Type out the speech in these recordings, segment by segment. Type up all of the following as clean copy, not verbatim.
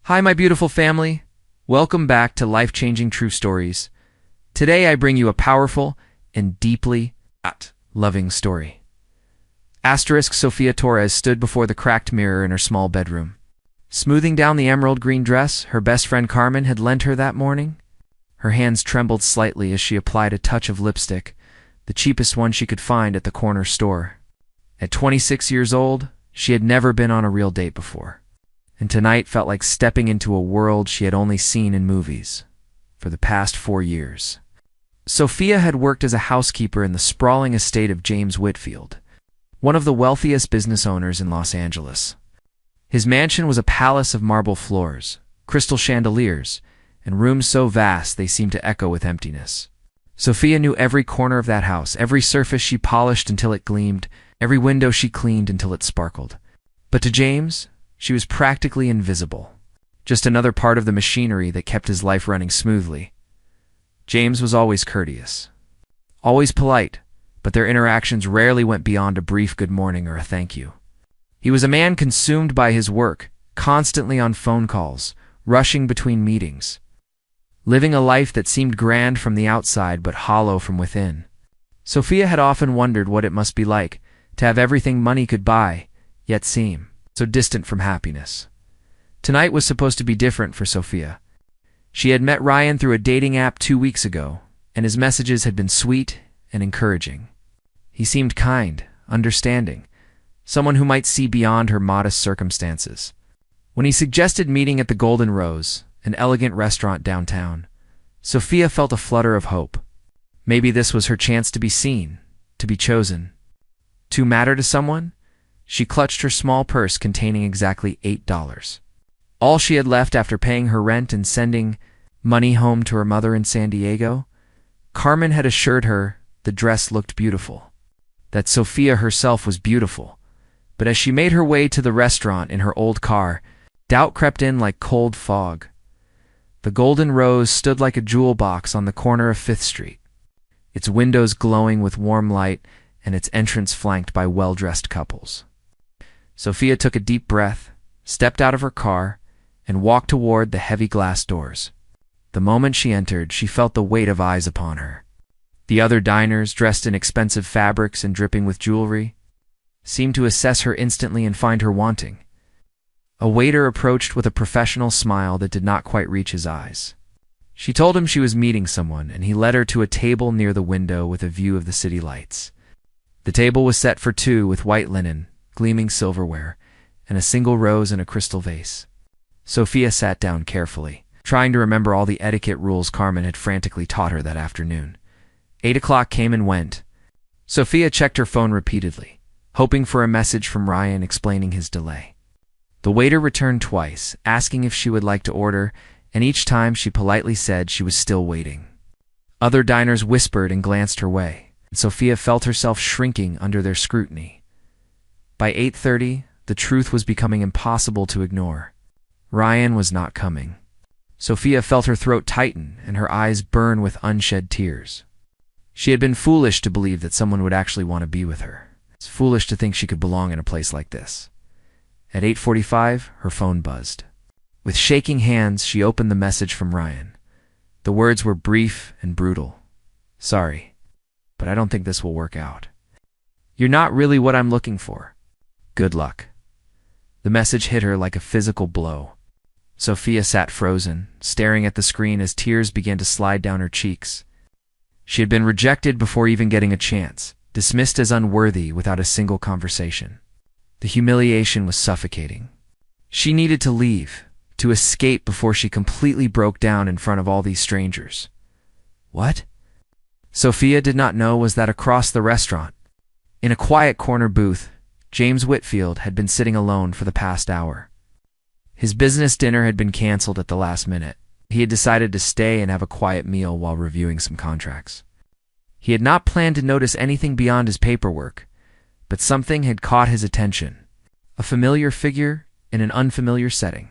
Hi, my beautiful family. Welcome back to Life-Changing True Stories. Today I bring you a powerful and deeply loving story. Sophia Torres stood before the cracked mirror in her small bedroom. Smoothing down the emerald green dress her best friend Carmen had lent her that morning, her hands trembled slightly as she applied a touch of lipstick, the cheapest one she could find at the corner store. At 26 years old, she had never been on a real date before, and tonight felt like stepping into a world she had only seen in movies for the past 4 years. Sophia had worked as a housekeeper in the sprawling estate of James Whitfield, one of the wealthiest business owners in Los Angeles. His mansion was a palace of marble floors, crystal chandeliers, and rooms so vast they seemed to echo with emptiness. Sophia knew every corner of that house, every surface she polished until it gleamed, every window she cleaned until it sparkled. But to James, she was practically invisible, just another part of the machinery that kept his life running smoothly. James was always courteous, always polite, but their interactions rarely went beyond a brief good morning or a thank you. He was a man consumed by his work, constantly on phone calls, rushing between meetings, living a life that seemed grand from the outside but hollow from within. Sophia had often wondered what it must be like to have everything money could buy, yet seem so distant from happiness. Tonight was supposed to be different for Sophia. She had met Ryan through a dating app 2 weeks ago, and his messages had been sweet and encouraging. He seemed kind, understanding, someone who might see beyond her modest circumstances. When he suggested meeting at the Golden Rose, an elegant restaurant downtown, Sophia felt a flutter of hope. Maybe this was her chance to be seen, to be chosen, to matter to someone. She clutched her small purse containing exactly $8. All she had left after paying her rent and sending money home to her mother in San Diego. Carmen had assured her the dress looked beautiful, that Sophia herself was beautiful. But as she made her way to the restaurant in her old car, doubt crept in like cold fog. The Golden Rose stood like a jewel box on the corner of 5th Street, its windows glowing with warm light and its entrance flanked by well-dressed couples. Sophia took a deep breath, stepped out of her car, and walked toward the heavy glass doors. The moment she entered, she felt the weight of eyes upon her. The other diners, dressed in expensive fabrics and dripping with jewelry, seemed to assess her instantly and find her wanting. A waiter approached with a professional smile that did not quite reach his eyes. She told him she was meeting someone, and he led her to a table near the window with a view of the city lights. The table was set for 2 with white linen, gleaming silverware, and a single rose in a crystal vase. Sophia sat down carefully, trying to remember all the etiquette rules Carmen had frantically taught her that afternoon. 8 o'clock came and went. Sophia checked her phone repeatedly, hoping for a message from Ryan explaining his delay. The waiter returned twice, asking if she would like to order, and each time she politely said she was still waiting. Other diners whispered and glanced her way, and Sophia felt herself shrinking under their scrutiny. By 8:30, the truth was becoming impossible to ignore. Ryan was not coming. Sophia felt her throat tighten and her eyes burn with unshed tears. She had been foolish to believe that someone would actually want to be with her. It's foolish to think she could belong in a place like this. At 8:45, her phone buzzed. With shaking hands, she opened the message from Ryan. The words were brief and brutal. "Sorry, but I don't think this will work out. You're not really what I'm looking for. Good luck." The message hit her like a physical blow. Sophia sat frozen, staring at the screen as tears began to slide down her cheeks. She had been rejected before even getting a chance, dismissed as unworthy without a single conversation. The humiliation was suffocating. She needed to leave, to escape before she completely broke down in front of all these strangers. What? Sophia did not know was that across the restaurant, in a quiet corner booth, James Whitfield had been sitting alone for the past hour. His business dinner had been canceled at the last minute. He had decided to stay and have a quiet meal while reviewing some contracts. He had not planned to notice anything beyond his paperwork, but something had caught his attention. A familiar figure in an unfamiliar setting.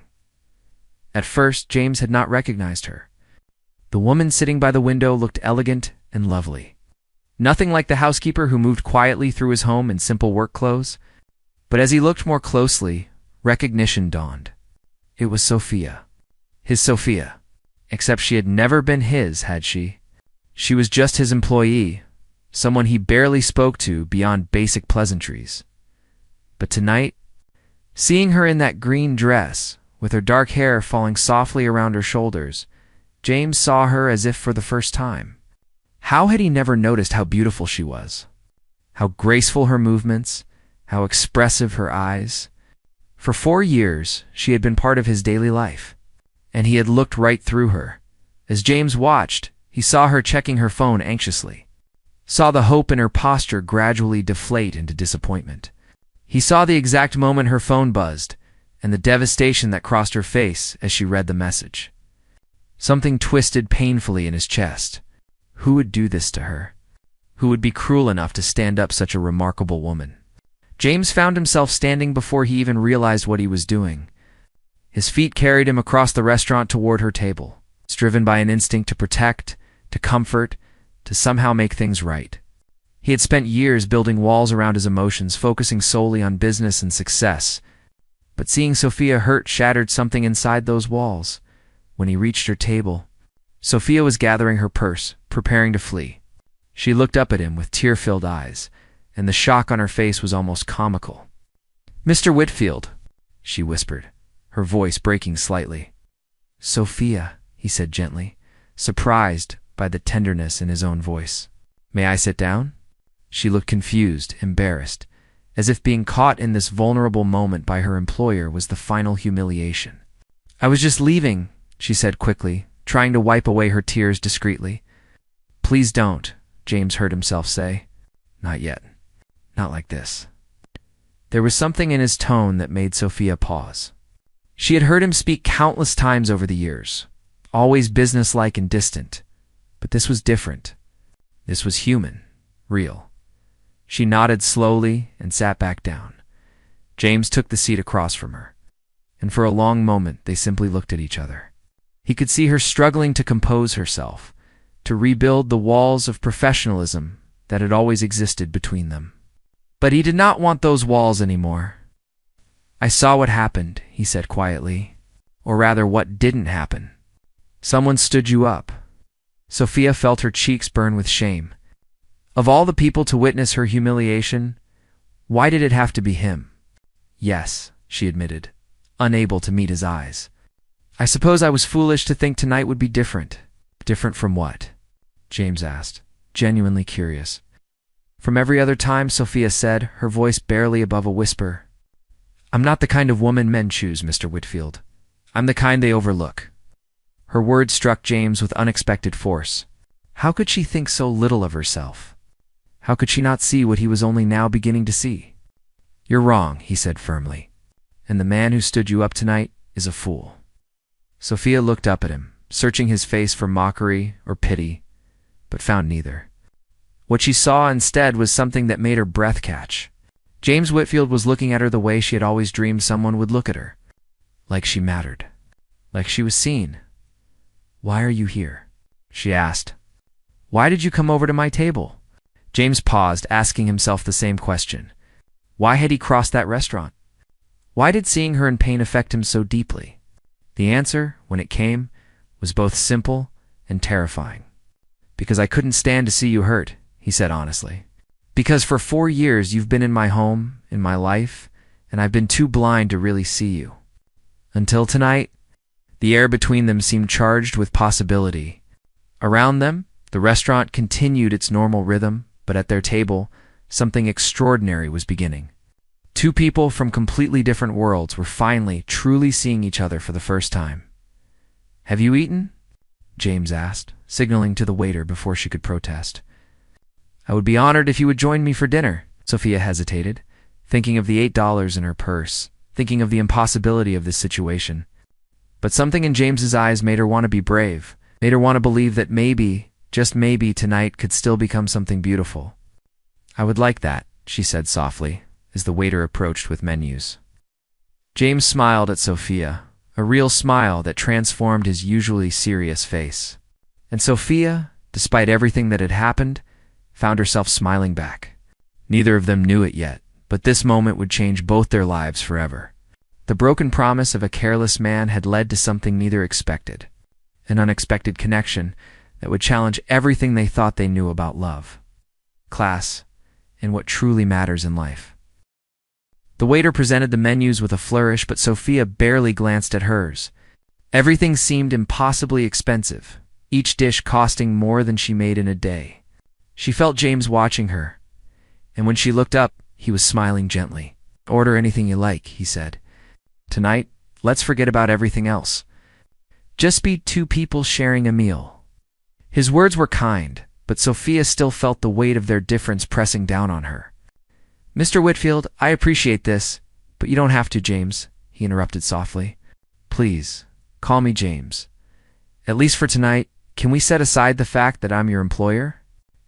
At first, James had not recognized her. The woman sitting by the window looked elegant and lovely. Nothing like the housekeeper who moved quietly through his home in simple work clothes. But as he looked more closely, recognition dawned. It was Sophia. His Sophia. Except she had never been his, had she? She was just his employee, someone he barely spoke to beyond basic pleasantries. But tonight, seeing her in that green dress, with her dark hair falling softly around her shoulders, James saw her as if for the first time. How had he never noticed how beautiful she was? How graceful her movements, how expressive her eyes. For 4 years, she had been part of his daily life, and he had looked right through her. As James watched, he saw her checking her phone anxiously, saw the hope in her posture gradually deflate into disappointment. He saw the exact moment her phone buzzed, and the devastation that crossed her face as she read the message. Something twisted painfully in his chest. Who would do this to her? Who would be cruel enough to stand up such a remarkable woman? James found himself standing before he even realized what he was doing. His feet carried him across the restaurant toward her table, driven by an instinct to protect, to comfort, to somehow make things right. He had spent years building walls around his emotions, focusing solely on business and success. But seeing Sophia hurt shattered something inside those walls. When he reached her table, Sophia was gathering her purse, preparing to flee. She looked up at him with tear-filled eyes, and the shock on her face was almost comical. "Mr. Whitfield," she whispered, her voice breaking slightly. "Sophia," he said gently, surprised by the tenderness in his own voice. "May I sit down?" She looked confused, embarrassed, as if being caught in this vulnerable moment by her employer was the final humiliation. "I was just leaving," she said quickly, trying to wipe away her tears discreetly. "Please don't," James heard himself say. "Not yet. Not like this." There was something in his tone that made Sophia pause. She had heard him speak countless times over the years, always businesslike and distant. But this was different. This was human, real. She nodded slowly and sat back down. James took the seat across from her, and for a long moment they simply looked at each other. He could see her struggling to compose herself, to rebuild the walls of professionalism that had always existed between them. But he did not want those walls anymore. "I saw what happened," he said quietly. "Or rather, what didn't happen. Someone stood you up." Sophia felt her cheeks burn with shame. Of all the people to witness her humiliation, why did it have to be him? "Yes," she admitted, unable to meet his eyes. "I suppose I was foolish to think tonight would be different." "Different from what?" James asked, genuinely curious. "From every other time," Sophia said, her voice barely above a whisper. "I'm not the kind of woman men choose, Mr. Whitfield. I'm the kind they overlook." Her words struck James with unexpected force. How could she think so little of herself? How could she not see what he was only now beginning to see? "You're wrong," he said firmly. "And the man who stood you up tonight is a fool." Sophia looked up at him, searching his face for mockery or pity, but found neither. What she saw instead was something that made her breath catch. James Whitfield was looking at her the way she had always dreamed someone would look at her. Like she mattered. Like she was seen. "Why are you here?" she asked. "Why did you come over to my table?" James paused, asking himself the same question. Why had he crossed that restaurant? Why did seeing her in pain affect him so deeply? The answer, when it came, was both simple and terrifying. "Because I couldn't stand to see you hurt," he said honestly. "Because for 4 years you've been in my home, in my life, and I've been too blind to really see you. Until tonight." The air between them seemed charged with possibility. Around them, the restaurant continued its normal rhythm, but at their table, something extraordinary was beginning. Two people from completely different worlds were finally, truly seeing each other for the first time. "Have you eaten?" James asked, signaling to the waiter before she could protest. "I would be honored if you would join me for dinner." Sophia hesitated, thinking of the $8 in her purse, thinking of the impossibility of this situation. But something in James's eyes made her want to be brave, made her want to believe that maybe, just maybe, tonight could still become something beautiful. "I would like that," she said softly, as the waiter approached with menus. James smiled at Sophia, a real smile that transformed his usually serious face. And Sophia, despite everything that had happened, found herself smiling back. Neither of them knew it yet, but this moment would change both their lives forever. The broken promise of a careless man had led to something neither expected, an unexpected connection that would challenge everything they thought they knew about love, class, and what truly matters in life. The waiter presented the menus with a flourish, but Sophia barely glanced at hers. Everything seemed impossibly expensive, each dish costing more than she made in a day. She felt James watching her, and when she looked up, he was smiling gently. "Order anything you like," he said. "Tonight, let's forget about everything else. Just be two people sharing a meal." His words were kind, but Sophia still felt the weight of their difference pressing down on her. "Mr. Whitfield, I appreciate this, but you don't have to, James," he interrupted softly. "Please, call me James. At least for tonight, can we set aside the fact that I'm your employer?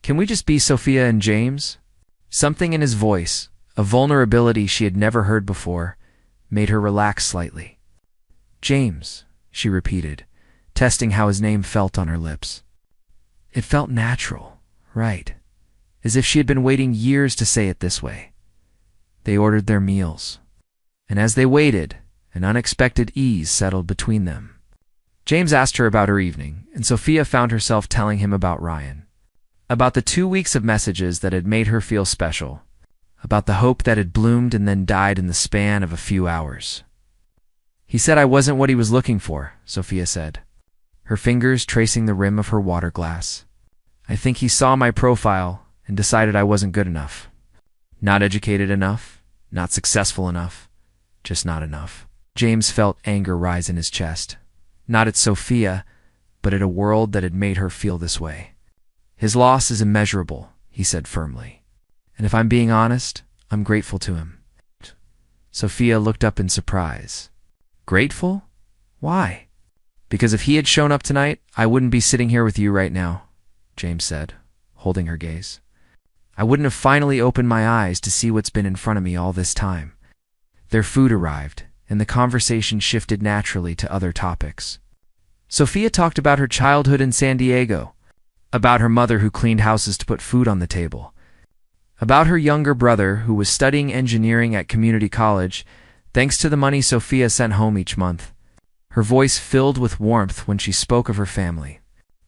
Can we just be Sophia and James?" Something in his voice, a vulnerability she had never heard before, made her relax slightly. "James," she repeated, testing how his name felt on her lips. It felt natural, right, as if she had been waiting years to say it this way. They ordered their meals, and as they waited, an unexpected ease settled between them. James asked her about her evening, and Sophia found herself telling him about Ryan, about the 2 weeks of messages that had made her feel special, about the hope that had bloomed and then died in the span of a few hours. "He said I wasn't what he was looking for," Sophia said, her fingers tracing the rim of her water glass. "I think he saw my profile and decided I wasn't good enough. Not educated enough, not successful enough, just not enough." James felt anger rise in his chest, not at Sophia, but at a world that had made her feel this way. "His loss is immeasurable," he said firmly. "And if I'm being honest, I'm grateful to him." Sophia looked up in surprise. "Grateful? Why?" "Because if he had shown up tonight, I wouldn't be sitting here with you right now," James said, holding her gaze. "I wouldn't have finally opened my eyes to see what's been in front of me all this time." Their food arrived, and the conversation shifted naturally to other topics. Sophia talked about her childhood in San Diego, about her mother who cleaned houses to put food on the table, about her younger brother who was studying engineering at community college thanks to the money Sophia sent home each month. Her voice filled with warmth when she spoke of her family,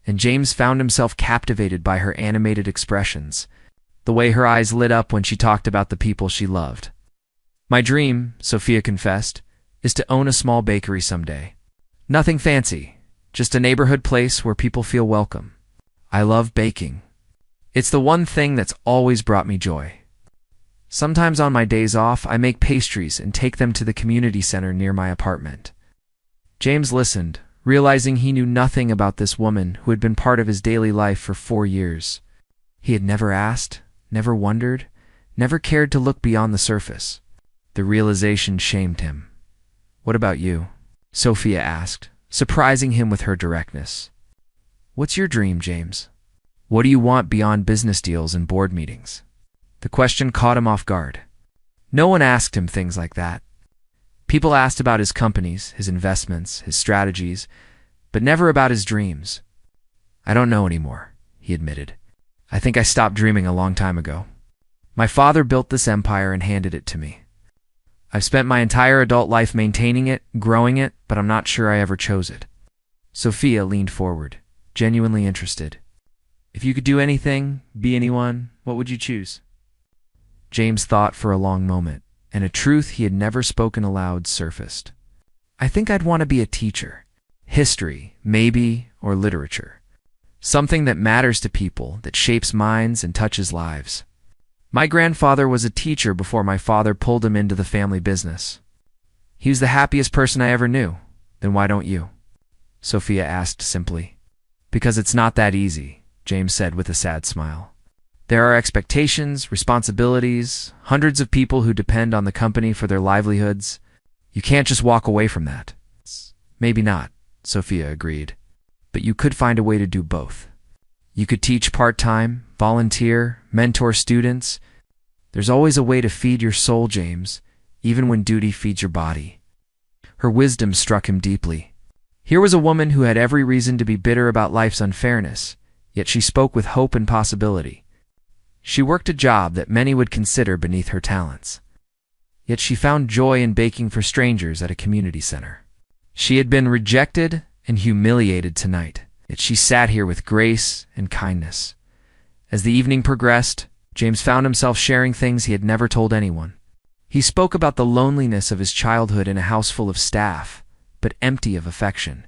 and James found himself captivated by her animated expressions, the way her eyes lit up when she talked about the people she loved. "My dream," Sophia confessed, "is to own a small bakery someday. Nothing fancy, just a neighborhood place where people feel welcome. I love baking. It's the one thing that's always brought me joy. Sometimes on my days off, I make pastries and take them to the community center near my apartment." James listened, realizing he knew nothing about this woman who had been part of his daily life for 4 years. He had never asked, never wondered, never cared to look beyond the surface. The realization shamed him. "What about you?" Sophia asked, surprising him with her directness. "What's your dream, James? What do you want beyond business deals and board meetings?" The question caught him off guard. No one asked him things like that. People asked about his companies, his investments, his strategies, but never about his dreams. "I don't know anymore," he admitted. "I think I stopped dreaming a long time ago. My father built this empire and handed it to me. I've spent my entire adult life maintaining it, growing it, but I'm not sure I ever chose it." Sophia leaned forward, genuinely interested. "If you could do anything, be anyone, what would you choose?" James thought for a long moment, and a truth he had never spoken aloud surfaced. "I think I'd want to be a teacher. History, maybe, or literature. Something that matters to people, that shapes minds and touches lives. My grandfather was a teacher before my father pulled him into the family business. He was the happiest person I ever knew. Then why don't you?" Sophia asked simply. "Because it's not that easy," James said with a sad smile. "There are expectations, responsibilities, hundreds of people who depend on the company for their livelihoods. You can't just walk away from that." "Maybe not," Sophia agreed. "But you could find a way to do both. You could teach part-time, volunteer, mentor students. There's always a way to feed your soul, James, even when duty feeds your body." Her wisdom struck him deeply. Here was a woman who had every reason to be bitter about life's unfairness, yet she spoke with hope and possibility. She worked a job that many would consider beneath her talents. yet she found joy in baking for strangers at a community center. She had been rejected and humiliated tonight, yet she sat here with grace and kindness. As the evening progressed, James found himself sharing things he had never told anyone. He spoke about the loneliness of his childhood in a house full of staff, but empty of affection.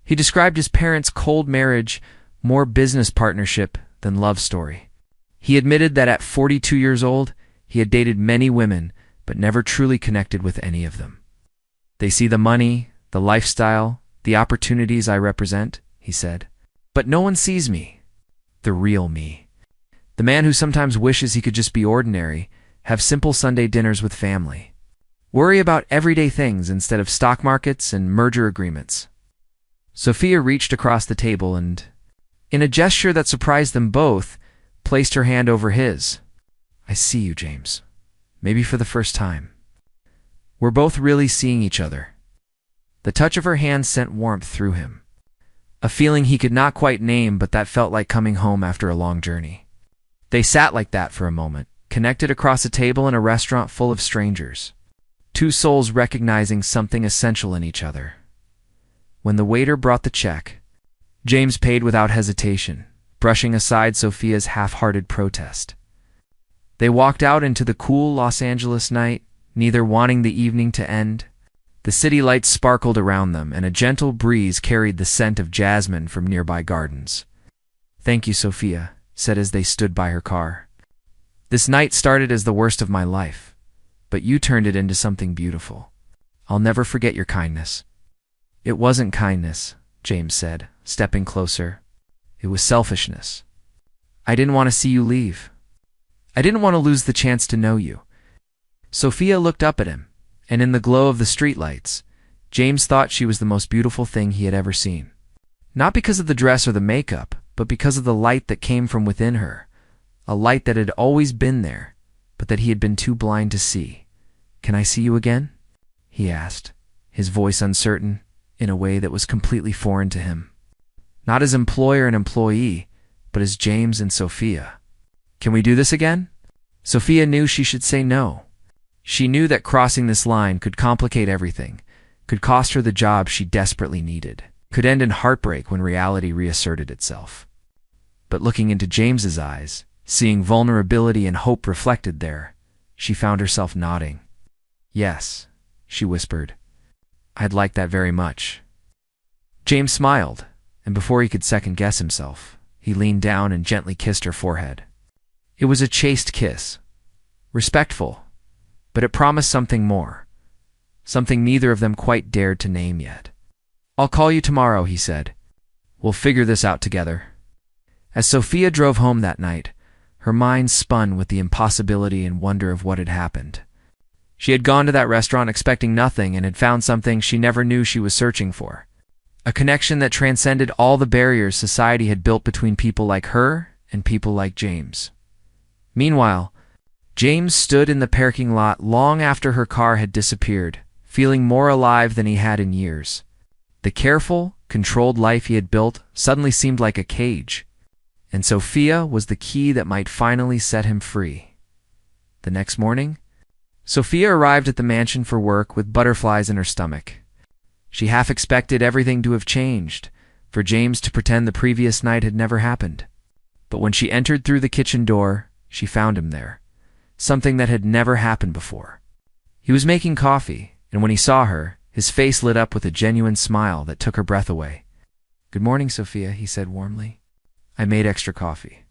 He described his parents' cold marriage, more business partnership than love story. He admitted that at 42 years old, he had dated many women, but never truly connected with any of them. They see the money, the lifestyle, the opportunities I represent, he said. But no one sees me, the real me. The man who sometimes wishes he could just be ordinary, have simple Sunday dinners with family. Worry about everyday things instead of stock markets and merger agreements. Sophia reached across the table and, in a gesture that surprised them both, placed her hand over his. I see you, James. Maybe for the first time. We're both really seeing each other. The touch of her hand sent warmth through him. A feeling he could not quite name, but that felt like coming home after a long journey. They sat like that for a moment, connected across a table in a restaurant full of strangers. Two souls recognizing something essential in each other. When the waiter brought the check, James paid without hesitation, brushing aside Sophia's half-hearted protest. They walked out into the cool Los Angeles night, neither wanting the evening to end. The city lights sparkled around them, and a gentle breeze carried the scent of jasmine from nearby gardens. Thank you, Sophia, said as they stood by her car. This night started as the worst of my life, but you turned it into something beautiful. I'll never forget your kindness. It wasn't kindness, James said, stepping closer. It was selfishness. I didn't want to see you leave. I didn't want to lose the chance to know you. Sophia looked up at him, and in the glow of the streetlights, James thought she was the most beautiful thing he had ever seen. Not because of the dress or the makeup, but because of the light that came from within her, a light that had always been there, but that he had been too blind to see. Can I see you again? He asked, his voice uncertain, in a way that was completely foreign to him. Not as employer and employee, but as James and Sophia. Can we do this again? Sophia knew she should say no. She knew that crossing this line could complicate everything, could cost her the job she desperately needed, could end in heartbreak when reality reasserted itself. But looking into James's eyes, seeing vulnerability and hope reflected there, she found herself nodding. Yes, she whispered. I'd like that very much. James smiled, and before he could second-guess himself, he leaned down and gently kissed her forehead. It was a chaste kiss, respectful, but it promised something more, something neither of them quite dared to name yet. I'll call you tomorrow, he said. We'll figure this out together. As Sophia drove home that night, her mind spun with the impossibility and wonder of what had happened. She had gone to that restaurant expecting nothing and had found something she never knew she was searching for. A connection that transcended all the barriers society had built between people like her and people like James. Meanwhile, James stood in the parking lot long after her car had disappeared, feeling more alive than he had in years. The careful, controlled life he had built suddenly seemed like a cage, and Sophia was the key that might finally set him free. The next morning, Sophia arrived at the mansion for work with butterflies in her stomach. She half expected everything to have changed, for James to pretend the previous night had never happened. But when she entered through the kitchen door, she found him there, something that had never happened before. He was making coffee, and when he saw her, his face lit up with a genuine smile that took her breath away. Good morning, Sophia, he said warmly. I made extra coffee.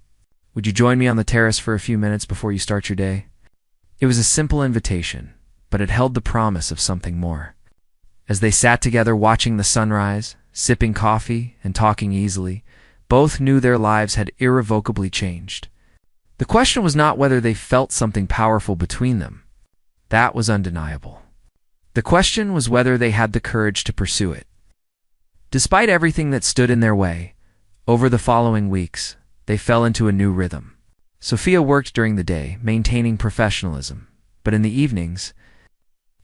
Would you join me on the terrace for a few minutes before you start your day? It was a simple invitation, but it held the promise of something more. As they sat together watching the sunrise, sipping coffee and talking easily, both knew their lives had irrevocably changed. The question was not whether they felt something powerful between them. That was undeniable. The question was whether they had the courage to pursue it. Despite everything that stood in their way, over the following weeks, they fell into a new rhythm. Sophia worked during the day, maintaining professionalism, but in the evenings,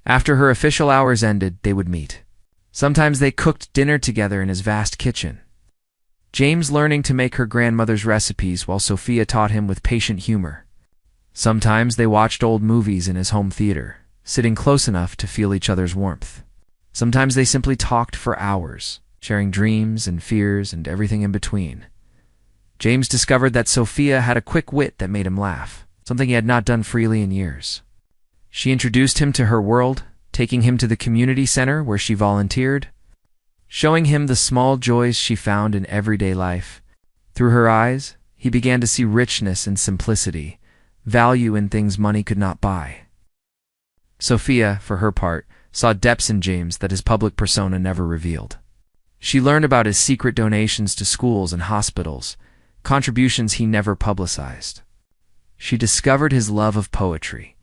after her official hours ended, they would meet. Sometimes they cooked dinner together in his vast kitchen, James learning to make her grandmother's recipes while Sophia taught him with patient humor. Sometimes they watched old movies in his home theater, sitting close enough to feel each other's warmth. Sometimes they simply talked for hours, sharing dreams and fears and everything in between. James discovered that Sophia had a quick wit that made him laugh, something he had not done freely in years. She introduced him to her world, taking him to the community center where she volunteered, showing him the small joys she found in everyday life. Through her eyes, he began to see richness and simplicity, value in things money could not buy. Sophia, for her part, saw depths in James that his public persona never revealed. She learned about his secret donations to schools and hospitals, contributions he never publicized. She discovered his love of poetry,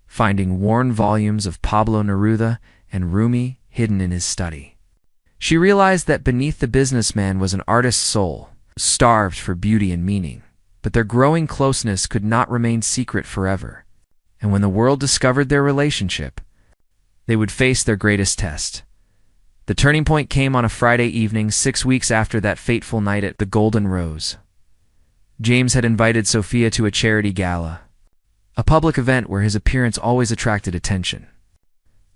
finding worn volumes of Pablo Neruda and Rumi hidden in his study. She realized that beneath the businessman was an artist's soul, starved for beauty and meaning, but their growing closeness could not remain secret forever. And when the world discovered their relationship, they would face their greatest test. The turning point came on a Friday evening 6 weeks after that fateful night at the Golden Rose. James had invited Sophia to a charity gala, a public event where his appearance always attracted attention.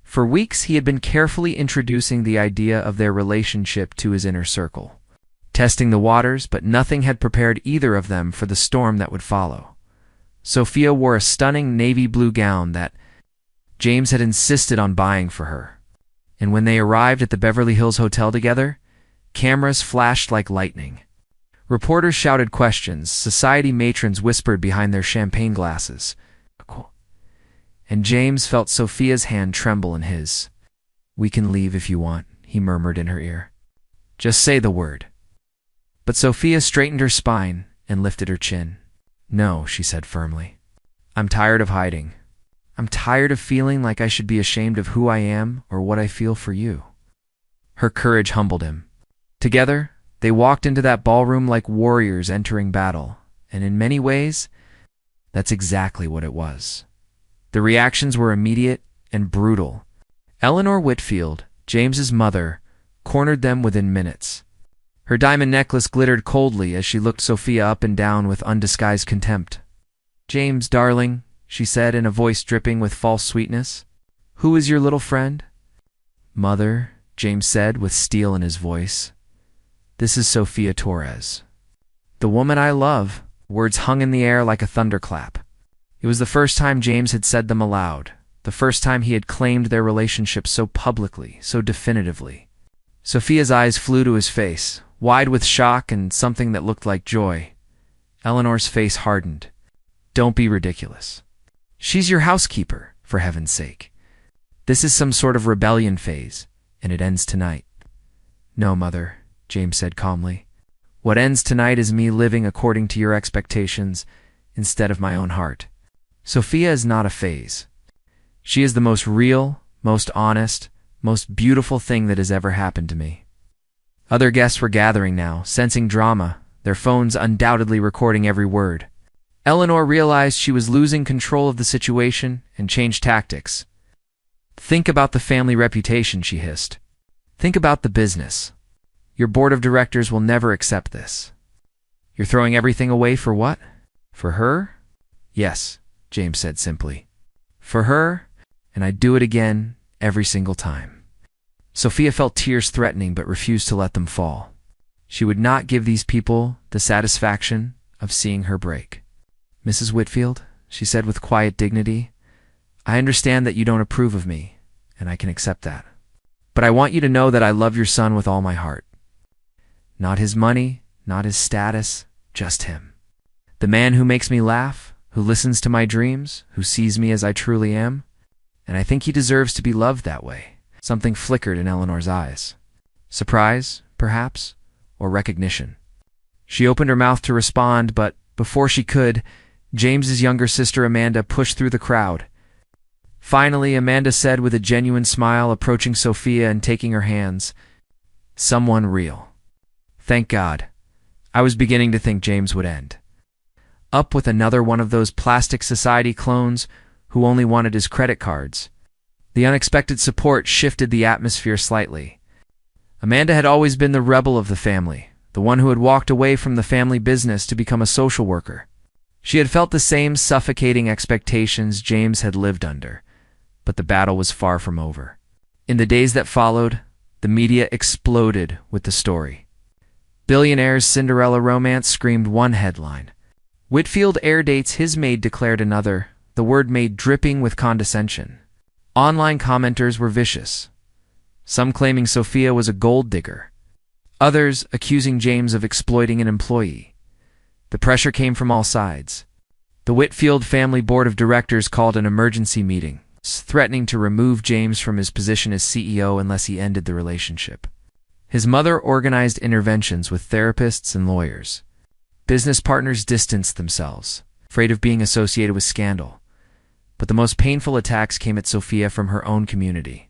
For weeks he had been carefully introducing the idea of their relationship to his inner circle, testing the waters, but nothing had prepared either of them for the storm that would follow. Sophia wore a stunning navy blue gown that James had insisted on buying for her, and when they arrived at the Beverly Hills Hotel together, cameras flashed like lightning. Reporters shouted questions, society matrons whispered behind their champagne glasses, and James felt Sophia's hand tremble in his. "We can leave if you want," he murmured in her ear. "Just say the word." But Sophia straightened her spine and lifted her chin. "No," she said firmly. "I'm tired of hiding. I'm tired of feeling like I should be ashamed of who I am or what I feel for you." Her courage humbled him. Together, they walked into that ballroom like warriors entering battle, and in many ways, that's exactly what it was. The reactions were immediate and brutal. Eleanor Whitfield, James's mother, cornered them within minutes. Her diamond necklace glittered coldly as she looked Sophia up and down with undisguised contempt. "James, darling," she said in a voice dripping with false sweetness, "who is your little friend?" "Mother," James said with steel in his voice, "this is Sophia Torres. The woman I love." Words hung in the air like a thunderclap. It was the first time James had said them aloud, the first time he had claimed their relationship so publicly, so definitively. Sophia's eyes flew to his face, wide with shock and something that looked like joy. Eleanor's face hardened. "Don't be ridiculous. She's your housekeeper, for heaven's sake. This is some sort of rebellion phase, and it ends tonight." "No, Mother," James said calmly. "What ends tonight is me living according to your expectations instead of my own heart. Sophia is not a phase. She is the most real, most honest, most beautiful thing that has ever happened to me." Other guests were gathering now, sensing drama, their phones undoubtedly recording every word. Eleanor realized she was losing control of the situation and changed tactics. "Think about the family reputation," she hissed. "Think about the business. Your board of directors will never accept this. You're throwing everything away for what? For her?" "Yes," James said simply. "For her, and I'd do it again every single time." Sophia felt tears threatening but refused to let them fall. She would not give these people the satisfaction of seeing her break. "Mrs. Whitfield," she said with quiet dignity, "I understand that you don't approve of me, and I can accept that. But I want you to know that I love your son with all my heart. Not his money, not his status, just him. The man who makes me laugh, who listens to my dreams, who sees me as I truly am. And I think he deserves to be loved that way." Something flickered in Eleanor's eyes. Surprise, perhaps, or recognition. She opened her mouth to respond, but before she could, James's younger sister Amanda pushed through the crowd. Finally, Amanda said with a genuine smile, approaching Sophia and taking her hands, "Someone real. Thank God. I was beginning to think James would end up with another one of those plastic society clones who only wanted his credit cards." The unexpected support shifted the atmosphere slightly. Amanda had always been the rebel of the family, the one who had walked away from the family business to become a social worker. She had felt the same suffocating expectations James had lived under, but the battle was far from over. In the days that followed, the media exploded with the story. Billionaire's Cinderella romance screamed one headline. Whitfield air dates his maid declared another, the word maid dripping with condescension. Online commenters were vicious, some claiming Sophia was a gold digger, others accusing James of exploiting an employee. The pressure came from all sides. The Whitfield family board of directors called an emergency meeting, threatening to remove James from his position as CEO unless he ended the relationship. His mother organized interventions with therapists and lawyers. Business partners distanced themselves, afraid of being associated with scandal. But the most painful attacks came at Sophia from her own community.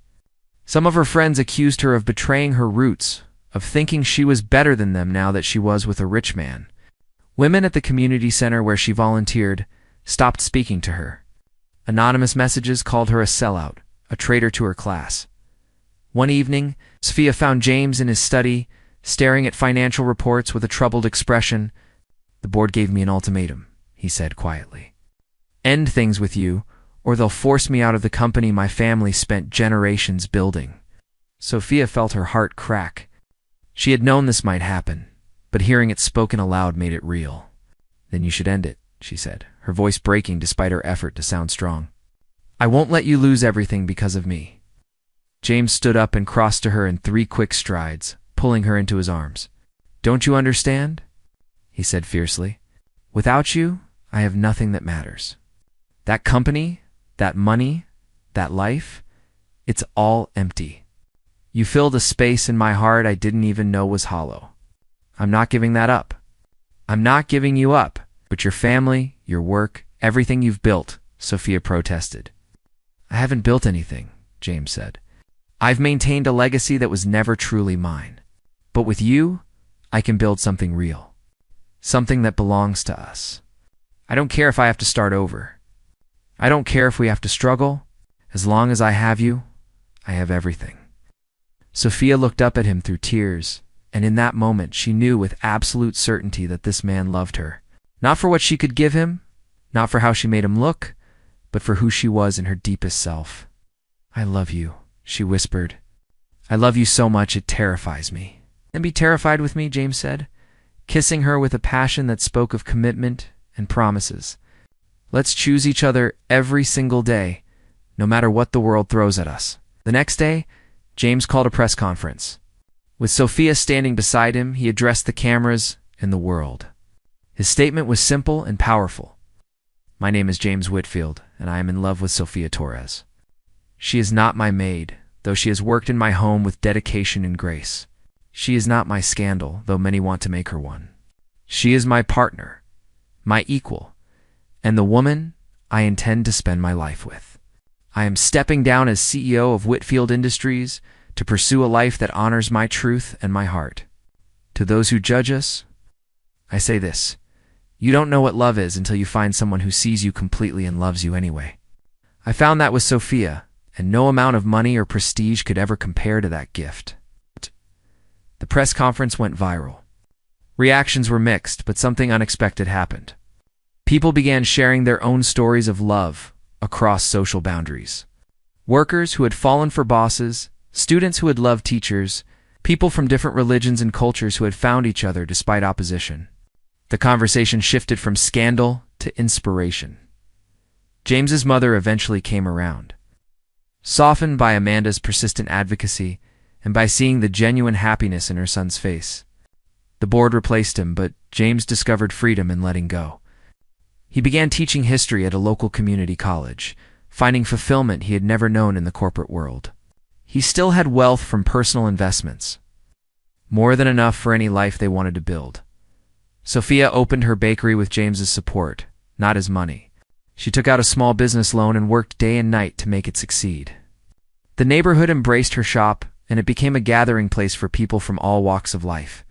Some of her friends accused her of betraying her roots, of thinking she was better than them now that she was with a rich man. Women at the community center where she volunteered stopped speaking to her. Anonymous messages called her a sellout, a traitor to her class. One evening, Sophia found James in his study, staring at financial reports with a troubled expression. "The board gave me an ultimatum," he said quietly. "End things with you, or they'll force me out of the company my family spent generations building." Sophia felt her heart crack. She had known this might happen, but hearing it spoken aloud made it real. "Then you should end it," she said, her voice breaking despite her effort to sound strong. "I won't let you lose everything because of me." James stood up and crossed to her in 3 quick strides, pulling her into his arms. "Don't you understand?" he said fiercely. "Without you, I have nothing that matters. That company, that money, that life, it's all empty. You filled a space in my heart I didn't even know was hollow. I'm not giving that up. I'm not giving you up, but your family, your work, everything you've built," Sophia protested. "I haven't built anything," James said. "I've maintained a legacy that was never truly mine. But with you, I can build something real. Something that belongs to us. I don't care if I have to start over. I don't care if we have to struggle. As long as I have you, I have everything." Sophia looked up at him through tears, and in that moment she knew with absolute certainty that this man loved her. Not for what she could give him, not for how she made him look, but for who she was in her deepest self. "I love you," she whispered. "I love you so much it terrifies me." "Then be terrified with me," James said, kissing her with a passion that spoke of commitment and promises. "Let's choose each other every single day, no matter what the world throws at us." The next day, James called a press conference. With Sophia standing beside him, he addressed the cameras and the world. His statement was simple and powerful. "My name is James Whitfield, and I am in love with Sophia Torres. She is not my maid, though she has worked in my home with dedication and grace. She is not my scandal, though many want to make her one. She is my partner, my equal, and the woman I intend to spend my life with. I am stepping down as CEO of Whitfield Industries to pursue a life that honors my truth and my heart. To those who judge us, I say this: you don't know what love is until you find someone who sees you completely and loves you anyway. I found that with Sophia, and no amount of money or prestige could ever compare to that gift." The press conference went viral. Reactions were mixed, but something unexpected happened. People began sharing their own stories of love across social boundaries. Workers who had fallen for bosses, students who had loved teachers, people from different religions and cultures who had found each other despite opposition. The conversation shifted from scandal to inspiration. James's mother eventually came around. Softened by Amanda's persistent advocacy and by seeing the genuine happiness in her son's face. The board replaced him, but James discovered freedom in letting go. He began teaching history at a local community college, finding fulfillment he had never known in the corporate world. He still had wealth from personal investments, more than enough for any life they wanted to build. Sophia opened her bakery with James's support, not his money. She took out a small business loan and worked day and night to make it succeed. The neighborhood embraced her shop, and it became a gathering place for people from all walks of life.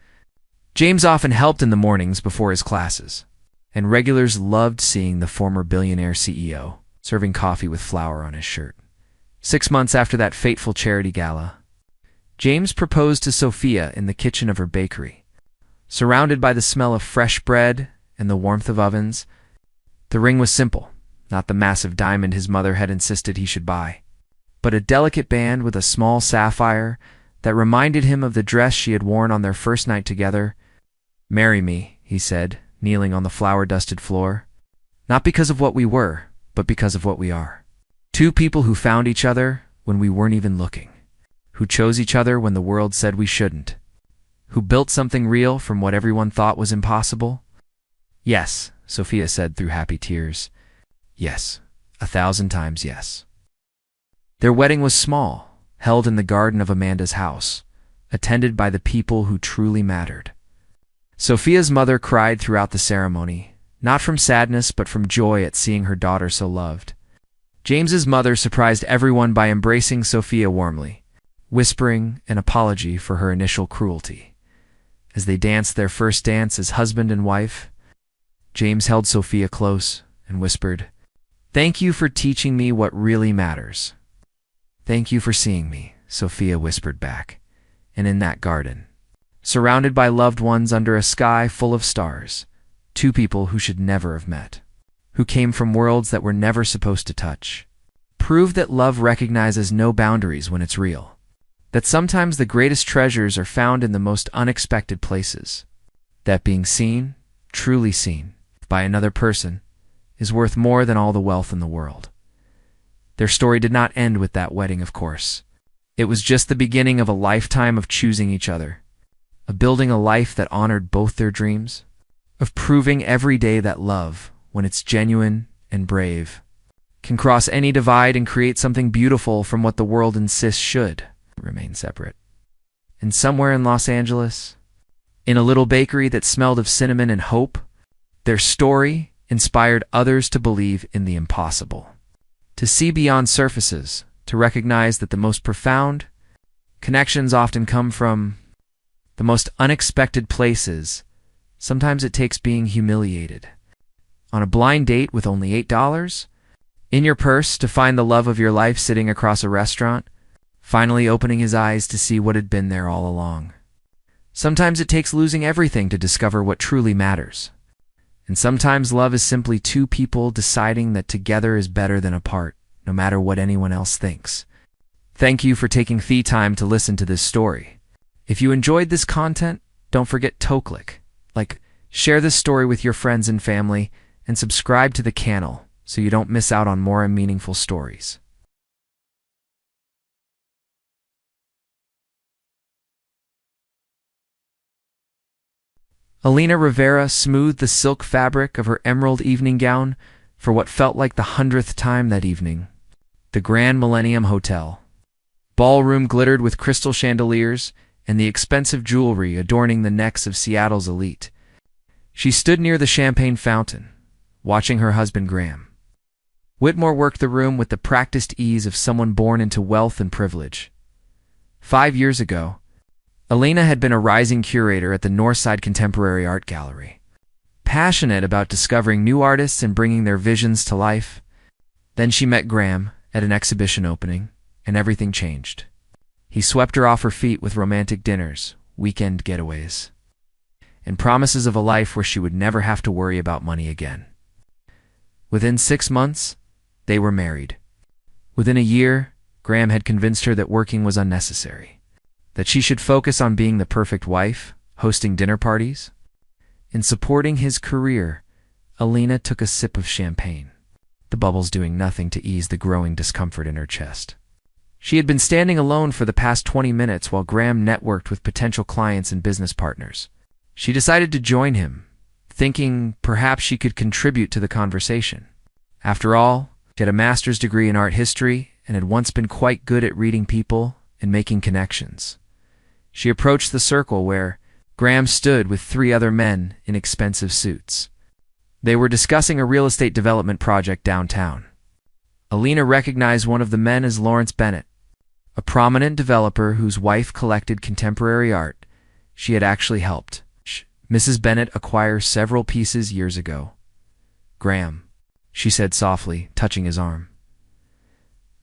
James often helped in the mornings before his classes, and regulars loved seeing the former billionaire CEO serving coffee with flour on his shirt. 6 months after that fateful charity gala, James proposed to Sophia in the kitchen of her bakery. Surrounded by the smell of fresh bread and the warmth of ovens, the ring was simple, not the massive diamond his mother had insisted he should buy. but a delicate band with a small sapphire that reminded him of the dress she had worn on their first night together. "Marry me," he said, kneeling on the flower-dusted floor. "Not because of what we were, but because of what we are. Two people who found each other when we weren't even looking, who chose each other when the world said we shouldn't, who built something real from what everyone thought was impossible." "Yes," Sophia said through happy tears. "Yes, 1,000 times yes." Their wedding was small, held in the garden of Amanda's house, attended by the people who truly mattered. Sophia's mother cried throughout the ceremony, not from sadness but from joy at seeing her daughter so loved. James's mother surprised everyone by embracing Sophia warmly, whispering an apology for her initial cruelty. As they danced their first dance as husband and wife, James held Sophia close and whispered, "Thank you for teaching me what really matters." "Thank you for seeing me," Sophia whispered back. And in that garden, surrounded by loved ones under a sky full of stars, two people who should never have met, who came from worlds that were never supposed to touch, proved that love recognizes no boundaries when it's real, that sometimes the greatest treasures are found in the most unexpected places, that being seen, truly seen, by another person is worth more than all the wealth in the world. Their story did not end with that wedding, of course. It was just the beginning of a lifetime of choosing each other, of building a life that honored both their dreams, of proving every day that love, when it's genuine and brave, can cross any divide and create something beautiful from what the world insists should remain separate. And somewhere in Los Angeles, in a little bakery that smelled of cinnamon and hope, their story inspired others to believe in the impossible, to see beyond surfaces, to recognize that the most profound connections often come from the most unexpected places. Sometimes it takes being humiliated on a blind date with only $8 in your purse to find the love of your life sitting across a restaurant, finally opening his eyes to see what had been there all along. Sometimes it takes losing everything to discover what truly matters. And sometimes love is simply two people deciding that together is better than apart, no matter what anyone else thinks. Thank you for taking the time to listen to this story. If you enjoyed this content, don't forget to click like, share this story with your friends and family, and subscribe to the channel so you don't miss out on more meaningful stories. Elena Rivera smoothed the silk fabric of her emerald evening gown for what felt like the 100th time that evening. The Grand Millennium Hotel. Ballroom glittered with crystal chandeliers and the expensive jewelry adorning the necks of Seattle's elite. She stood near the champagne fountain, watching her husband Graham. Whitmore worked the room with the practiced ease of someone born into wealth and privilege. 5 years ago, Elena had been a rising curator at the Northside Contemporary Art Gallery, passionate about discovering new artists and bringing their visions to life. Then she met Graham at an exhibition opening, and everything changed. He swept her off her feet with romantic dinners, weekend getaways, and promises of a life where she would never have to worry about money again. Within 6 months, they were married. Within a year, Graham had convinced her that working was unnecessary, that she should focus on being the perfect wife, hosting dinner parties. In supporting his career, Elena took a sip of champagne, the bubbles doing nothing to ease the growing discomfort in her chest. She had been standing alone for the past 20 minutes while Graham networked with potential clients and business partners. She decided to join him, thinking perhaps she could contribute to the conversation. After all, she had a master's degree in art history and had once been quite good at reading people and making connections. She approached the circle where Graham stood with 3 other men in expensive suits. They were discussing a real estate development project downtown. Elena recognized one of the men as Lawrence Bennett, a prominent developer whose wife collected contemporary art. She had actually helped Mrs. Bennett acquire several pieces years ago. "Graham," she said softly, touching his arm.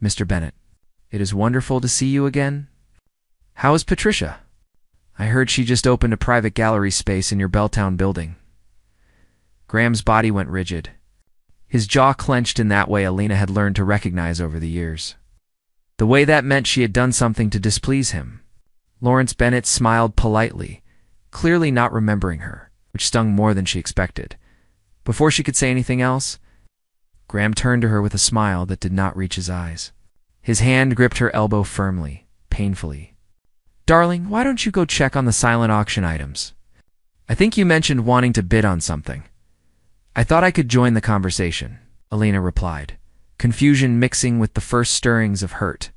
"Mr. Bennett, it is wonderful to see you again. How is Patricia? I heard she just opened a private gallery space in your Belltown building." Graham's body went rigid. His jaw clenched in that way Elena had learned to recognize over the years. The way that meant she had done something to displease him. Lawrence Bennett smiled politely, clearly not remembering her, which stung more than she expected. Before she could say anything else, Graham turned to her with a smile that did not reach his eyes. His hand gripped her elbow firmly, painfully. "Darling, why don't you go check on the silent auction items? I think you mentioned wanting to bid on something." "I thought I could join the conversation," Alina replied, confusion mixing with the first stirrings of hurt.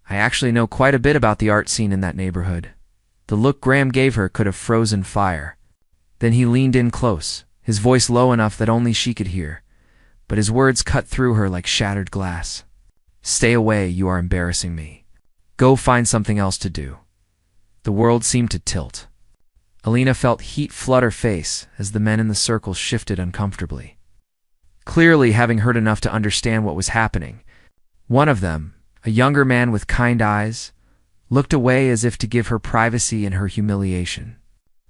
"I actually know quite a bit about the art scene in that neighborhood." The look Graham gave her could have frozen fire. Then he leaned in close, his voice low enough that only she could hear, but his words cut through her like shattered glass. "Stay away, you are embarrassing me. Go find something else to do." The world seemed to tilt. Alina felt heat flood her face as the men in the circle shifted uncomfortably. Clearly having heard enough to understand what was happening, one of them, a younger man with kind eyes, looked away as if to give her privacy in her humiliation.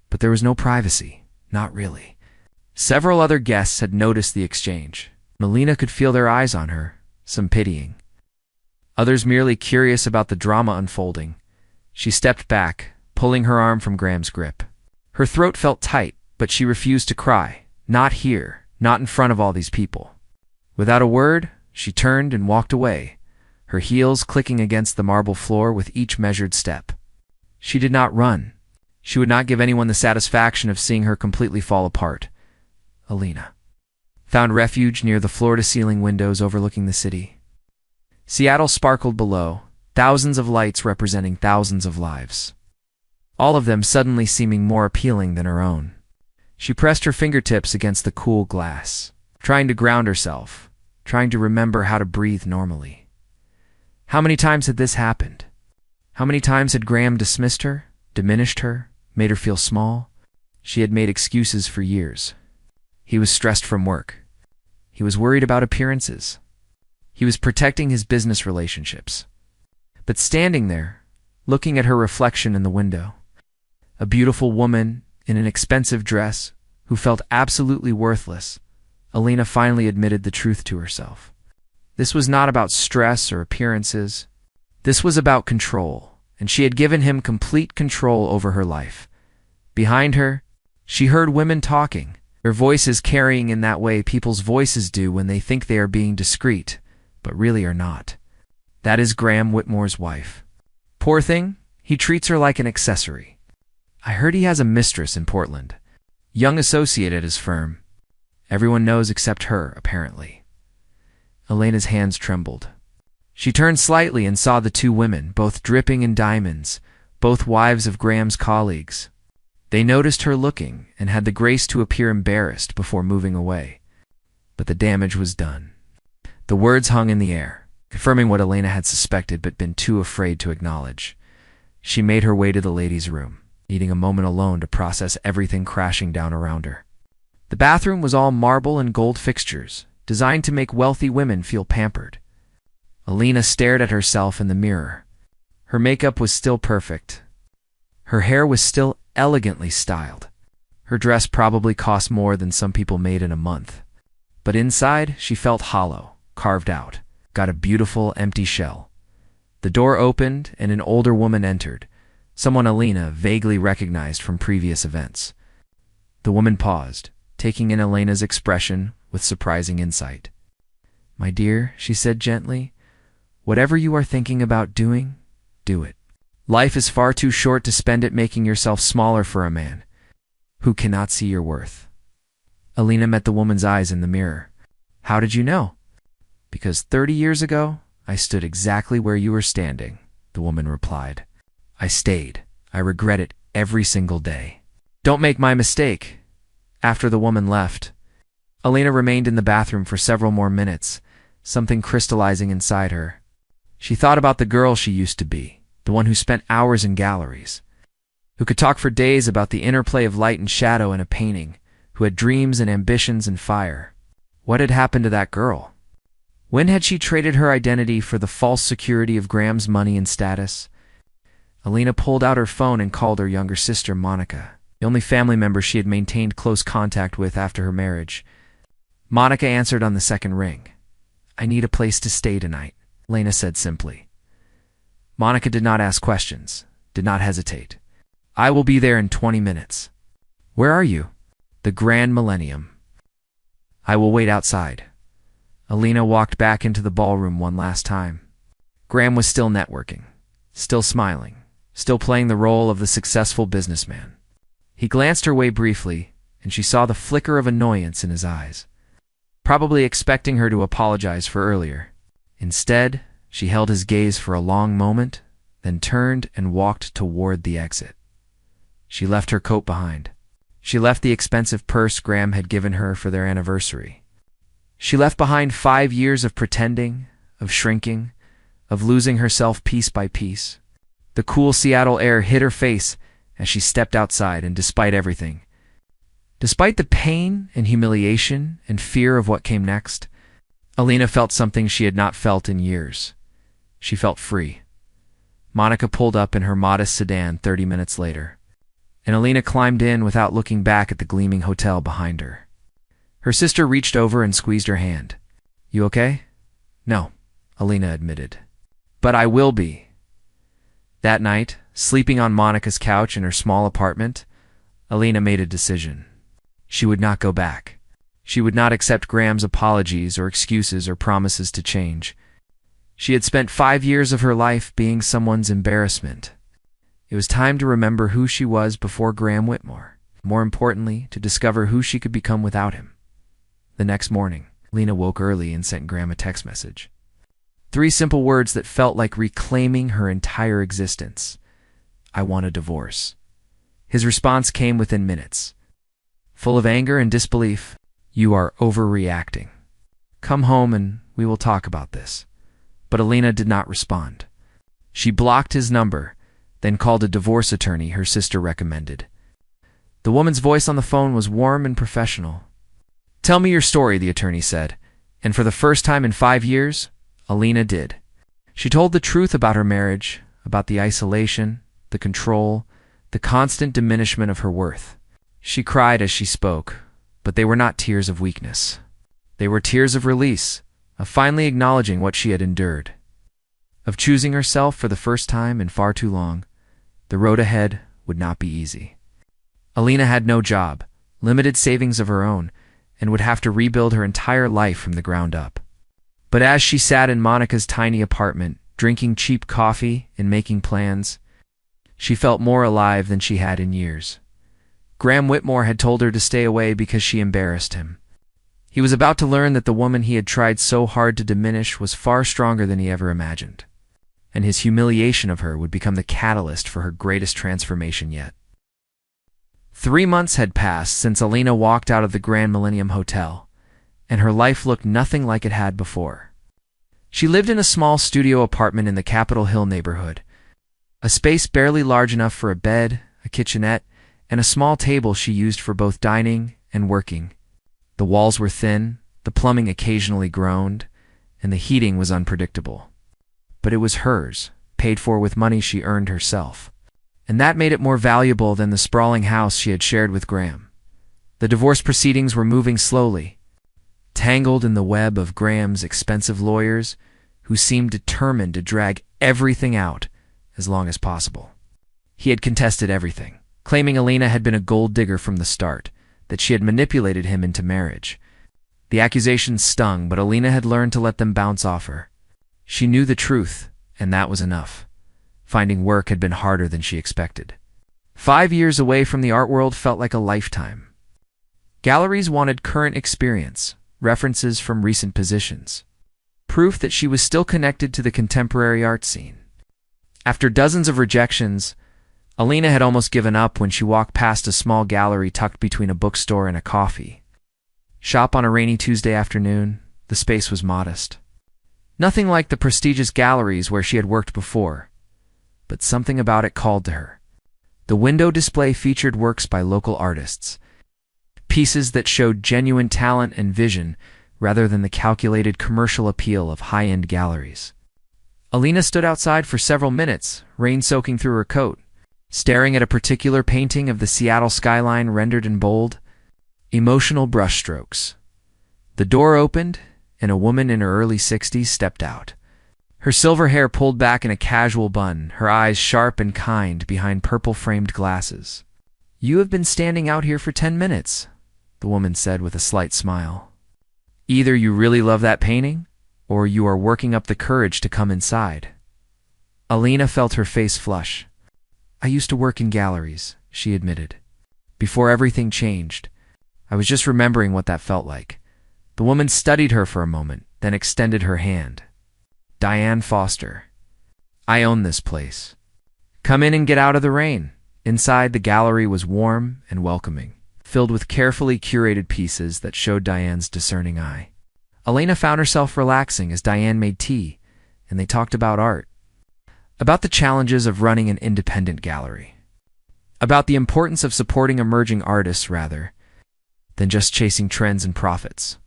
But there was no privacy, not really. Several other guests had noticed the exchange. Alina could feel their eyes on her, some pitying. Others merely curious about the drama unfolding. She stepped back, pulling her arm from Graham's grip. Her throat felt tight, but she refused to cry. Not here, not in front of all these people. Without a word, she turned and walked away, her heels clicking against the marble floor with each measured step. She did not run. She would not give anyone the satisfaction of seeing her completely fall apart. Alina found refuge near the floor-to-ceiling windows overlooking the city. Seattle sparkled below, thousands of lights representing thousands of lives, all of them suddenly seeming more appealing than her own. She pressed her fingertips against the cool glass, trying to ground herself, trying to remember how to breathe normally. How many times had this happened? How many times had Graham dismissed her, diminished her, made her feel small? She had made excuses for years. He was stressed from work. He was worried about appearances. He was protecting his business relationships. But standing there, looking at her reflection in the window, a beautiful woman in an expensive dress who felt absolutely worthless, Alina finally admitted the truth to herself. This was not about stress or appearances. This was about control, and she had given him complete control over her life. Behind her, she heard women talking, their voices carrying in that way people's voices do when they think they are being discreet, but really are not. That is Graham Whitmore's wife. Poor thing, he treats her like an accessory. I heard he has a mistress in Portland, young associate at his firm. Everyone knows except her, apparently. Elena's hands trembled. She turned slightly and saw the two women, both dripping in diamonds, both wives of Graham's colleagues. They noticed her looking and had the grace to appear embarrassed before moving away. But the damage was done. The words hung in the air, confirming what Elena had suspected but been too afraid to acknowledge. She made her way to the ladies' room, needing a moment alone to process everything crashing down around her. The bathroom was all marble and gold fixtures, designed to make wealthy women feel pampered. Alina stared at herself in the mirror. Her makeup was still perfect. Her hair was still elegantly styled. Her dress probably cost more than some people made in a month. But inside, she felt hollow, carved out, got a beautiful empty shell. The door opened and an older woman entered, someone Alina vaguely recognized from previous events. The woman paused, taking in Elena's expression with surprising insight. "My dear," she said gently, "whatever you are thinking about doing, do it. Life is far too short to spend it making yourself smaller for a man who cannot see your worth." Alina met the woman's eyes in the mirror. "How did you know?" "Because 30 years ago, I stood exactly where you were standing," the woman replied. "I stayed. I regret it every single day. Don't make my mistake." After the woman left, Alina remained in the bathroom for several more minutes, something crystallizing inside her. She thought about the girl she used to be, the one who spent hours in galleries, who could talk for days about the interplay of light and shadow in a painting, who had dreams and ambitions and fire. What had happened to that girl? When had she traded her identity for the false security of Graham's money and status? Alina pulled out her phone and called her younger sister, Monica, the only family member she had maintained close contact with after her marriage. Monica answered on the second ring. "I need a place to stay tonight," Lena said simply. Monica did not ask questions, did not hesitate. I will be there in 20 minutes. Where are you? The Grand Millennium. I will wait outside. Alina walked back into the ballroom one last time. Graham was still networking, still smiling, still playing the role of the successful businessman. He glanced her way briefly, and she saw the flicker of annoyance in his eyes, probably expecting her to apologize for earlier. Instead, she held his gaze for a long moment, then turned and walked toward the exit. She left her coat behind. She left the expensive purse Graham had given her for their anniversary. She left behind 5 years of pretending, of shrinking, of losing herself piece by piece. The cool Seattle air hit her face as she stepped outside, and despite everything, despite the pain and humiliation and fear of what came next, Alina felt something she had not felt in years. She felt free. Monica pulled up in her modest sedan 30 minutes later, and Alina climbed in without looking back at the gleaming hotel behind her. Her sister reached over and squeezed her hand. You okay? No, Alina admitted. But I will be. That night, sleeping on Monica's couch in her small apartment, Alina made a decision. She would not go back. She would not accept Graham's apologies or excuses or promises to change. She had spent 5 years of her life being someone's embarrassment. It was time to remember who she was before Graham Whitmore. More importantly, to discover who she could become without him. The next morning, Lena woke early and sent Graham a text message. 3 simple words that felt like reclaiming her entire existence. I want a divorce. His response came within minutes. Full of anger and disbelief. You are overreacting. Come home and we will talk about this. But Alina did not respond. She blocked his number, then called a divorce attorney her sister recommended. The woman's voice on the phone was warm and professional. Tell me your story, the attorney said, and for the first time in 5 years, Alina did. She told the truth about her marriage, about the isolation, the control, the constant diminishment of her worth. She cried as she spoke, but they were not tears of weakness. They were tears of release, of finally acknowledging what she had endured, of choosing herself for the first time in far too long. The road ahead would not be easy. Alina had no job, limited savings of her own, and would have to rebuild her entire life from the ground up. But as she sat in Monica's tiny apartment, drinking cheap coffee and making plans, she felt more alive than she had in years. Graham Whitmore had told her to stay away because she embarrassed him. He was about to learn that the woman he had tried so hard to diminish was far stronger than he ever imagined, and his humiliation of her would become the catalyst for her greatest transformation yet. 3 months had passed since Alina walked out of the Grand Millennium Hotel, and her life looked nothing like it had before. She lived in a small studio apartment in the Capitol Hill neighborhood, a space barely large enough for a bed, a kitchenette, and a small table she used for both dining and working. The walls were thin, the plumbing occasionally groaned, and the heating was unpredictable. But it was hers, paid for with money she earned herself. And that made it more valuable than the sprawling house she had shared with Graham. The divorce proceedings were moving slowly, tangled in the web of Graham's expensive lawyers, who seemed determined to drag everything out as long as possible. He had contested everything, claiming Alina had been a gold digger from the start, that she had manipulated him into marriage. The accusations stung, but Alina had learned to let them bounce off her. She knew the truth, and that was enough. Finding work had been harder than she expected. 5 years away from the art world felt like a lifetime. Galleries wanted current experience, references from recent positions, proof that she was still connected to the contemporary art scene. After dozens of rejections, Alina had almost given up when she walked past a small gallery tucked between a bookstore and a coffee shop on a rainy Tuesday afternoon. The space was modest. Nothing like the prestigious galleries where she had worked before, but something about it called to her. The window display featured works by local artists, pieces that showed genuine talent and vision rather than the calculated commercial appeal of high-end galleries. Alina stood outside for several minutes, rain soaking through her coat, staring at a particular painting of the Seattle skyline rendered in bold, emotional brushstrokes. The door opened, and a woman in her early 60s stepped out. Her silver hair pulled back in a casual bun, her eyes sharp and kind behind purple-framed glasses. "You have been standing out here for 10 minutes," the woman said with a slight smile. "Either you really love that painting, or you are working up the courage to come inside." Alina felt her face flush. "I used to work in galleries," she admitted. "Before everything changed. I was just remembering what that felt like." The woman studied her for a moment, then extended her hand. "Diane Foster. I own this place. Come in and get out of the rain." Inside, the gallery was warm and welcoming, filled with carefully curated pieces that showed Diane's discerning eye. Alina found herself relaxing as Diane made tea, and they talked about art. About the challenges of running an independent gallery. About the importance of supporting emerging artists rather than just chasing trends and profits.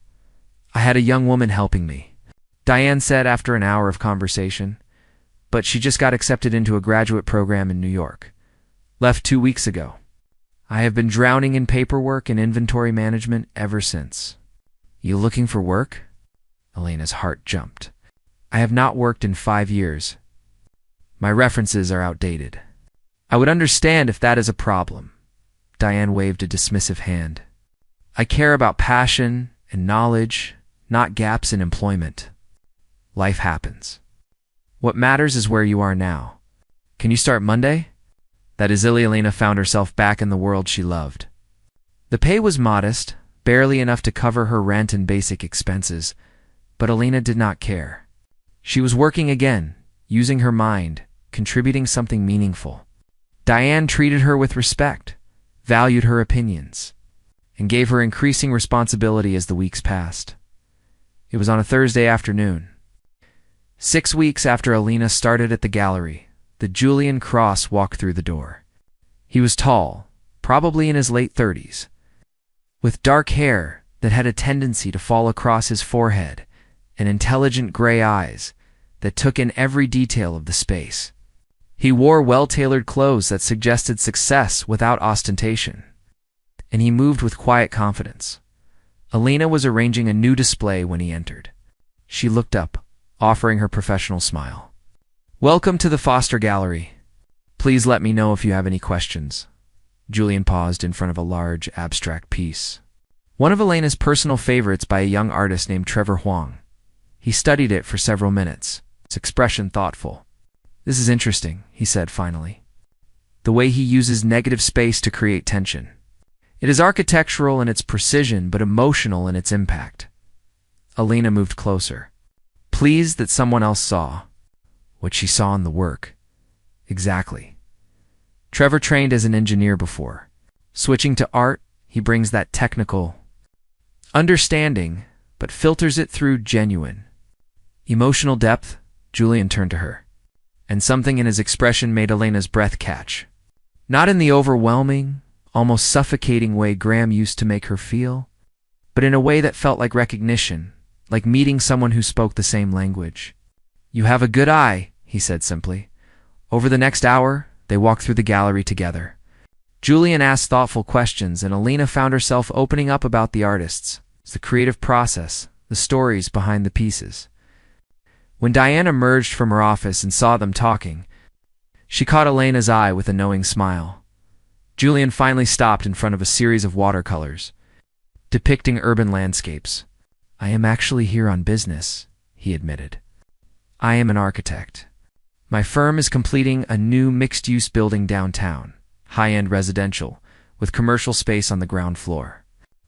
"I had a young woman helping me," Diane said after an hour of conversation, "but she just got accepted into a graduate program in New York. Left 2 weeks ago. I have been drowning in paperwork and inventory management ever since." "You looking for work?" Alina's heart jumped. "I have not worked in 5 years. My references are outdated." "I would understand if that is a problem." Diane waved a dismissive hand. "I care about passion and knowledge, not gaps in employment. Life happens. What matters is where you are now. Can you start Monday?" That is, Alina found herself back in the world she loved. The pay was modest, barely enough to cover her rent and basic expenses, but Alina did not care. She was working again, using her mind, contributing something meaningful. Diane treated her with respect, valued her opinions, and gave her increasing responsibility as the weeks passed. It was on a Thursday afternoon. 6 weeks after Alina started at the gallery, the Julian Cross walked through the door. He was tall, probably in his late 30s, with dark hair that had a tendency to fall across his forehead and intelligent gray eyes that took in every detail of the space. He wore well-tailored clothes that suggested success without ostentation, and he moved with quiet confidence. Alina was arranging a new display when he entered. She looked up, offering her professional smile. "Welcome to the Foster Gallery. Please let me know if you have any questions." Julian paused in front of a large, abstract piece. One of Alina's personal favorites by a young artist named Trevor Huang. He studied it for several minutes, its expression thoughtful. "This is interesting," he said finally. "The way he uses negative space to create tension. It is architectural in its precision, but emotional in its impact." Alina moved closer, pleased that someone else saw what she saw in the work. Exactly. Trevor trained as an engineer before. Switching to art, he brings that technical understanding, but filters it through genuine, emotional depth. Julian turned to her, and something in his expression made Alina's breath catch. Not in the overwhelming, almost suffocating way Graham used to make her feel, but in a way that felt like recognition, like meeting someone who spoke the same language. "You have a good eye," he said simply. Over the next hour, they walked through the gallery together. Julian asked thoughtful questions, and Alina found herself opening up about the artists, the creative process, the stories behind the pieces. When Diane emerged from her office and saw them talking, she caught Alina's eye with a knowing smile. Julian finally stopped in front of a series of watercolors, depicting urban landscapes. "I am actually here on business," he admitted. "I am an architect. My firm is completing a new mixed-use building downtown, high-end residential, with commercial space on the ground floor.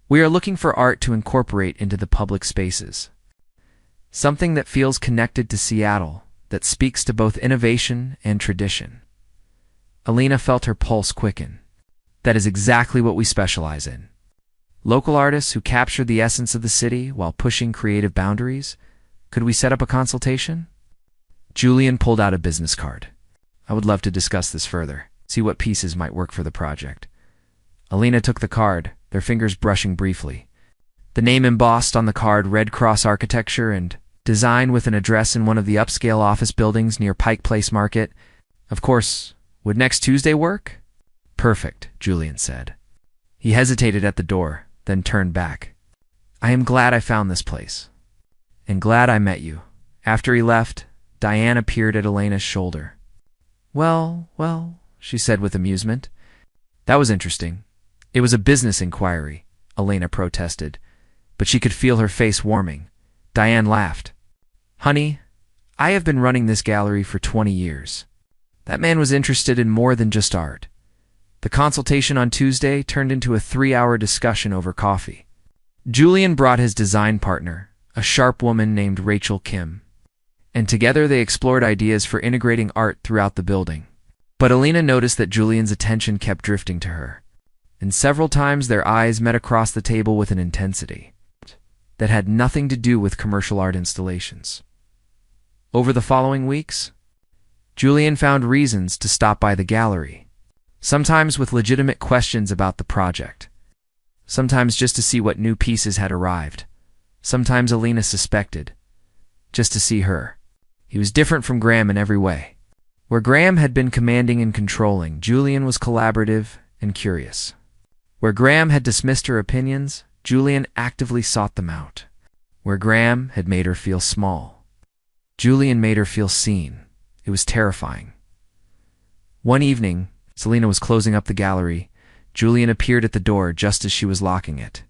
We are looking for art to incorporate into the public spaces. Something that feels connected to Seattle, that speaks to both innovation and tradition." Alina felt her pulse quicken. "That is exactly what we specialize in. Local artists who capture the essence of the city while pushing creative boundaries. Could we set up a consultation?" Julian pulled out a business card. "I would love to discuss this further, see what pieces might work for the project." Alina took the card, their fingers brushing briefly. The name embossed on the card read Cross Architecture and Design with an address in one of the upscale office buildings near Pike Place Market. "Of course, would next Tuesday work?" "Perfect," Julian said. He hesitated at the door, then turned back. "I am glad I found this place. And glad I met you." After he left, Diane appeared at Elena's shoulder. Well, she said with amusement. That was interesting. It was a business inquiry, Elena protested, but she could feel her face warming. Diane laughed. Honey, I have been running this gallery for 20 years. That man was interested in more than just art. The consultation on Tuesday turned into a 3-hour discussion over coffee. Julian brought his design partner, a sharp woman named Rachel Kim, and together they explored ideas for integrating art throughout the building. But Elena noticed that Julian's attention kept drifting to her, and several times their eyes met across the table with an intensity that had nothing to do with commercial art installations. Over the following weeks, Julian found reasons to stop by the gallery, sometimes with legitimate questions about the project, sometimes just to see what new pieces had arrived, sometimes Elena suspected, just to see her. He was different from Graham in every way. Where Graham had been commanding and controlling, Julian was collaborative and curious. Where Graham had dismissed her opinions, Julian actively sought them out. Where Graham had made her feel small, Julian made her feel seen. It was terrifying. One evening, Selena was closing up the gallery. Julian appeared at the door just as she was locking it.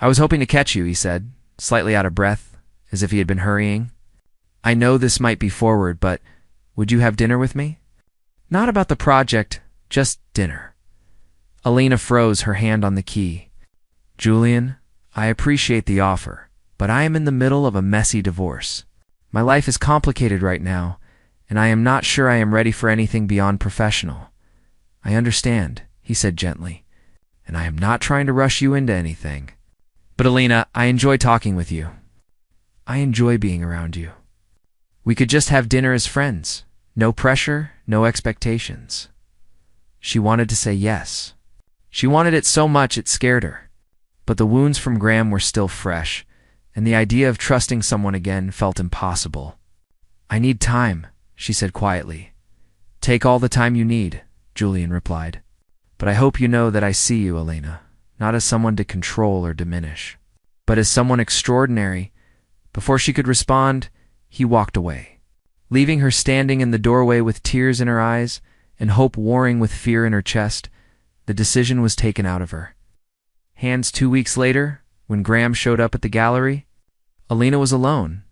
I was hoping to catch you, he said, slightly out of breath, as if he had been hurrying. I know this might be forward, but would you have dinner with me? Not about the project, just dinner. Elena froze, her hand on the key. Julian, I appreciate the offer, but I am in the middle of a messy divorce. My life is complicated right now, and I am not sure I am ready for anything beyond professional. I understand, he said gently, and I am not trying to rush you into anything. But Elena, I enjoy talking with you. I enjoy being around you. We could just have dinner as friends. No pressure, no expectations. She wanted to say yes. She wanted it so much it scared her. But the wounds from Graham were still fresh, and the idea of trusting someone again felt impossible. I need time, she said quietly. Take all the time you need, Julian replied. But I hope you know that I see you, Elena, not as someone to control or diminish, but as someone extraordinary. Before she could respond, he walked away, leaving her standing in the doorway with tears in her eyes and hope warring with fear in her chest. The decision was taken out of her hands. 2 weeks later, when Graham showed up at the gallery, Elena was alone,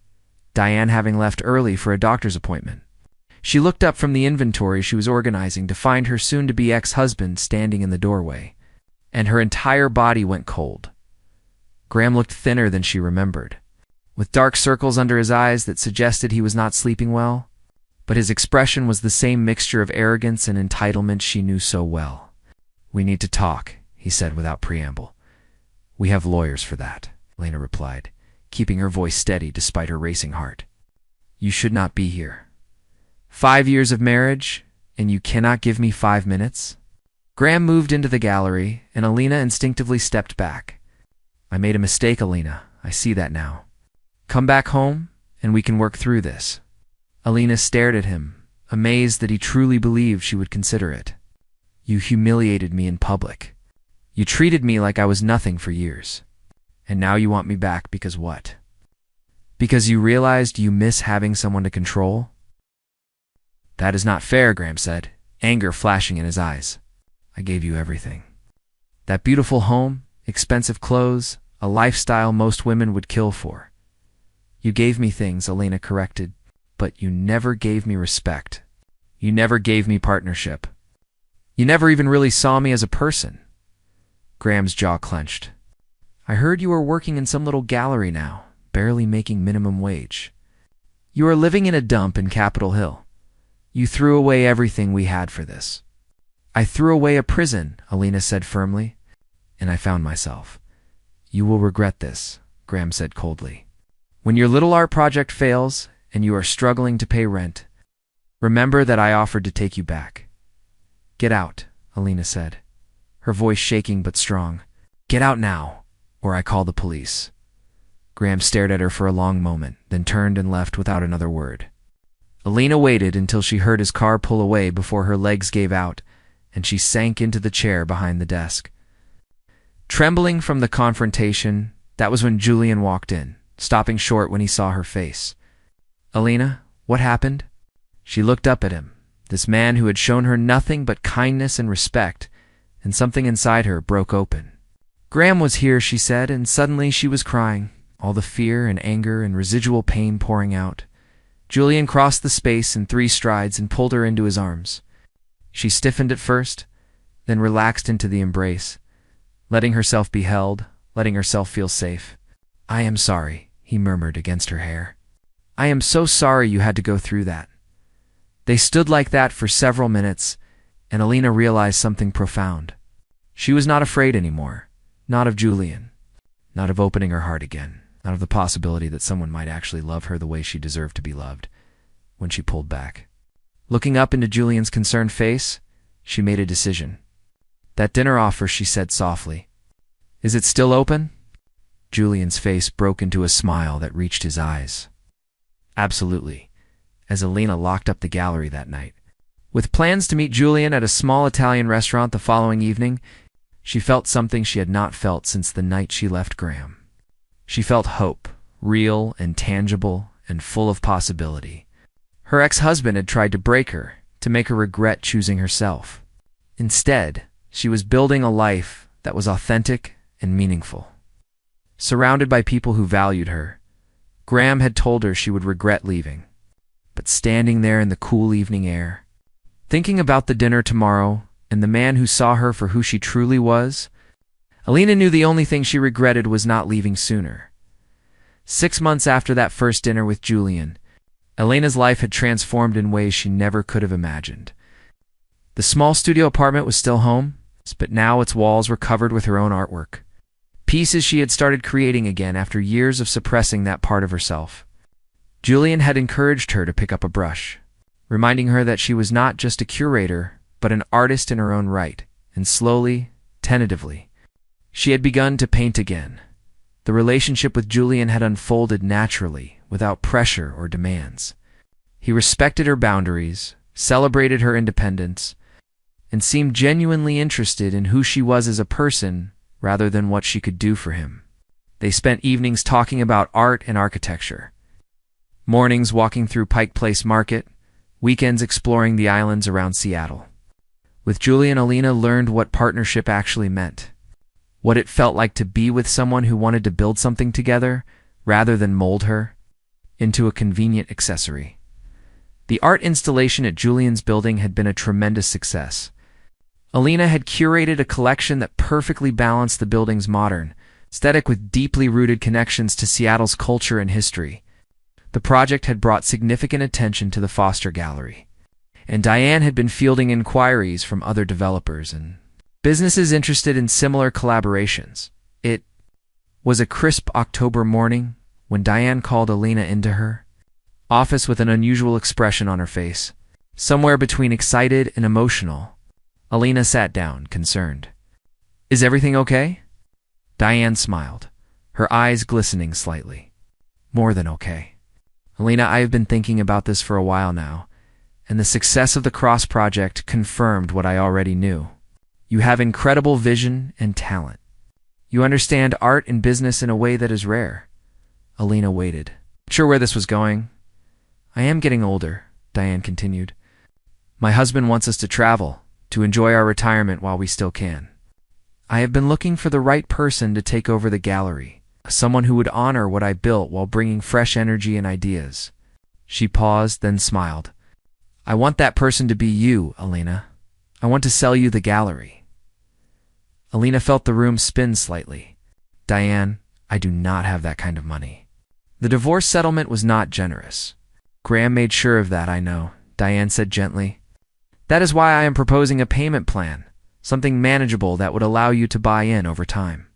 Diane having left early for a doctor's appointment. She looked up from the inventory she was organizing to find her soon-to-be ex-husband standing in the doorway, and her entire body went cold. Graham looked thinner than she remembered, with dark circles under his eyes that suggested he was not sleeping well, but his expression was the same mixture of arrogance and entitlement she knew so well. We need to talk, he said without preamble. We have lawyers for that, Elena replied, keeping her voice steady despite her racing heart. You should not be here. 5 years of marriage, and you cannot give me 5 minutes? Graham moved into the gallery, and Elena instinctively stepped back. I made a mistake, Elena. I see that now. Come back home, and we can work through this. Elena stared at him, amazed that he truly believed she would consider it. You humiliated me in public. You treated me like I was nothing for years. And now you want me back because what? Because you realized you miss having someone to control? That is not fair, Graham said, anger flashing in his eyes. I gave you everything. That beautiful home, expensive clothes, a lifestyle most women would kill for. You gave me things, Elena corrected, but you never gave me respect. You never gave me partnership. You never even really saw me as a person. Graham's jaw clenched. I heard you were working in some little gallery now, barely making minimum wage. You are living in a dump in Capitol Hill. You threw away everything we had for this. I threw away a prison, Elena said firmly, and I found myself. You will regret this, Graham said coldly. When your little art project fails and you are struggling to pay rent, remember that I offered to take you back. Get out, Elena said, her voice shaking but strong. Get out now, or I call the police. Graham stared at her for a long moment, then turned and left without another word. Elena waited until she heard his car pull away before her legs gave out, and she sank into the chair behind the desk. Trembling from the confrontation, that was when Julian walked in, stopping short when he saw her face. Elena, What happened? She looked up at him, this man who had shown her nothing but kindness and respect, and something inside her broke open. Graham was here, she said, and suddenly she was crying, all the fear and anger and residual pain pouring out. Julian crossed the space in 3 strides and pulled her into his arms. She stiffened at first, then relaxed into the embrace, letting herself be held, letting herself feel safe. "I am sorry," he murmured against her hair. "I am so sorry you had to go through that." They stood like that for several minutes, and Alina realized something profound. She was not afraid anymore, not of Julian, not of opening her heart again, not of the possibility that someone might actually love her the way she deserved to be loved. When she pulled back, looking up into Julian's concerned face, she made a decision. "That dinner offer," she said softly. "Is it still open?" Julian's face broke into a smile that reached his eyes. "Absolutely," as Alina locked up the gallery that night. With plans to meet Julian at a small Italian restaurant the following evening, she felt something she had not felt since the night she left Graham. She felt hope, real and tangible and full of possibility. Her ex-husband had tried to break her, to make her regret choosing herself. Instead, she was building a life that was authentic and meaningful. Surrounded by people who valued her, Graham had told her she would regret leaving. But standing there in the cool evening air, thinking about the dinner tomorrow and the man who saw her for who she truly was, Alina knew the only thing she regretted was not leaving sooner. 6 months after that first dinner with Julian, Alina's life had transformed in ways she never could have imagined. The small studio apartment was still home, but now its walls were covered with her own artwork. Pieces she had started creating again after years of suppressing that part of herself. Julian had encouraged her to pick up a brush, reminding her that she was not just a curator, but an artist in her own right, and slowly, tentatively, she had begun to paint again. The relationship with Julian had unfolded naturally, without pressure or demands. He respected her boundaries, celebrated her independence, and seemed genuinely interested in who she was as a person rather than what she could do for him. They spent evenings talking about art and architecture, mornings walking through Pike Place Market, weekends exploring the islands around Seattle. With Julian, Alina learned what partnership actually meant, what it felt like to be with someone who wanted to build something together rather than mold her into a convenient accessory. The art installation at Julian's building had been a tremendous success. Alina had curated a collection that perfectly balanced the building's modern aesthetic with deeply rooted connections to Seattle's culture and history. The project had brought significant attention to the Foster Gallery, and Diane had been fielding inquiries from other developers and businesses interested in similar collaborations. It was a crisp October morning when Diane called Alina into her office with an unusual expression on her face, somewhere between excited and emotional. Alina sat down, concerned. "Is everything okay?" Diane smiled, her eyes glistening slightly. "More than okay. Alina, I have been thinking about this for a while now, and the success of the Cross project confirmed what I already knew. You have incredible vision and talent. You understand art and business in a way that is rare." Alina waited, not sure where this was going. "I am getting older," Diane continued. "My husband wants us to travel, to enjoy our retirement while we still can. I have been looking for the right person to take over the gallery, someone who would honor what I built while bringing fresh energy and ideas." She paused, then smiled. "I want that person to be you, Alina. I want to sell you the gallery." Alina felt the room spin slightly. "Diane, I do not have that kind of money." The divorce settlement was not generous. "Graham made sure of that, I know," Diane said gently. "That is why I am proposing a payment plan, something manageable that would allow you to buy in over time.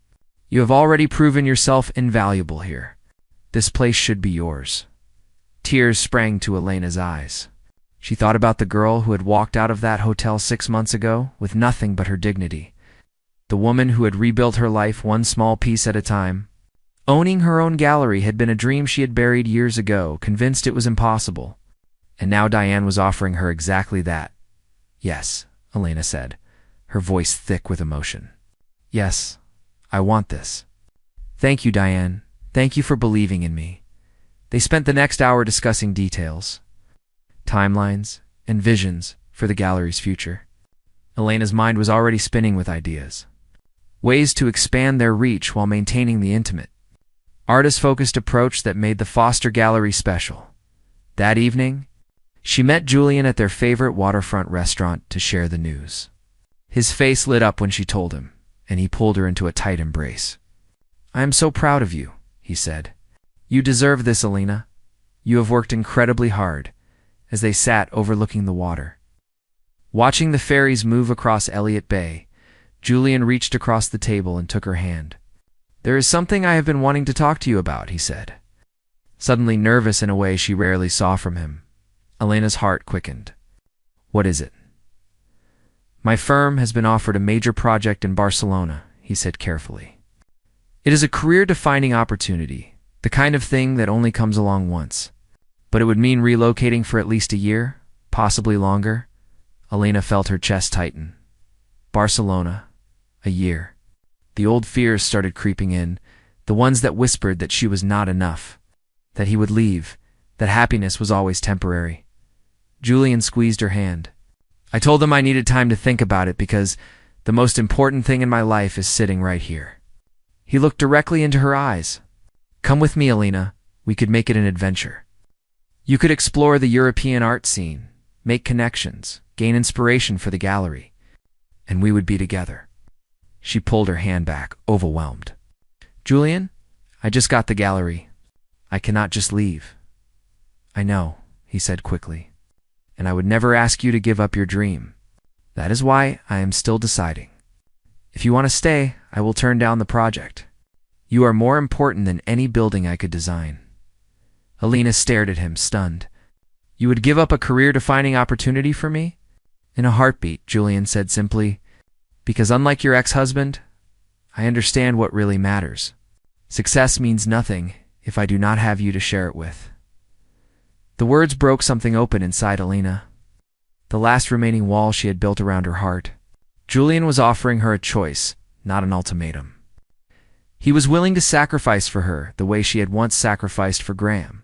You have already proven yourself invaluable here. This place should be yours." Tears sprang to Alina's eyes. She thought about the girl who had walked out of that hotel 6 months ago with nothing but her dignity. The woman who had rebuilt her life one small piece at a time. Owning her own gallery had been a dream she had buried years ago, convinced it was impossible. And now Diane was offering her exactly that. "Yes," Alina said, her voice thick with emotion. "Yes, I want this." "Thank you, Diane. Thank you for believing in me." They spent the next hour discussing details. timelines, and visions for the gallery's future. Elena's mind was already spinning with ideas. Ways to expand their reach while maintaining the intimate, artist-focused approach that made the Foster Gallery special. That evening, she met Julian at their favorite waterfront restaurant to share the news. His face lit up when she told him, and he pulled her into a tight embrace. "I am so proud of you," he said. "You deserve this, Elena. You have worked incredibly hard," as they sat overlooking the water. Watching the ferries move across Elliott Bay, Julian reached across the table and took her hand. "There is something I have been wanting to talk to you about," he said. Suddenly nervous in a way she rarely saw from him, Elena's heart quickened. "What is it?" "My firm has been offered a major project in Barcelona," he said carefully. "It is a career-defining opportunity, the kind of thing that only comes along once. But it would mean relocating for at least a year, possibly longer." Elena felt her chest tighten. Barcelona, a year. The old fears started creeping in, the ones that whispered that she was not enough, that he would leave, that happiness was always temporary. Julian squeezed her hand. "I told them I needed time to think about it because the most important thing in my life is sitting right here." He looked directly into her eyes. "Come with me, Elena. We could make it an adventure. You could explore the European art scene, make connections, gain inspiration for the gallery, and we would be together." She pulled her hand back, overwhelmed. "Julian, I just got the gallery. I cannot just leave." "I know," he said quickly, "and I would never ask you to give up your dream. That is why I am still deciding. If you want to stay, I will turn down the project. You are more important than any building I could design." Elena stared at him, stunned. "You would give up a career-defining opportunity for me?" "In a heartbeat," Julian said simply, "because unlike your ex-husband, I understand what really matters. Success means nothing if I do not have you to share it with." The words broke something open inside Elena, the last remaining wall she had built around her heart. Julian was offering her a choice, not an ultimatum. He was willing to sacrifice for her the way she had once sacrificed for Graham.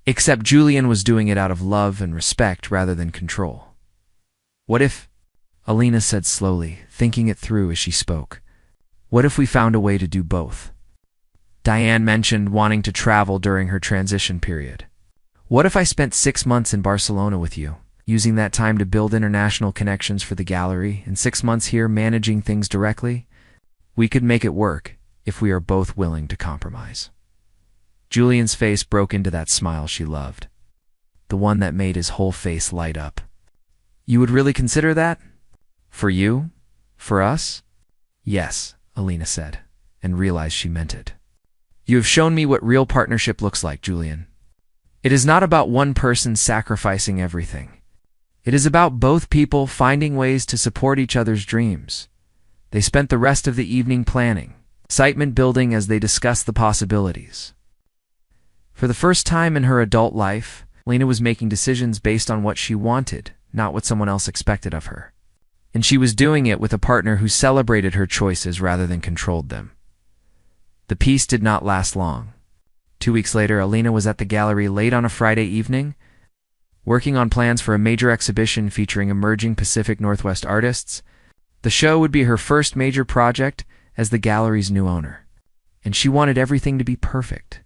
Except Julian was doing it out of love and respect rather than control. "What if," Elena said slowly, thinking it through as she spoke, "what if we found a way to do both?" Diane mentioned wanting to travel during her transition period. "What if I spent 6 months in Barcelona with you, using that time to build international connections for the gallery, and 6 months here managing things directly? We could make it work if we are both willing to compromise." Julian's face broke into that smile she loved, the one that made his whole face light up. "You would really consider that? For you? For us?" "Yes," Elena said, and realized she meant it. "You have shown me what real partnership looks like, Julian. It is not about one person sacrificing everything. It is about both people finding ways to support each other's dreams." They spent the rest of the evening planning, excitement building as they discussed the possibilities. For the first time in her adult life, Elena was making decisions based on what she wanted, not what someone else expected of her. And she was doing it with a partner who celebrated her choices rather than controlled them. The peace did not last long. 2 weeks later, Elena was at the gallery late on a Friday evening, working on plans for a major exhibition featuring emerging Pacific Northwest artists. The show would be her first major project as the gallery's new owner, and she wanted everything to be perfect.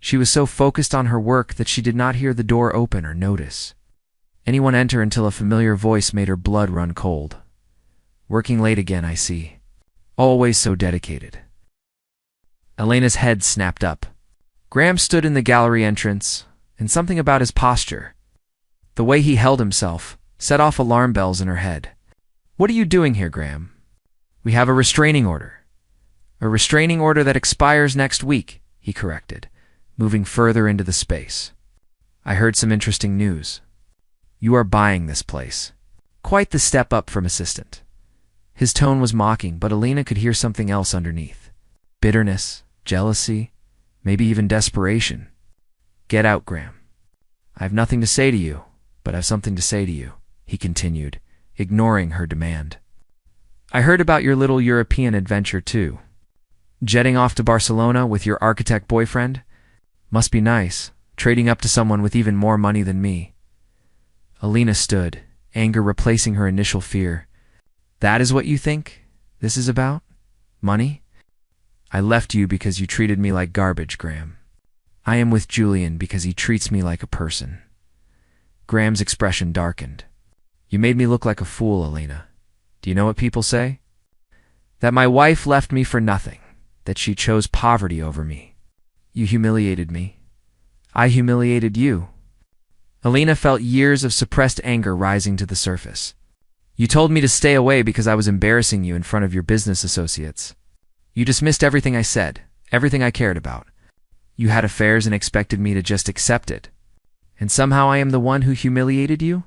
She was so focused on her work that she did not hear the door open or notice anyone enter until a familiar voice made her blood run cold. "Working late again, I see. Always so dedicated." Elena's head snapped up. Graham stood in the gallery entrance, and something about his posture, the way he held himself, set off alarm bells in her head. "What are you doing here, Graham?" "We have a restraining order." "A restraining order that expires next week," he corrected, moving further into the space. "I heard some interesting news. You are buying this place." Quite the step up from assistant. His tone was mocking, but Elena could hear something else underneath. Bitterness, jealousy, maybe even desperation. "Get out, Graham. I have nothing to say to you, but I have something to say to you," he continued, ignoring her demand. "I heard about your little European adventure too. Jetting off to Barcelona with your architect boyfriend? Must be nice, trading up to someone with even more money than me." Alina stood, anger replacing her initial fear. That is what you think this is about? Money? I left you because you treated me like garbage, Graham. I am with Julian because he treats me like a person. Graham's expression darkened. You made me look like a fool, Alina. Do you know what people say? That my wife left me for nothing, that she chose poverty over me. You humiliated me. I humiliated you. Alina felt years of suppressed anger rising to the surface. You told me to stay away because I was embarrassing you in front of your business associates. You dismissed everything I said, everything I cared about. You had affairs and expected me to just accept it. And somehow I am the one who humiliated you?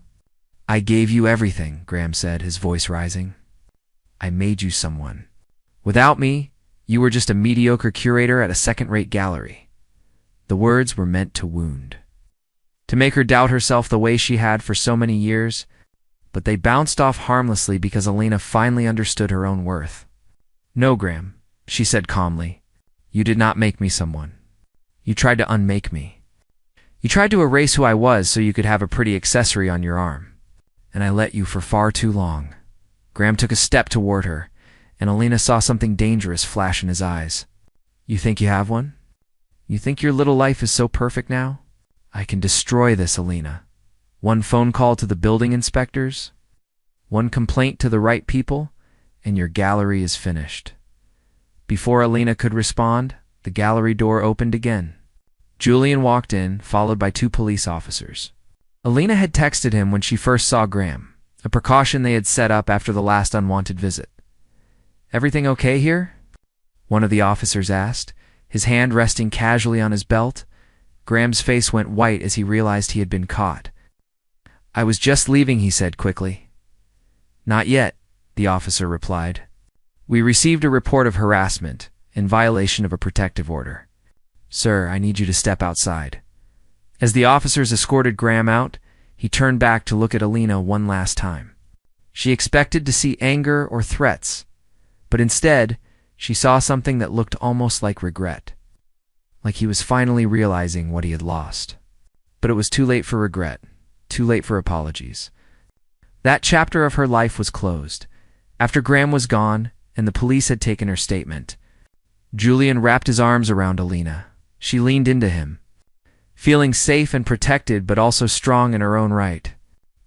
I gave you everything, Graham said, his voice rising. I made you someone. Without me, you were just a mediocre curator at a second-rate gallery. The words were meant to wound, to make her doubt herself the way she had for so many years, but they bounced off harmlessly because Alina finally understood her own worth. No, Graham, she said calmly. You did not make me someone. You tried to unmake me. You tried to erase who I was so you could have a pretty accessory on your arm. And I let you for far too long. Graham took a step toward her, and Alina saw something dangerous flash in his eyes. You think you have one? You think your little life is so perfect now? I can destroy this, Alina. One phone call to the building inspectors, one complaint to the right people, and your gallery is finished. Before Alina could respond, the gallery door opened again. Julian walked in, followed by 2 police officers. Alina had texted him when she first saw Graham, a precaution they had set up after the last unwanted visit. Everything okay here? One of the officers asked, his hand resting casually on his belt. Graham's face went white as he realized he had been caught. I was just leaving, he said quickly. Not yet, the officer replied. We received a report of harassment in violation of a protective order. Sir, I need you to step outside. As the officers escorted Graham out, he turned back to look at Alina one last time. She expected to see anger or threats, but instead, she saw something that looked almost like regret. Like he was finally realizing what he had lost. But it was too late for regret, too late for apologies. That chapter of her life was closed. After Graham was gone, and the police had taken her statement, Julian wrapped his arms around Alina. She leaned into him, feeling safe and protected but also strong in her own right.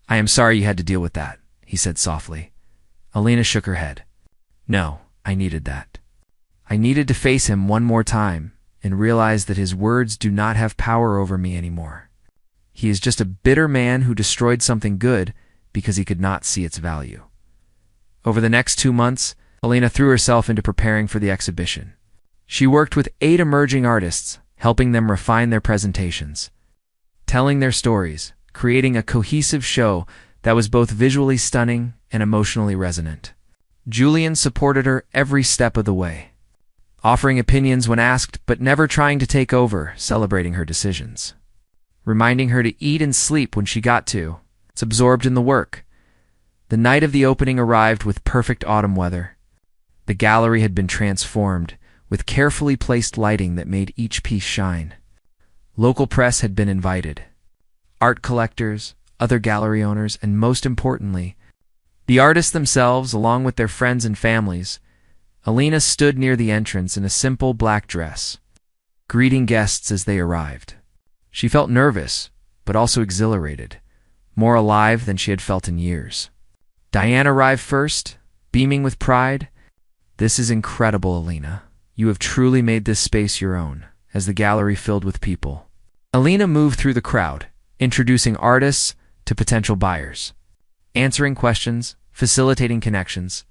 I am sorry you had to deal with that, he said softly. Alina shook her head. No, I needed that. I needed to face him one more time and realize that his words do not have power over me anymore. He is just a bitter man who destroyed something good because he could not see its value. Over the next 2 months, Alina threw herself into preparing for the exhibition. She worked with 8 emerging artists, helping them refine their presentations, telling their stories, creating a cohesive show that was both visually stunning and emotionally resonant. Julian supported her every step of the way, offering opinions when asked but never trying to take over, celebrating her decisions, reminding her to eat and sleep when she got to. It's absorbed in the work. The night of the opening arrived with perfect autumn weather. The gallery had been transformed, with carefully placed lighting that made each piece shine. Local press had been invited. Art collectors, other gallery owners, and most importantly, the artists themselves, along with their friends and families. Alina stood near the entrance in a simple black dress, greeting guests as they arrived. She felt nervous, but also exhilarated, more alive than she had felt in years. Diane arrived first, beaming with pride. This is incredible, Alina. You have truly made this space your own, as the gallery filled with people. Alina moved through the crowd, introducing artists to potential buyers, answering questions, facilitating connections.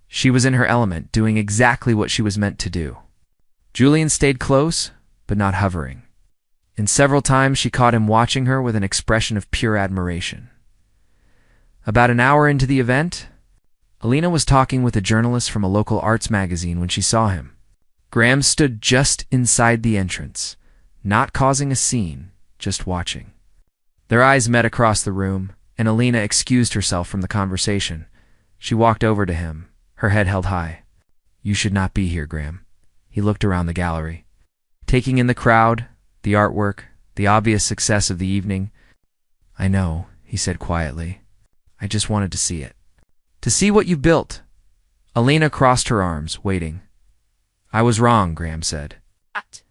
She was in her element, doing exactly what she was meant to do. Julian stayed close, but not hovering. And several times she caught him watching her with an expression of pure admiration. About an hour into the event, Alina was talking with a journalist from a local arts magazine when she saw him. Graham stood just inside the entrance, not causing a scene, just watching. Their eyes met across the room, and Alina excused herself from the conversation. She walked over to him, her head held high. You should not be here, Graham. He looked around the gallery, taking in the crowd, the artwork, the obvious success of the evening. I know, he said quietly. I just wanted to see it. To see what you built. Elena crossed her arms, waiting. I was wrong, Graham said. What?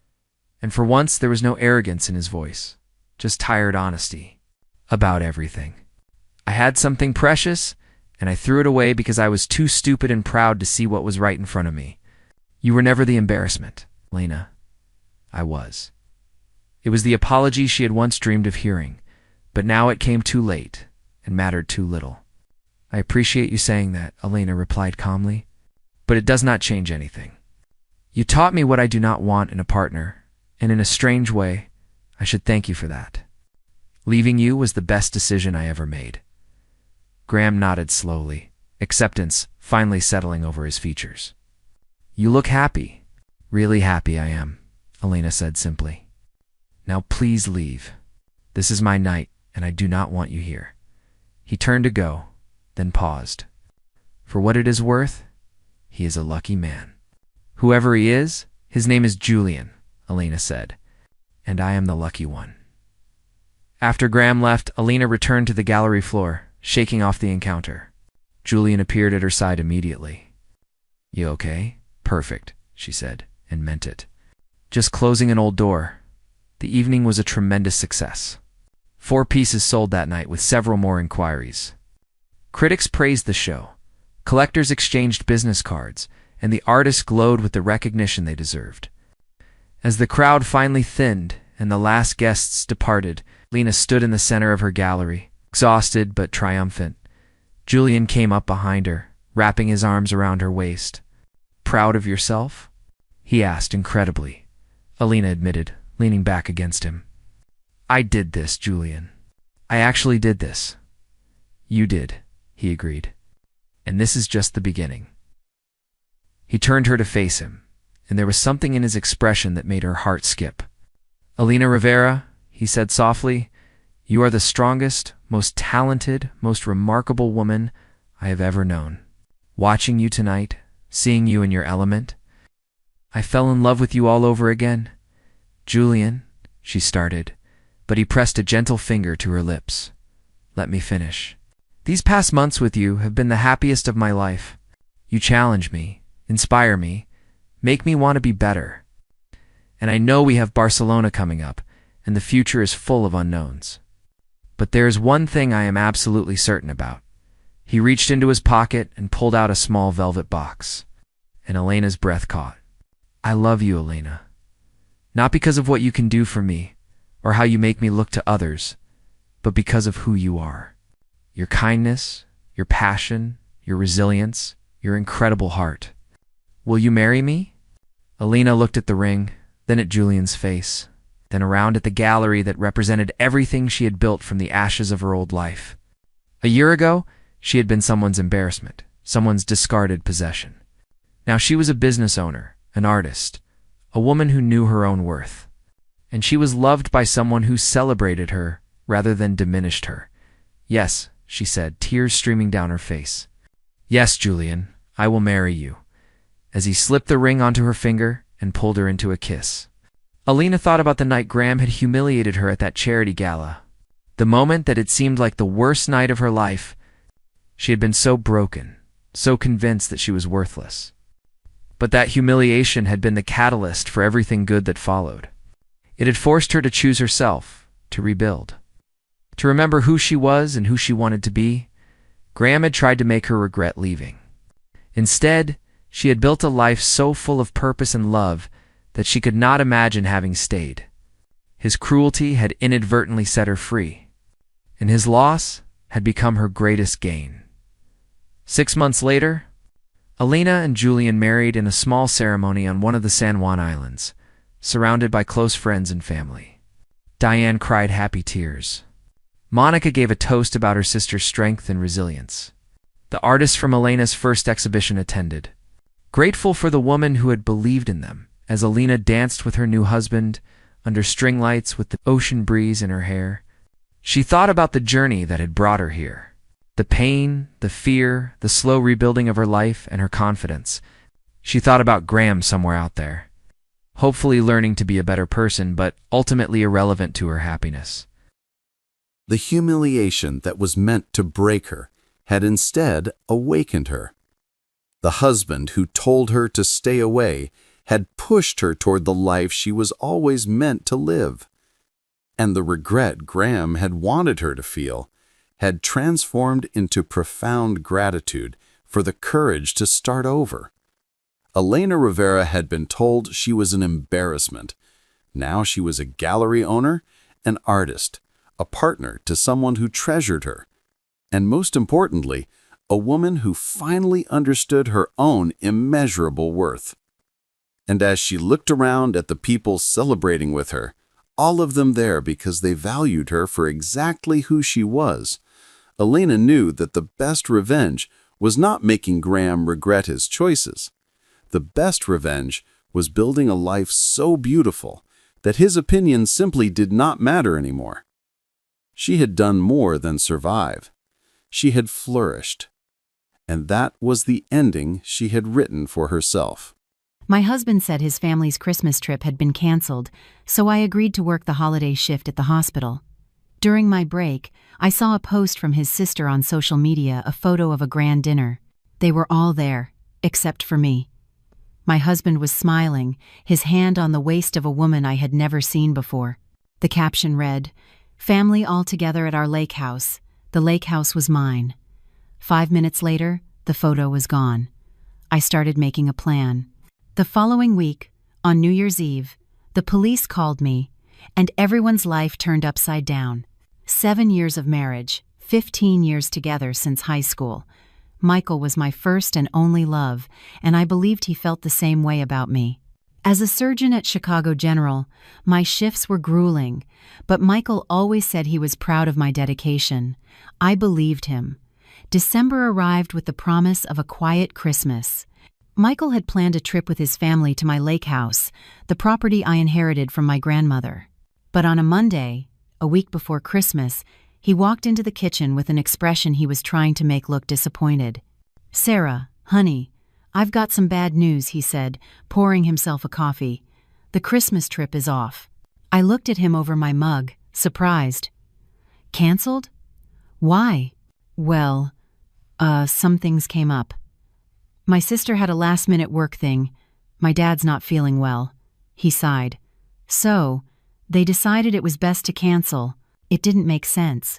And for once there was no arrogance in his voice, just tired honesty. About everything. I had something precious, and I threw it away because I was too stupid and proud to see what was right in front of me. You were never the embarrassment, Elena. I was. It was the apology she had once dreamed of hearing, but now it came too late and mattered too little. I appreciate you saying that, Elena replied calmly, but it does not change anything. You taught me what I do not want in a partner, and in a strange way, I should thank you for that. Leaving you was the best decision I ever made. Graham nodded slowly, acceptance finally settling over his features. You look happy. Really happy I am, Elena said simply. Now please leave. This is my night, and I do not want you here. He turned to go, then paused. For what it is worth, he is a lucky man. Whoever he is, his name is Julian, Elena said, and I am the lucky one. After Graham left, Elena returned to the gallery floor, shaking off the encounter. Julian appeared at her side immediately. You okay? Perfect, she said, and meant it. Just closing an old door. The evening was a tremendous success. 4 pieces sold that night with several more inquiries. Critics praised the show. Collectors exchanged business cards, and the artists glowed with the recognition they deserved. As the crowd finally thinned and the last guests departed, Lena stood in the center of her gallery, exhausted but triumphant. Julian came up behind her, wrapping his arms around her waist. Proud of yourself? He asked incredibly. Elena admitted, leaning back against him. I did this, Julian. I actually did this. You did, he agreed. And this is just the beginning. He turned her to face him, and there was something in his expression that made her heart skip. Elena Rivera, he said softly, you are the strongest, most talented, most remarkable woman I have ever known. Watching you tonight, seeing you in your element, I fell in love with you all over again. Julian, she started, but he pressed a gentle finger to her lips. Let me finish. These past months with you have been the happiest of my life. You challenge me, inspire me, make me want to be better. And I know we have Barcelona coming up, and the future is full of unknowns. But there is one thing I am absolutely certain about. He reached into his pocket and pulled out a small velvet box. And Elena's breath caught. I love you, Elena. Not because of what you can do for me, or how you make me look to others, but because of who you are. Your kindness, your passion, your resilience, your incredible heart. Will you marry me? Elena looked at the ring, then at Julian's face, then around at the gallery that represented everything she had built from the ashes of her old life. A year ago, she had been someone's embarrassment, someone's discarded possession. Now she was a business owner, an artist, a woman who knew her own worth. And she was loved by someone who celebrated her rather than diminished her. Yes, she said, tears streaming down her face. Yes, Julian, I will marry you. As he slipped the ring onto her finger and pulled her into a kiss. Elena thought about the night Graham had humiliated her at that charity gala. The moment that it seemed like the worst night of her life. She had been so broken, so convinced that she was worthless. But that humiliation had been the catalyst for everything good that followed. It had forced her to choose herself, to rebuild. To remember who she was and who she wanted to be. Graham had tried to make her regret leaving. Instead, she had built a life so full of purpose and love that she could not imagine having stayed. His cruelty had inadvertently set her free, and his loss had become her greatest gain. 6 months later, Elena and Julian married in a small ceremony on one of the San Juan Islands, surrounded by close friends and family. Diane cried happy tears. Monica gave a toast about her sister's strength and resilience. The artists from Elena's first exhibition attended, grateful for the woman who had believed in them, as Elena danced with her new husband under string lights with the ocean breeze in her hair. She thought about the journey that had brought her here. The pain, the fear, the slow rebuilding of her life and her confidence. She thought about Graham somewhere out there, hopefully learning to be a better person, but ultimately irrelevant to her happiness. The humiliation that was meant to break her had instead awakened her. The husband who told her to stay away had pushed her toward the life she was always meant to live. And the regret Graham had wanted her to feel had transformed into profound gratitude for the courage to start over. Elena Rivera had been told she was an embarrassment. Now she was a gallery owner, an artist, a partner to someone who treasured her, and most importantly, a woman who finally understood her own immeasurable worth. And as she looked around at the people celebrating with her, all of them there because they valued her for exactly who she was, Elena knew that the best revenge was not making Graham regret his choices. The best revenge was building a life so beautiful that his opinion simply did not matter anymore. She had done more than survive. She had flourished. And that was the ending she had written for herself. My husband said his family's Christmas trip had been canceled, so I agreed to work the holiday shift at the hospital. During my break, I saw a post from his sister on social media, a photo of a grand dinner. They were all there, except for me. My husband was smiling, his hand on the waist of a woman I had never seen before. The caption read, "Family all together at our lake house. The lake house was mine." 5 minutes later, the photo was gone. I started making a plan. The following week, on New Year's Eve, the police called me, and everyone's life turned upside down. 7 years of marriage, 15 years together since high school. Michael was my first and only love, and I believed he felt the same way about me. As a surgeon at Chicago General, my shifts were grueling, but Michael always said he was proud of my dedication. I believed him. December arrived with the promise of a quiet Christmas. Michael had planned a trip with his family to my lake house, the property I inherited from my grandmother. But on a Monday, a week before Christmas, he walked into the kitchen with an expression he was trying to make look disappointed. "Sarah, honey, I've got some bad news," he said, pouring himself a coffee. "The Christmas trip is off." I looked at him over my mug, surprised. "Canceled? Why?" "Well, some things came up. My sister had a last-minute work thing. My dad's not feeling well." He sighed. "So, they decided it was best to cancel." It didn't make sense.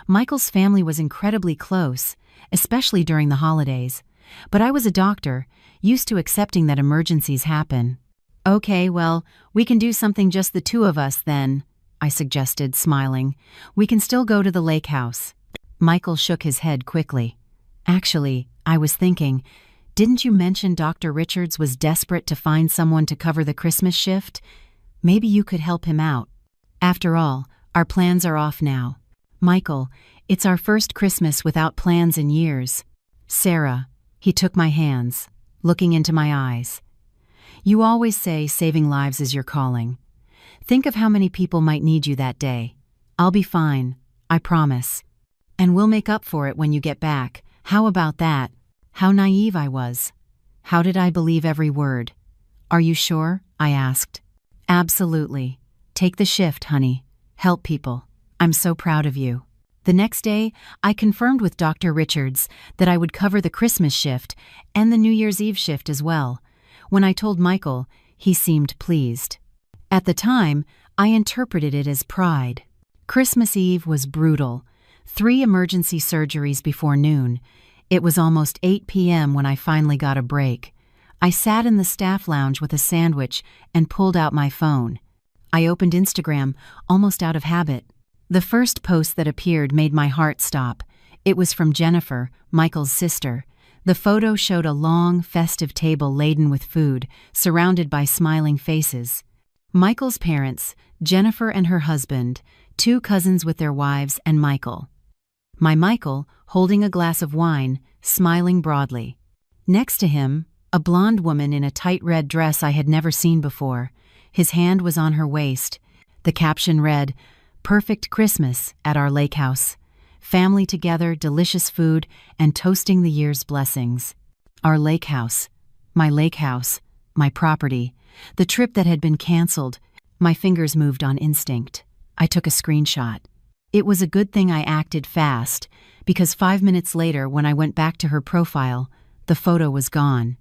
Michael's family was incredibly close, especially during the holidays. But I was a doctor, used to accepting that emergencies happen. "Okay, well, we can do something just the two of us then," I suggested, smiling. "We can still go to the lake house." Michael shook his head quickly. "Actually, I was thinking, didn't you mention Dr. Richards was desperate to find someone to cover the Christmas shift? Maybe you could help him out. After all, our plans are off now. Michael, it's our first Christmas without plans in years." "Sarah," he took my hands, looking into my eyes. "You always say saving lives is your calling. Think of how many people might need you that day. I'll be fine, I promise. And we'll make up for it when you get back. How about that?" How naive I was. How did I believe every word? "Are you sure?" I asked. "Absolutely. Take the shift, honey. Help people. I'm so proud of you." The next day, I confirmed with Dr. Richards that I would cover the Christmas shift and the New Year's Eve shift as well. When I told Michael, he seemed pleased. At the time, I interpreted it as pride. Christmas Eve was brutal. 3 emergency surgeries before noon. It was almost 8 p.m. when I finally got a break. I sat in the staff lounge with a sandwich and pulled out my phone. I opened Instagram, almost out of habit. The first post that appeared made my heart stop. It was from Jennifer, Michael's sister. The photo showed a long, festive table laden with food, surrounded by smiling faces. Michael's parents, Jennifer and her husband, 2 cousins with their wives, and Michael. My Michael, holding a glass of wine, smiling broadly. Next to him, a blonde woman in a tight red dress I had never seen before. His hand was on her waist. The caption read, "Perfect Christmas at our lake house. Family together, delicious food, and toasting the year's blessings." Our lake house. My property. The trip that had been canceled. My fingers moved on instinct. I took a screenshot. It was a good thing I acted fast, because 5 minutes later, when I went back to her profile, the photo was gone.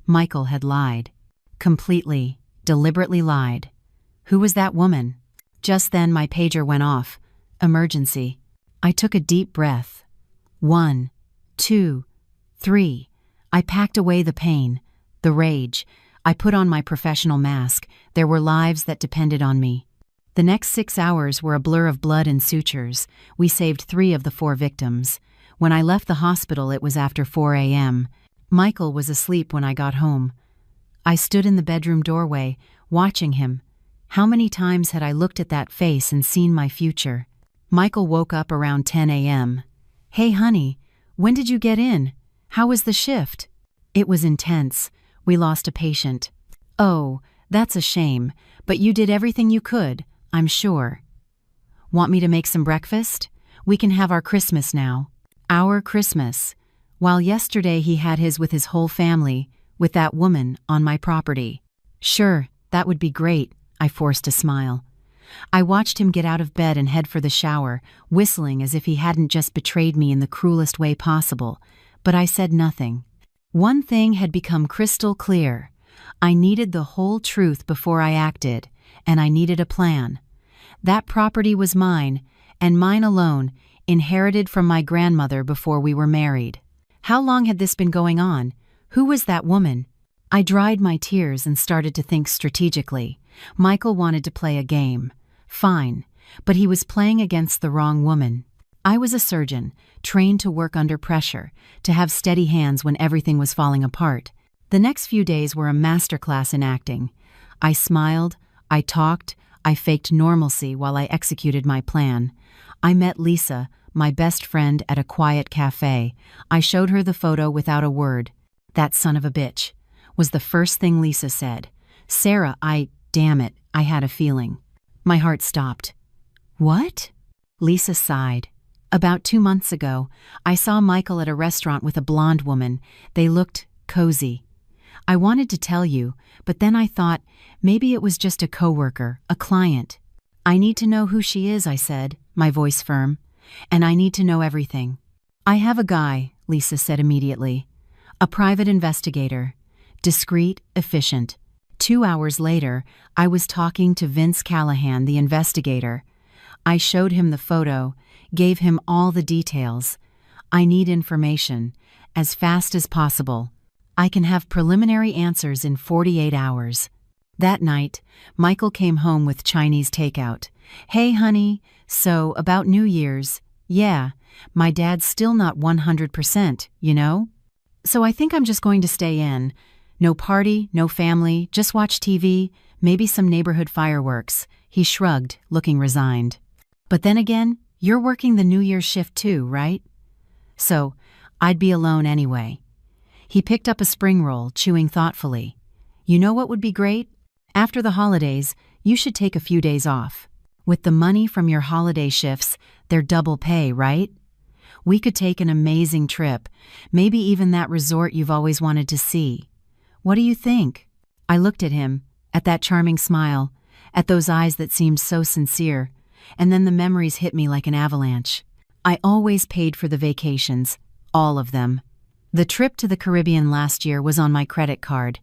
Michael had lied. Completely, deliberately lied. Who was that woman? Just then my pager went off. Emergency. I took a deep breath. 1, 2, 3. I packed away the pain, the rage. I put on my professional mask. There were lives that depended on me. The next 6 hours were a blur of blood and sutures. We saved 3 of the 4 victims. When I left the hospital, it was after 4 a.m. Michael was asleep when I got home. I stood in the bedroom doorway, watching him. How many times had I looked at that face and seen my future? Michael woke up around 10 a.m. "Hey, honey, when did you get in? How was the shift?" "It was intense. We lost a patient." "Oh, that's a shame, but you did everything you could, I'm sure." "Want me to make some breakfast? We can have our Christmas now." Our Christmas. While yesterday he had his with his whole family, with that woman on my property. "Sure, that would be great," I forced a smile. I watched him get out of bed and head for the shower, whistling as if he hadn't just betrayed me in the cruelest way possible, but I said nothing. One thing had become crystal clear. I needed the whole truth before I acted, and I needed a plan. That property was mine, and mine alone, inherited from my grandmother before we were married. How long had this been going on? Who was that woman? I dried my tears and started to think strategically. Michael wanted to play a game. Fine, but he was playing against the wrong woman. I was a surgeon, trained to work under pressure, to have steady hands when everything was falling apart. The next few days were a masterclass in acting. I smiled, I talked, I faked normalcy while I executed my plan. I met Lisa, my best friend, at a quiet cafe. I showed her the photo without a word. "That son of a bitch," was the first thing Lisa said. "Sarah, damn it, I had a feeling." My heart stopped. "What?" Lisa sighed. "About 2 months ago, I saw Michael at a restaurant with a blonde woman. They looked cozy. I wanted to tell you, but then I thought maybe it was just a coworker, a client." "I need to know who she is," I said, my voice firm. "And I need to know everything." "I have a guy," Lisa said immediately. "A private investigator. Discreet, efficient." 2 hours later, I was talking to Vince Callahan, the investigator. I showed him the photo, gave him all the details. "I need information, as fast as possible. I can have preliminary answers in 48 hours. That night, Michael came home with Chinese takeout. "Hey, honey, so about New Year's, yeah, my dad's still not 100%, you know? So I think I'm just going to stay in. No party, no family, just watch TV, maybe some neighborhood fireworks." He shrugged, looking resigned. "But then again, you're working the New Year's shift too, right?" So, I'd be alone anyway. He picked up a spring roll, chewing thoughtfully. "You know what would be great? After the holidays, you should take a few days off. With the money from your holiday shifts, they're double pay, right? We could take an amazing trip, maybe even that resort you've always wanted to see. What do you think?" I looked at him, at that charming smile, at those eyes that seemed so sincere, and then the memories hit me like an avalanche. I always paid for the vacations, all of them. The trip to the Caribbean last year was on my credit card.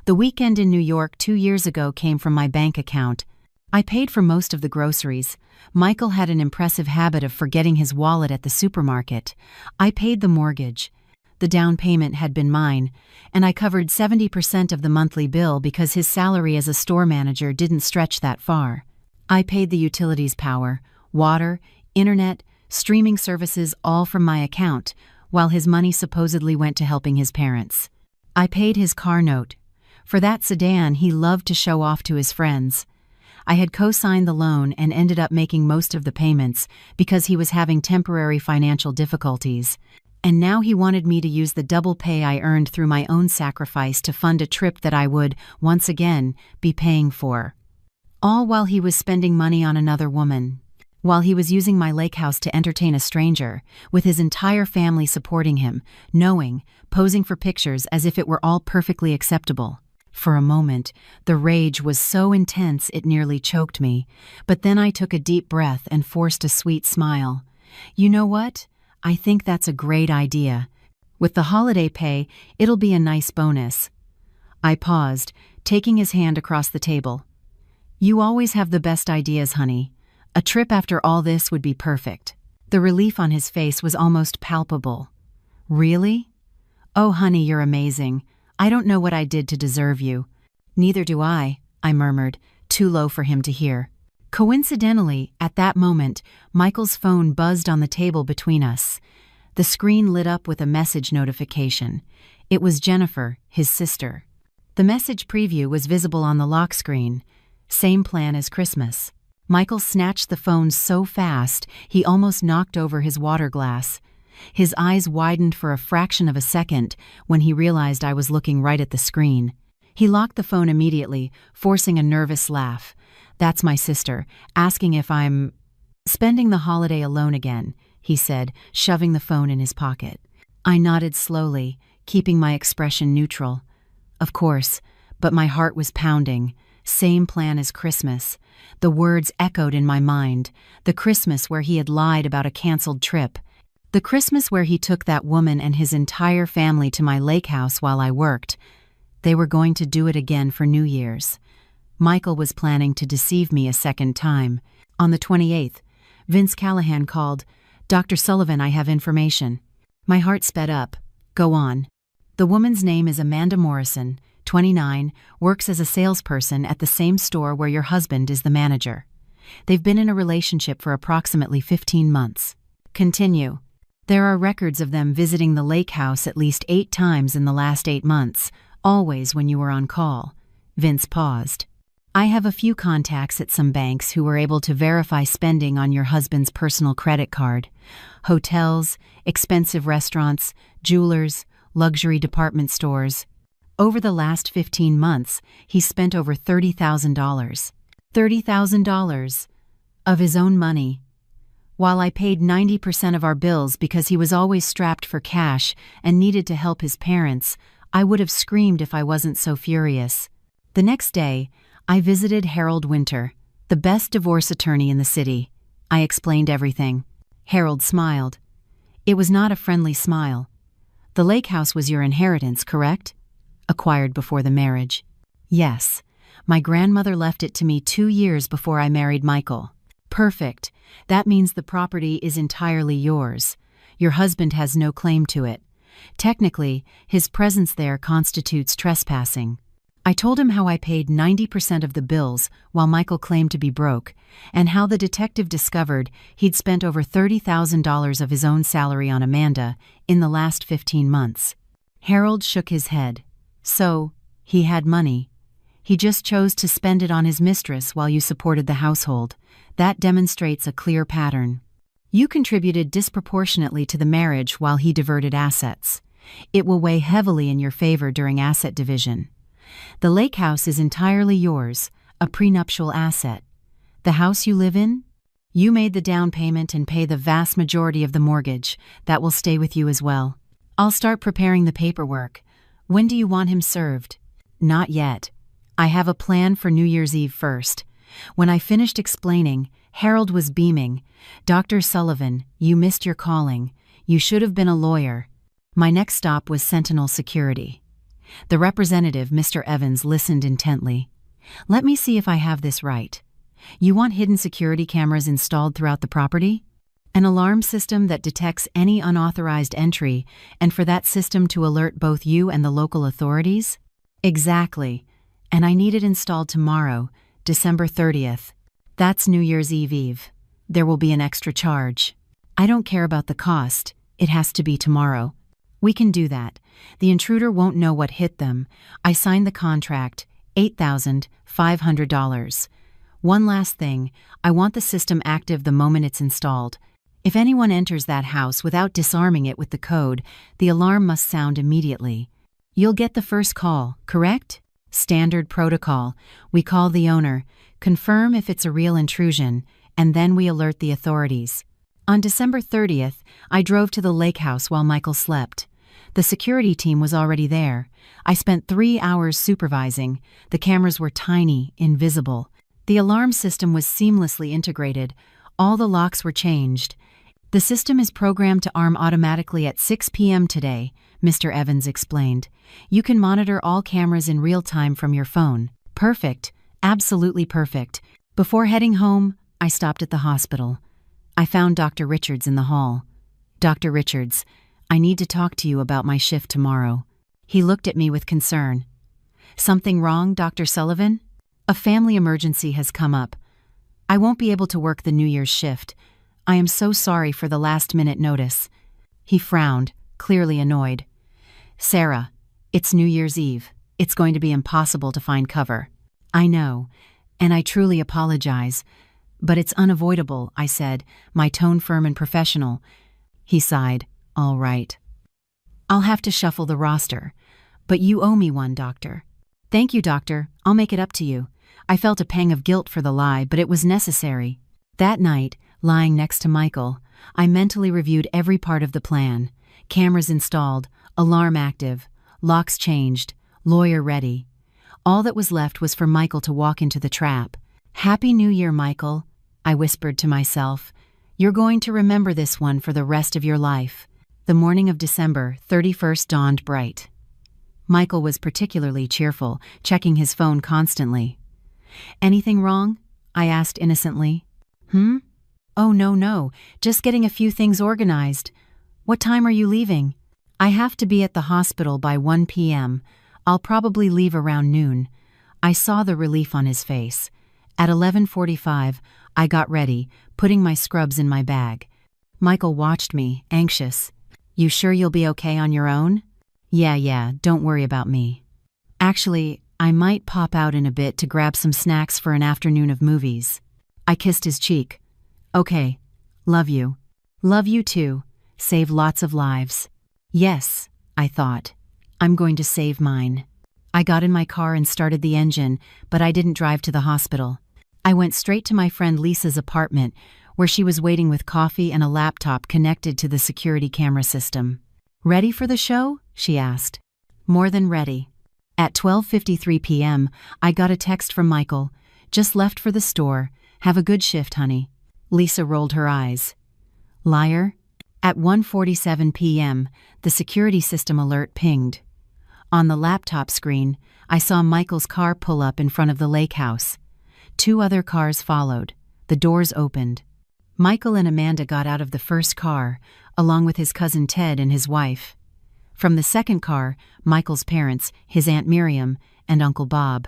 The weekend in New York 2 years ago came from my bank account. I paid for most of the groceries. Michael had an impressive habit of forgetting his wallet at the supermarket. I paid the mortgage. The down payment had been mine, and I covered 70% of the monthly bill because his salary as a store manager didn't stretch that far. I paid the utilities, power, water, internet, streaming services, all from my account, while his money supposedly went to helping his parents. I paid his car note. For that sedan he loved to show off to his friends. I had co-signed the loan and ended up making most of the payments because he was having temporary financial difficulties. And now he wanted me to use the double pay I earned through my own sacrifice to fund a trip that I would, once again, be paying for. All while he was spending money on another woman. While he was using my lake house to entertain a stranger, with his entire family supporting him, knowing, posing for pictures as if it were all perfectly acceptable. For a moment, the rage was so intense it nearly choked me, but then I took a deep breath and forced a sweet smile. You know what? I think that's a great idea. With the holiday pay, it'll be a nice bonus. I paused, taking his hand across the table. You always have the best ideas, honey. A trip after all this would be perfect. The relief on his face was almost palpable. Really? Oh, honey, you're amazing. I don't know what I did to deserve you. Neither do I murmured, too low for him to hear. Coincidentally, at that moment, Michael's phone buzzed on the table between us. The screen lit up with a message notification. It was Jennifer, his sister. The message preview was visible on the lock screen. Same plan as Christmas. Michael snatched the phone so fast, he almost knocked over his water glass. His eyes widened for a fraction of a second when he realized I was looking right at the screen. He locked the phone immediately, forcing a nervous laugh. That's my sister, asking if I'm spending the holiday alone again, he said, shoving the phone in his pocket. I nodded slowly, keeping my expression neutral. Of course, but my heart was pounding. Same plan as Christmas. The words echoed in my mind. The Christmas where he had lied about a canceled trip. The Christmas where he took that woman and his entire family to my lake house while I worked. They were going to do it again for New Year's. Michael was planning to deceive me a second time. On the 28th, Vince Callahan called. Dr. Sullivan, I have information. My heart sped up. Go on. The woman's name is Amanda Morrison, 29, works as a salesperson at the same store where your husband is the manager. They've been in a relationship for approximately 15 months. Continue. There are records of them visiting the lake house at least 8 times in the last 8 months, always when you were on call. Vince paused. I have a few contacts at some banks who were able to verify spending on your husband's personal credit card. Hotels, expensive restaurants, jewelers, luxury department stores. Over the last 15 months, he spent over $30,000. $30,000 of his own money. While I paid 90% of our bills because he was always strapped for cash and needed to help his parents, I would have screamed if I wasn't so furious. The next day, I visited Harold Winter, the best divorce attorney in the city. I explained everything. Harold smiled. It was not a friendly smile. The lake house was your inheritance, correct? Acquired before the marriage. Yes. My grandmother left it to me 2 years before I married Michael. Perfect. That means the property is entirely yours. Your husband has no claim to it. Technically, his presence there constitutes trespassing. I told him how I paid 90% of the bills while Michael claimed to be broke, and how the detective discovered he'd spent over $30,000 of his own salary on Amanda in the last 15 months. Harold shook his head. So, he had money. He just chose to spend it on his mistress while you supported the household. That demonstrates a clear pattern. You contributed disproportionately to the marriage while he diverted assets. It will weigh heavily in your favor during asset division. The lake house is entirely yours, a prenuptial asset. The house you live in? You made the down payment and pay the vast majority of the mortgage. That will stay with you as well. I'll start preparing the paperwork. When do you want him served? Not yet. I have a plan for New Year's Eve first. When I finished explaining, Harold was beaming. Dr. Sullivan, you missed your calling. You should have been a lawyer. My next stop was Sentinel Security. The representative, Mr. Evans, listened intently. Let me see if I have this right. You want hidden security cameras installed throughout the property? An alarm system that detects any unauthorized entry, and for that system to alert both you and the local authorities? Exactly. And I need it installed tomorrow, December 30th. That's New Year's Eve. There will be an extra charge. I don't care about the cost. It has to be tomorrow. We can do that. The intruder won't know what hit them. I signed the contract, $8,500. One last thing, I want the system active the moment it's installed. If anyone enters that house without disarming it with the code, the alarm must sound immediately. You'll get the first call, correct? Standard protocol. We call the owner, confirm if it's a real intrusion, and then we alert the authorities. On December 30th, I drove to the lake house while Michael slept. The security team was already there. I spent 3 hours supervising. The cameras were tiny, invisible. The alarm system was seamlessly integrated. All the locks were changed. The system is programmed to arm automatically at 6 p.m. today, Mr. Evans explained. You can monitor all cameras in real time from your phone. Perfect. Absolutely perfect. Before heading home, I stopped at the hospital. I found Dr. Richards in the hall. Dr. Richards, I need to talk to you about my shift tomorrow. He looked at me with concern. Something wrong, Dr. Sullivan? A family emergency has come up. I won't be able to work the New Year's shift. I am so sorry for the last-minute notice. He frowned, clearly annoyed. Sarah, it's New Year's Eve. It's going to be impossible to find cover. I know, and I truly apologize. But it's unavoidable, I said, my tone firm and professional. He sighed. All right. I'll have to shuffle the roster. But you owe me one, Doctor. Thank you, Doctor. I'll make it up to you. I felt a pang of guilt for the lie, but it was necessary. That night, lying next to Michael, I mentally reviewed every part of the plan. Cameras installed, alarm active, locks changed, lawyer ready. All that was left was for Michael to walk into the trap. Happy New Year, Michael, I whispered to myself. You're going to remember this one for the rest of your life. The morning of December 31st dawned bright. Michael was particularly cheerful, checking his phone constantly. Anything wrong? I asked innocently. Oh, no, just getting a few things organized. What time are you leaving? I have to be at the hospital by 1 p.m. I'll probably leave around noon. I saw the relief on his face. At 11:45, I got ready, putting my scrubs in my bag. Michael watched me, anxious. You sure you'll be okay on your own? Yeah, don't worry about me. Actually, I might pop out in a bit to grab some snacks for an afternoon of movies. I kissed his cheek. Okay, love you. Love you too. Save lots of lives. Yes, I thought. I'm going to save mine. I got in my car and started the engine, but I didn't drive to the hospital. I went straight to my friend Lisa's apartment, where she was waiting with coffee and a laptop connected to the security camera system. Ready for the show? She asked. More than ready. At 12:53 p.m., I got a text from Michael. Just left for the store. Have a good shift, honey. Lisa rolled her eyes. Liar? At 1:47 p.m., the security system alert pinged. On the laptop screen, I saw Michael's car pull up in front of the lake house. 2 other cars followed. The doors opened. Michael and Amanda got out of the first car, along with his cousin Ted and his wife. From the second car, Michael's parents, his Aunt Miriam, and Uncle Bob.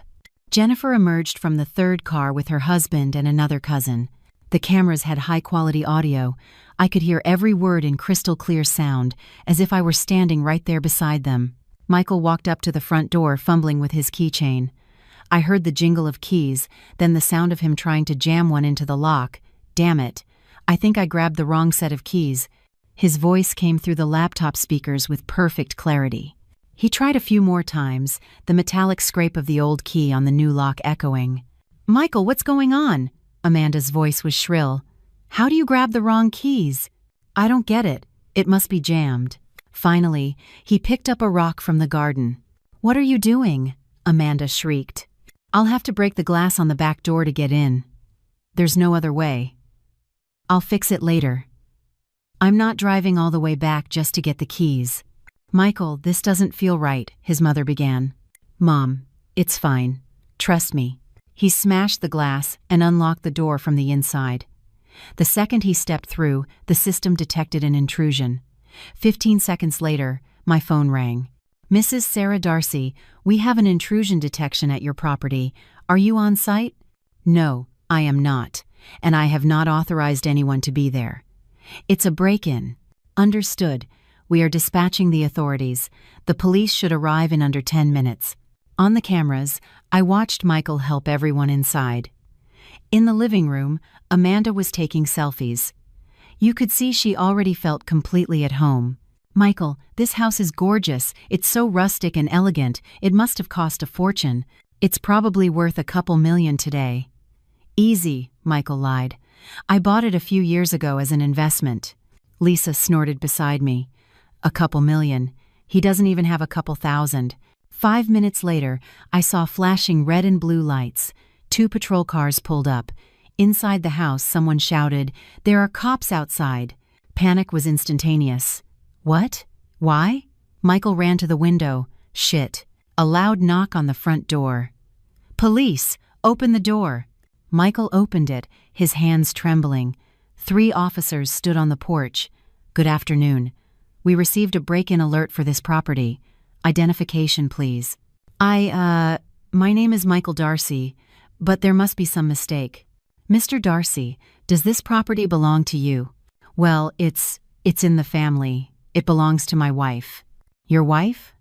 Jennifer emerged from the third car with her husband and another cousin. The cameras had high-quality audio. I could hear every word in crystal-clear sound, as if I were standing right there beside them. Michael walked up to the front door, fumbling with his keychain. I heard the jingle of keys, then the sound of him trying to jam one into the lock. Damn it. I think I grabbed the wrong set of keys. His voice came through the laptop speakers with perfect clarity. He tried a few more times, the metallic scrape of the old key on the new lock echoing. Michael, what's going on? Amanda's voice was shrill. How do you grab the wrong keys? I don't get it. It must be jammed. Finally, he picked up a rock from the garden. What are you doing? Amanda shrieked. I'll have to break the glass on the back door to get in. There's no other way. I'll fix it later. I'm not driving all the way back just to get the keys. Michael, this doesn't feel right, his mother began. Mom, it's fine. Trust me. He smashed the glass and unlocked the door from the inside. The second he stepped through, the system detected an intrusion. 15 seconds later, my phone rang. Mrs. Sarah Darcy, we have an intrusion detection at your property. Are you on site? No, I am not, and I have not authorized anyone to be there. It's a break-in. Understood. We are dispatching the authorities. The police should arrive in under 10 minutes. On the cameras, I watched Michael help everyone inside. In the living room, Amanda was taking selfies. You could see she already felt completely at home. Michael, this house is gorgeous. It's so rustic and elegant. It must have cost a fortune. It's probably worth a couple million today. Easy, Michael lied. I bought it a few years ago as an investment. Lisa snorted beside me. A couple million. He doesn't even have a couple thousand. 5 minutes later, I saw flashing red and blue lights. 2 patrol cars pulled up. Inside the house, someone shouted, "There are cops outside." Panic was instantaneous. What? Why? Michael ran to the window. Shit. A loud knock on the front door. "Police! Open the door!" Michael opened it, his hands trembling. 3 officers stood on the porch. "Good afternoon. We received a break-in alert for this property. Identification, please." My name is Michael Darcy, but there must be some mistake." "Mr. Darcy, does this property belong to you?" "Well, it's in the family. It belongs to my wife." "Your wife?"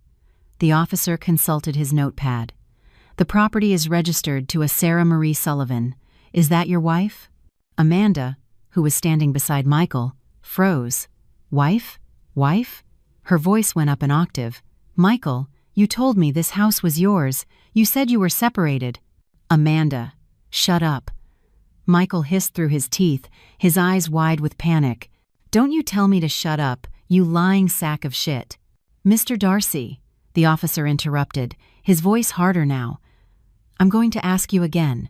The officer consulted his notepad. "The property is registered to a Sarah Marie Sullivan. Is that your wife?" Amanda, who was standing beside Michael, froze. "Wife? Wife?" Her voice went up an octave. "Michael, you told me this house was yours. You said you were separated." "Amanda, shut up." Michael hissed through his teeth, his eyes wide with panic. "Don't you tell me to shut up, you lying sack of shit." "Mr. Darcy," the officer interrupted, his voice harder now. "I'm going to ask you again.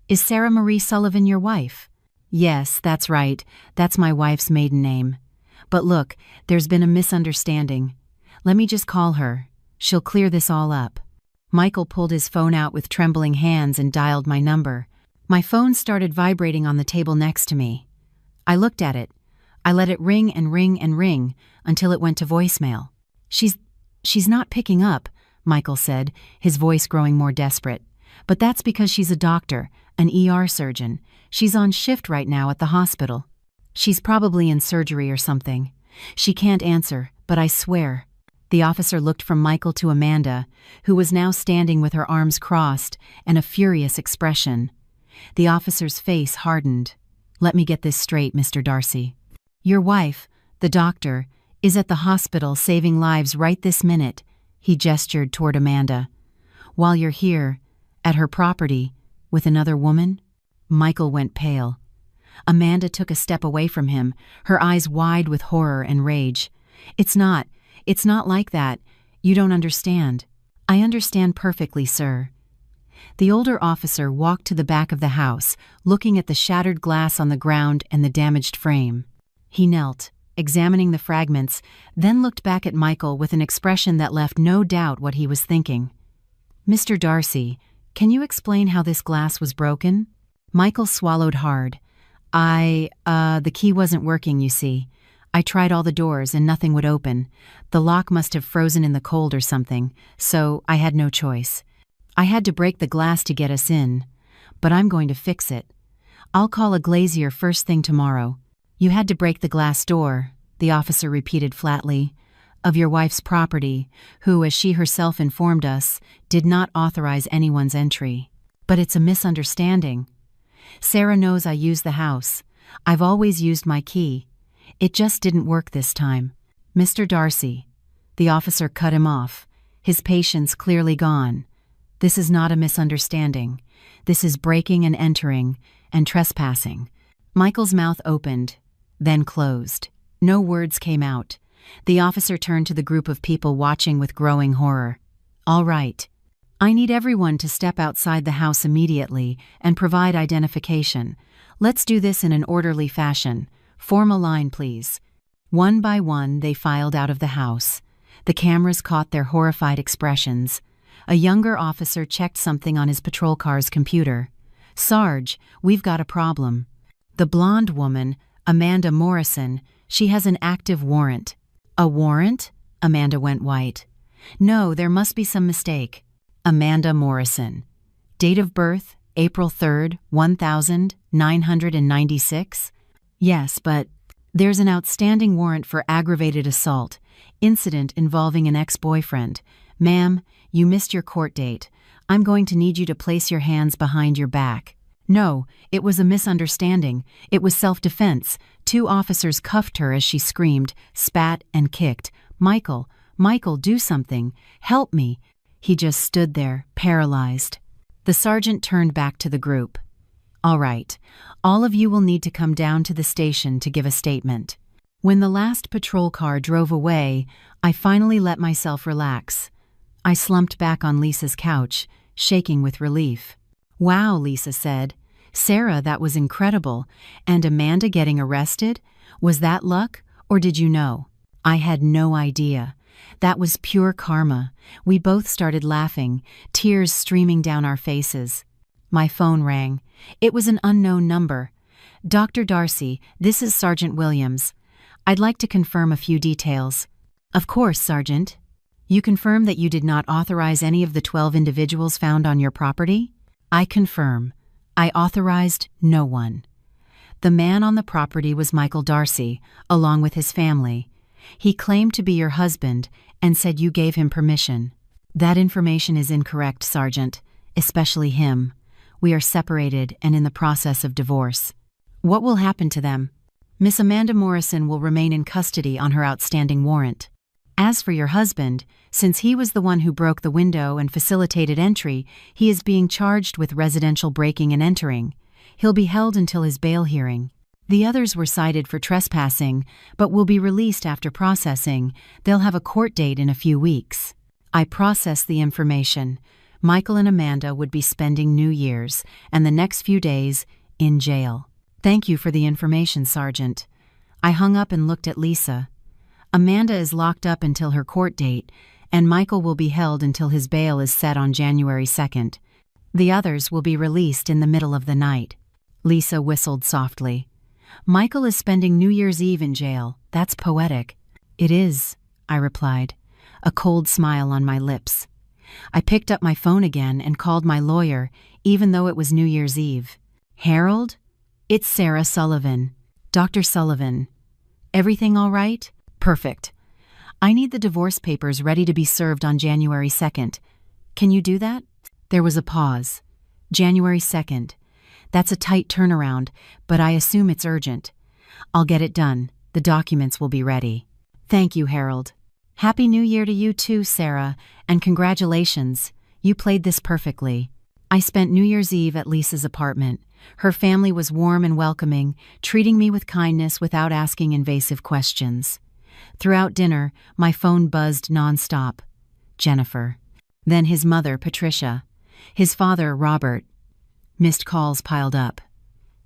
Is Sarah Marie Sullivan your wife?" "Yes, that's right. That's my wife's maiden name. But look, there's been a misunderstanding. Let me just call her. She'll clear this all up." Michael pulled his phone out with trembling hands and dialed my number. My phone started vibrating on the table next to me. I looked at it. I let it ring and ring and ring until it went to voicemail. She's not picking up," Michael said, his voice growing more desperate. "But that's because she's a doctor, an ER surgeon. She's on shift right now at the hospital. She's probably in surgery or something. She can't answer, but I swear." The officer looked from Michael to Amanda, who was now standing with her arms crossed and a furious expression. The officer's face hardened. "Let me get this straight, Mr. Darcy. Your wife, the doctor, is at the hospital saving lives right this minute," he gestured toward Amanda. "While you're here, at her property, with another woman?" Michael went pale. Amanda took a step away from him, her eyes wide with horror and rage. It's not like that. You don't understand." "I understand perfectly, sir." The older officer walked to the back of the house, looking at the shattered glass on the ground and the damaged frame. He knelt, examining the fragments, then looked back at Michael with an expression that left no doubt what he was thinking. "Mr. Darcy, can you explain how this glass was broken?" Michael swallowed hard. The key wasn't working, you see. I tried all the doors and nothing would open. The lock must have frozen in the cold or something, so I had no choice. I had to break the glass to get us in, but I'm going to fix it. I'll call a glazier first thing tomorrow." "You had to break the glass door," the officer repeated flatly, "of your wife's property, who, as she herself informed us, did not authorize anyone's entry. But it's a misunderstanding. Sarah knows I use the house. I've always used my key. It just didn't work this time." "Mr. Darcy," the officer cut him off, his patience clearly gone. "This is not a misunderstanding. This is breaking and entering and trespassing." Michael's mouth opened, then closed. No words came out. The officer turned to the group of people watching with growing horror. "All right. I need everyone to step outside the house immediately and provide identification. Let's do this in an orderly fashion. Form a line, please." One by one, they filed out of the house. The cameras caught their horrified expressions. A younger officer checked something on his patrol car's computer. "Sarge, we've got a problem. The blonde woman, Amanda Morrison, she has an active warrant." "A warrant?" Amanda went white. "No, there must be some mistake." Amanda Morrison. Date of birth, April 3rd, 1996? "Yes, but there's an outstanding warrant for aggravated assault, incident involving an ex-boyfriend. Ma'am, you missed your court date. I'm going to need you to place your hands behind your back." "No, it was a misunderstanding. It was self-defense." 2 officers cuffed her as she screamed, spat, and kicked. Michael, do something. Help me." He just stood there, paralyzed. The sergeant turned back to the group. "All right, all of you will need to come down to the station to give a statement." When the last patrol car drove away, I finally let myself relax. I slumped back on Lisa's couch, shaking with relief. "Wow," Lisa said. "Sarah, that was incredible. And Amanda getting arrested? Was that luck, or did you know?" I had no idea. That was pure karma. We both started laughing, tears streaming down our faces. My phone rang. It was an unknown number. "Dr. Darcy, this is Sergeant Williams. I'd like to confirm a few details." "Of course, Sergeant." "You confirm that you did not authorize any of the 12 individuals found on your property?" "I confirm. I authorized no one." "The man on the property was Michael Darcy, along with his family. He claimed to be your husband and said you gave him permission." "That information is incorrect, Sergeant, especially him. We are separated and in the process of divorce." "What will happen to them?" "Miss Amanda Morrison will remain in custody on her outstanding warrant. As for your husband, since he was the one who broke the window and facilitated entry, he is being charged with residential breaking and entering. He'll be held until his bail hearing. The others were cited for trespassing, but will be released after processing. They'll have a court date in a few weeks." I processed the information. Michael and Amanda would be spending New Year's and the next few days in jail. "Thank you for the information, Sergeant." I hung up and looked at Lisa. Amanda is locked up until her court date, and Michael will be held until his bail is set on January 2nd. The others will be released in the middle of the night. Lisa whistled softly. "Michael is spending New Year's Eve in jail. That's poetic." "It is," I replied, a cold smile on my lips. I picked up my phone again and called my lawyer, even though it was New Year's Eve. "Harold? It's Sarah Sullivan. Dr. Sullivan. Everything all right? Perfect. I need the divorce papers ready to be served on January 2nd. Can you do that?" There was a pause. "January 2nd. That's a tight turnaround, but I assume it's urgent. I'll get it done. The documents will be ready." "Thank you, Harold." "Happy New Year to you too, Sarah, and congratulations. You played this perfectly." I spent New Year's Eve at Lisa's apartment. Her family was warm and welcoming, treating me with kindness without asking invasive questions. Throughout dinner, my phone buzzed nonstop. Jennifer. Then his mother, Patricia. His father, Robert. Missed calls piled up.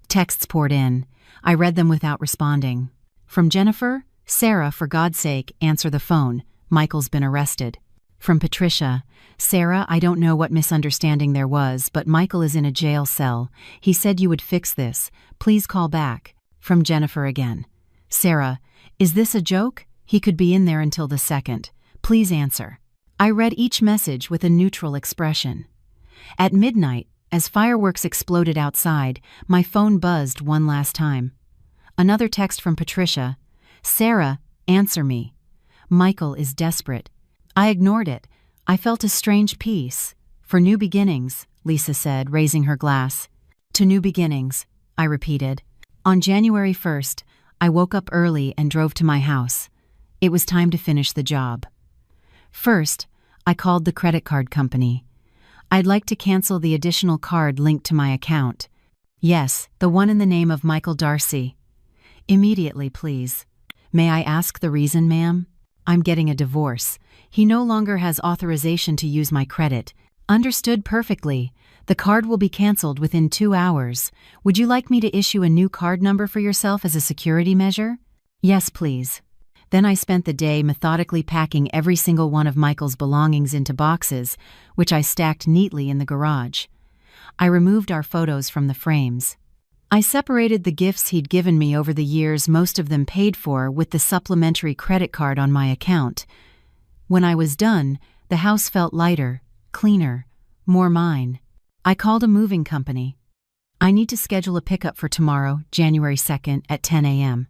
Texts poured in. I read them without responding. From Jennifer, "Sarah, for God's sake, answer the phone. Michael's been arrested." From Patricia, "Sarah, I don't know what misunderstanding there was, but Michael is in a jail cell. He said you would fix this. Please call back." From Jennifer again. "Sarah, is this a joke? He could be in there until the 2nd. Please answer." I read each message with a neutral expression. At midnight, as fireworks exploded outside, my phone buzzed one last time. Another text from Patricia. "Sarah, answer me. Michael is desperate." I ignored it. I felt a strange peace. "For new beginnings," Lisa said, raising her glass. "To new beginnings," I repeated. On January 1st, I woke up early and drove to my house. It was time to finish the job. First, I called the credit card company. I'd like to cancel the additional card linked to my account. "Yes, the one in the name of Michael Darcy." "Immediately, please." "May I ask the reason, ma'am?" "I'm getting a divorce. He no longer has authorization to use my credit." "Understood perfectly. The card will be canceled within 2 hours. Would you like me to issue a new card number for yourself as a security measure?" "Yes, please." Then I spent the day methodically packing every single one of Michael's belongings into boxes, which I stacked neatly in the garage. I removed our photos from the frames. I separated the gifts he'd given me over the years, most of them paid for, with the supplementary credit card on my account. When I was done, the house felt lighter, cleaner, more mine. I called a moving company. "I need to schedule a pickup for tomorrow, January 2nd, at 10 a.m.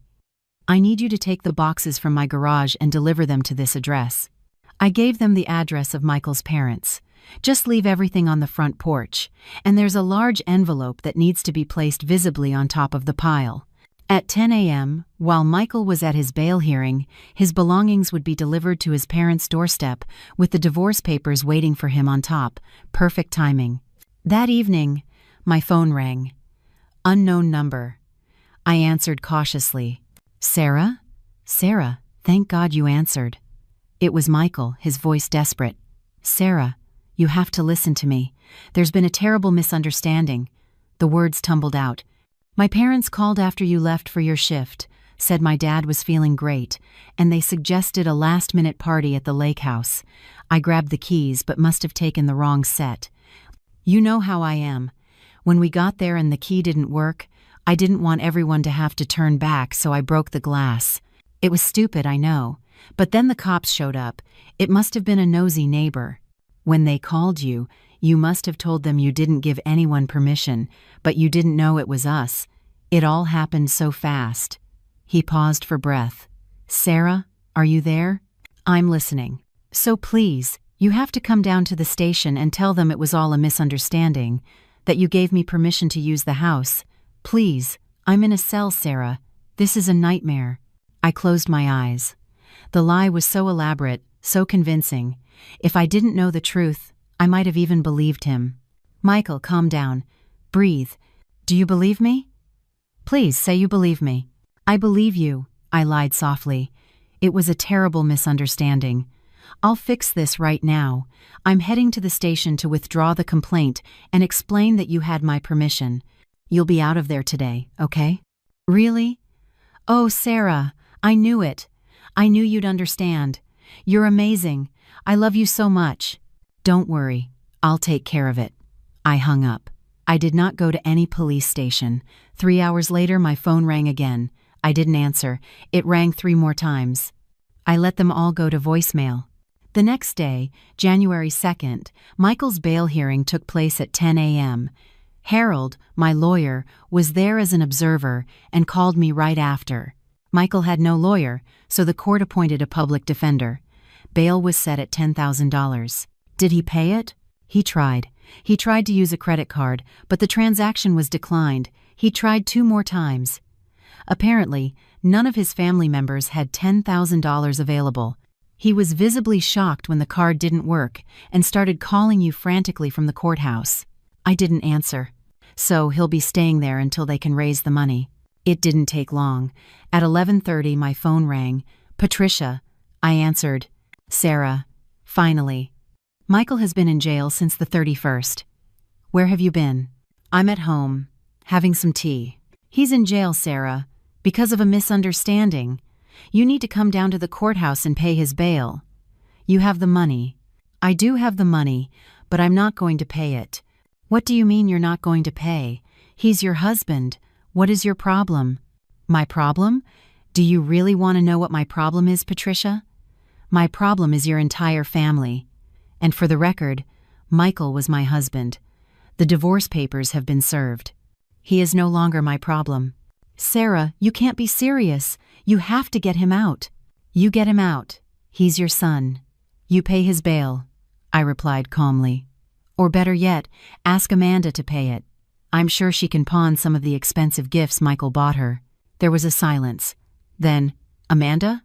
I need you to take the boxes from my garage and deliver them to this address." I gave them the address of Michael's parents. "Just leave everything on the front porch, and there's a large envelope that needs to be placed visibly on top of the pile." At 10 a.m., while Michael was at his bail hearing, his belongings would be delivered to his parents' doorstep with the divorce papers waiting for him on top. Perfect timing. That evening, my phone rang. Unknown number. I answered cautiously. "Sarah? Sarah, thank God you answered. It was Michael, his voice desperate. Sarah, you have to listen to me. There's been a terrible misunderstanding. The words tumbled out. My parents called after you left for your shift, said my dad was feeling great, and they suggested a last-minute party at the lake house. I grabbed the keys but must have taken the wrong set. You know how I am. When we got there and the key didn't work, I didn't want everyone to have to turn back, so I broke the glass. It was stupid, I know. But then the cops showed up. It must have been a nosy neighbor. When they called you, you must have told them you didn't give anyone permission, but you didn't know it was us. It all happened so fast. He paused for breath. Sarah, are you there? I'm listening. So please, you have to come down to the station and tell them it was all a misunderstanding, that you gave me permission to use the house. Please, I'm in a cell, Sarah. This is a nightmare. I closed my eyes. The lie was so elaborate, so convincing. If I didn't know the truth, I might have even believed him. Michael, calm down. Breathe. Do you believe me? Please say you believe me. I believe you, I lied softly. It was a terrible misunderstanding. I'll fix this right now. I'm heading to the station to withdraw the complaint and explain that you had my permission. You'll be out of there today, okay? Really? Oh, Sarah, I knew it. I knew you'd understand. You're amazing. I love you so much. Don't worry, I'll take care of it. I hung up. I did not go to any police station. 3 hours later, my phone rang again. I didn't answer. It rang 3 more times. I let them all go to voicemail. The next day, January 2nd, Michael's bail hearing took place at 10 a.m. Harold, my lawyer, was there as an observer and called me right after. Michael had no lawyer, so the court appointed a public defender. Bail was set at $10,000. Did he pay it? He tried. He tried to use a credit card, but the transaction was declined. He tried 2 more times. Apparently, none of his family members had $10,000 available. He was visibly shocked when the card didn't work and started calling you frantically from the courthouse. I didn't answer. So he'll be staying there until they can raise the money. It didn't take long. At 11:30, my phone rang. Patricia. I answered. Sarah. Finally. Michael has been in jail since the 31st. Where have you been? I'm at home, having some tea. He's in jail, Sarah, because of a misunderstanding. You need to come down to the courthouse and pay his bail. You have the money. I do have the money, but I'm not going to pay it. What do you mean you're not going to pay? He's your husband. What is your problem? My problem? Do you really want to know what my problem is, Patricia? My problem is your entire family. And for the record, Michael was my husband. The divorce papers have been served. He is no longer my problem. Sarah, you can't be serious. You have to get him out. You get him out. He's your son. You pay his bail, I replied calmly. Or better yet, ask Amanda to pay it. I'm sure she can pawn some of the expensive gifts Michael bought her. There was a silence. Then, Amanda?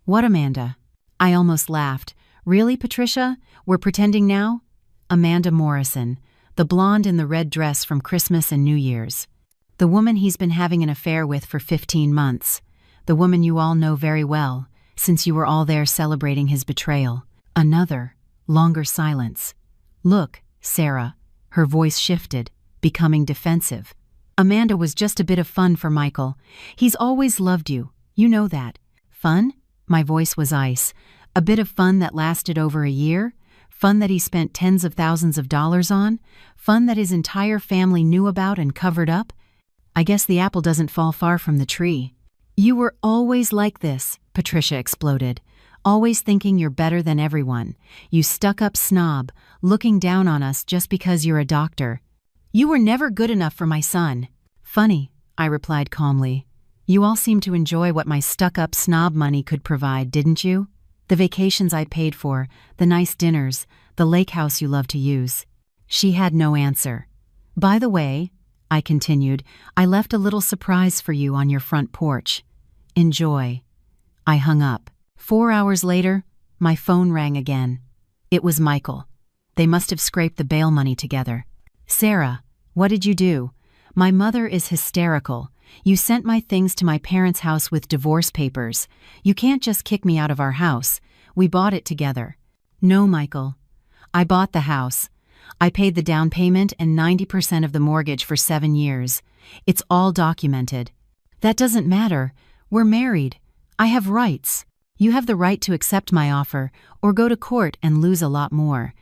What Amanda? I almost laughed. Really, Patricia? We're pretending now? Amanda Morrison, the blonde in the red dress from Christmas and New Year's. The woman he's been having an affair with for 15 months. The woman you all know very well, since you were all there celebrating his betrayal. Another, longer silence. Look, Sarah. Her voice shifted, becoming defensive. Amanda was just a bit of fun for Michael. He's always loved you. You know that. Fun? My voice was ice. A bit of fun that lasted over a year? Fun that he spent tens of thousands of dollars on? Fun that his entire family knew about and covered up? I guess the apple doesn't fall far from the tree. You were always like this, Patricia exploded. Always thinking you're better than everyone. You stuck-up snob, looking down on us just because you're a doctor. You were never good enough for my son. Funny, I replied calmly. You all seemed to enjoy what my stuck-up snob money could provide, didn't you? The vacations I paid for, the nice dinners, the lake house you love to use. She had no answer. By the way, I continued, I left a little surprise for you on your front porch. Enjoy. I hung up. 4 hours later, my phone rang again. It was Michael. They must have scraped the bail money together. Sarah, what did you do? My mother is hysterical. You sent my things to my parents' house with divorce papers. You can't just kick me out of our house. We bought it together." "No, Michael. I bought the house. I paid the down payment and 90% of the mortgage for 7 years. It's all documented." "That doesn't matter. We're married. I have rights. You have the right to accept my offer or go to court and lose a lot more.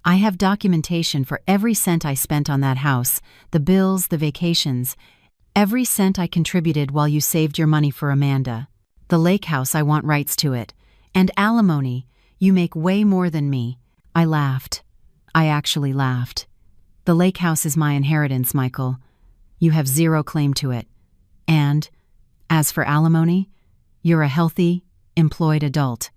I have documentation for every cent I spent on that house, the bills, the vacations, every cent I contributed while you saved your money for Amanda. The lake house, I want rights to it. And alimony. You make way more than me." I laughed. I actually laughed. "The lake house is my inheritance, Michael. You have zero claim to it. And, as for alimony, you're a healthy, employed adult.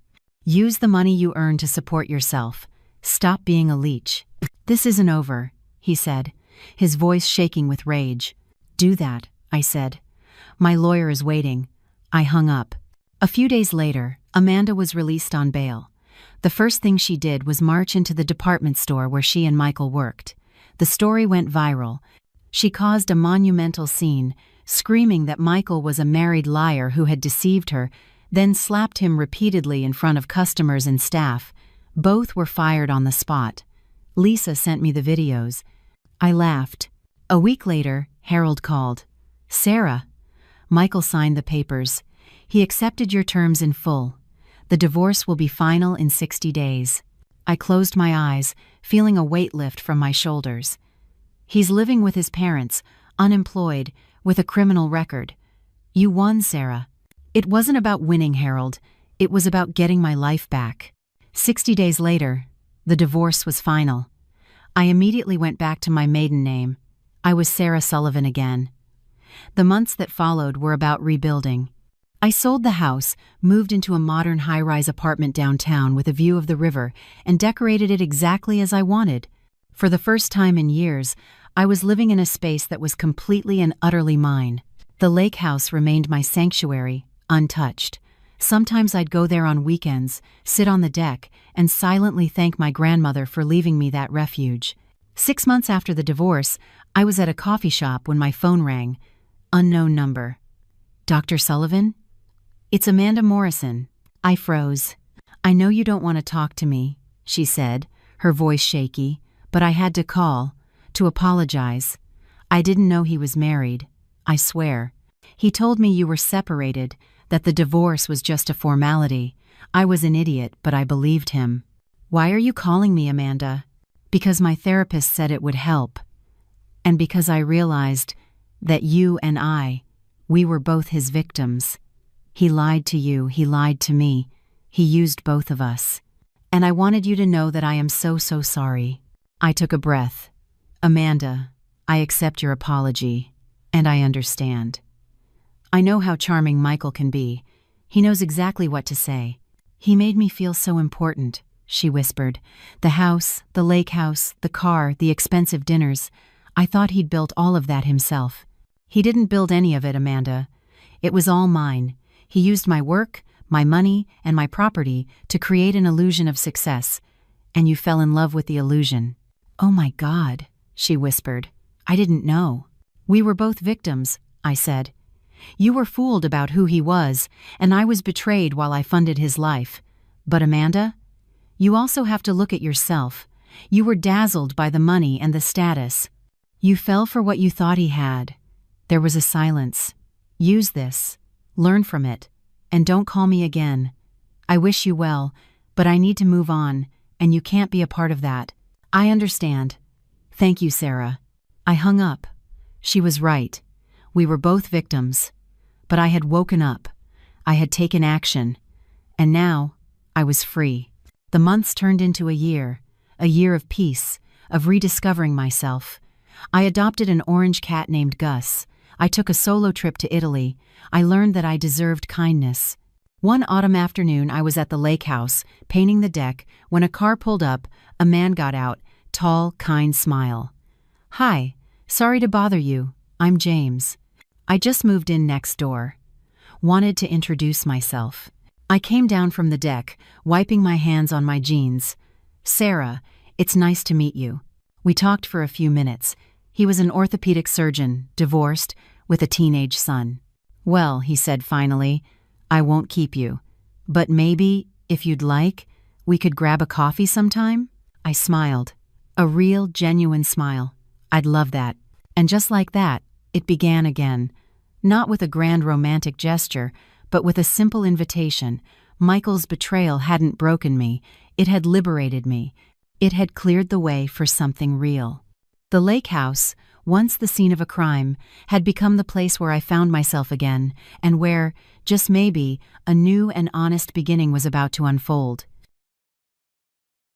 Use the money you earn to support yourself. Stop being a leech." "This isn't over," he said, his voice shaking with rage. "Do that," I said. "My lawyer is waiting." I hung up. A few days later, Amanda was released on bail. The first thing she did was march into the department store where she and Michael worked. The story went viral. She caused a monumental scene, screaming that Michael was a married liar who had deceived her, then slapped him repeatedly in front of customers and staff. Both were fired on the spot. Lisa sent me the videos. I laughed. A week later, Harold called. "Sarah." "Michael signed the papers. He accepted your terms in full. The divorce will be final in 60 days. I closed my eyes, feeling a weight lift from my shoulders. "He's living with his parents, unemployed, with a criminal record. You won, Sarah." "It wasn't about winning, Harold. It was about getting my life back." 60 days later, the divorce was final. I immediately went back to my maiden name. I was Sarah Sullivan again. The months that followed were about rebuilding. I sold the house, moved into a modern high-rise apartment downtown with a view of the river, and decorated it exactly as I wanted. For the first time in years, I was living in a space that was completely and utterly mine. The lake house remained my sanctuary, untouched. Sometimes I'd go there on weekends, sit on the deck, and silently thank my grandmother for leaving me that refuge. 6 months after the divorce, I was at a coffee shop when my phone rang. Unknown number. "Dr. Sullivan?" "It's Amanda Morrison." I froze. "I know you don't want to talk to me," she said, her voice shaky, "but I had to call, to apologize. I didn't know he was married. I swear. He told me you were separated, that the divorce was just a formality. I was an idiot, but I believed him." "Why are you calling me, Amanda?" "Because my therapist said it would help. And because I realized that you and we were both his victims. He lied to you, he lied to me. He used both of us. And I wanted you to know that I am so sorry." I took a breath. "Amanda, I accept your apology, and I understand. I know how charming Michael can be. He knows exactly what to say. He made me feel so important," she whispered. "The house, the lake house, the car, the expensive dinners. I thought he'd built all of that himself. He didn't build any of it, Amanda. It was all mine. He used my work, my money, and my property to create an illusion of success. And you fell in love with the illusion." "Oh my God," she whispered. "I didn't know." "We were both victims," I said. "You were fooled about who he was, and I was betrayed while I funded his life. But Amanda, you also have to look at yourself. You were dazzled by the money and the status. You fell for what you thought he had." There was a silence. "Use this. Learn from it. And don't call me again. I wish you well, but I need to move on, and you can't be a part of that." "I understand. Thank you, Sarah." I hung up. She was right. We were both victims. But I had woken up. I had taken action. And now, I was free. The months turned into a year of peace, of rediscovering myself. I adopted an orange cat named Gus. I took a solo trip to Italy. I learned that I deserved kindness. One autumn afternoon, I was at the lake house, painting the deck, when a car pulled up. A man got out, tall, kind smile. "Hi, sorry to bother you. I'm James. I just moved in next door. Wanted to introduce myself." I came down from the deck, wiping my hands on my jeans. "Sarah, it's nice to meet you." We talked for a few minutes. He was an orthopedic surgeon, divorced, with a teenage son. "Well," he said finally, "I won't keep you. But maybe, if you'd like, we could grab a coffee sometime?" I smiled. A real, genuine smile. "I'd love that." And just like that, it began again. Not with a grand romantic gesture, but with a simple invitation. Michael's betrayal hadn't broken me. It had liberated me. It had cleared the way for something real. The lake house, once the scene of a crime, had become the place where I found myself again, and where, just maybe, a new and honest beginning was about to unfold.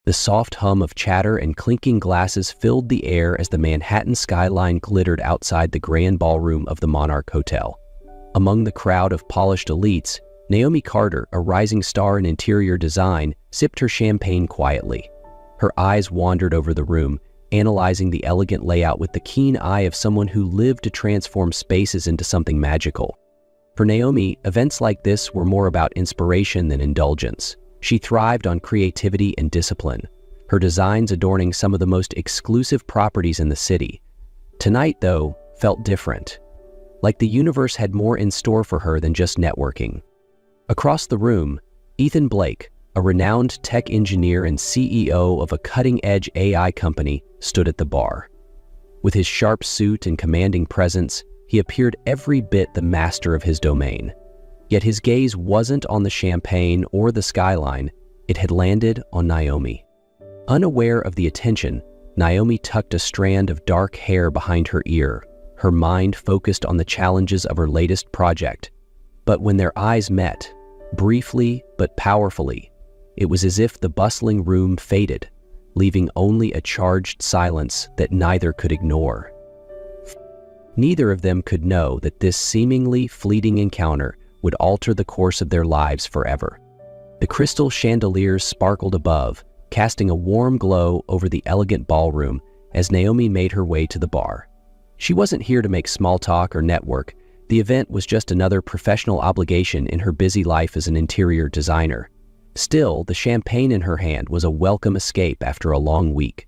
The soft hum of chatter and clinking glasses filled the air as the Manhattan skyline glittered outside the grand ballroom of the Monarch Hotel. Among the crowd of polished elites, Naomi Carter, a rising star in interior design, sipped her champagne quietly. Her eyes wandered over the room, analyzing the elegant layout with the keen eye of someone who lived to transform spaces into something magical. For Naomi, events like this were more about inspiration than indulgence. She thrived on creativity and discipline, her designs adorning some of the most exclusive properties in the city. Tonight, though, felt different. Like the universe had more in store for her than just networking. Across the room, Ethan Blake, a renowned tech engineer and CEO of a cutting-edge AI company, stood at the bar. With his sharp suit and commanding presence, he appeared every bit the master of his domain. Yet his gaze wasn't on the champagne or the skyline, it had landed on Naomi. Unaware of the attention, Naomi tucked a strand of dark hair behind her ear, her mind focused on the challenges of her latest project. But when their eyes met, briefly but powerfully, it was as if the bustling room faded, leaving only a charged silence that neither could ignore. Neither of them could know that this seemingly fleeting encounter would alter the course of their lives forever. The crystal chandeliers sparkled above, casting a warm glow over the elegant ballroom as Naomi made her way to the bar. She wasn't here to make small talk or network. The event was just another professional obligation in her busy life as an interior designer. Still, the champagne in her hand was a welcome escape after a long week.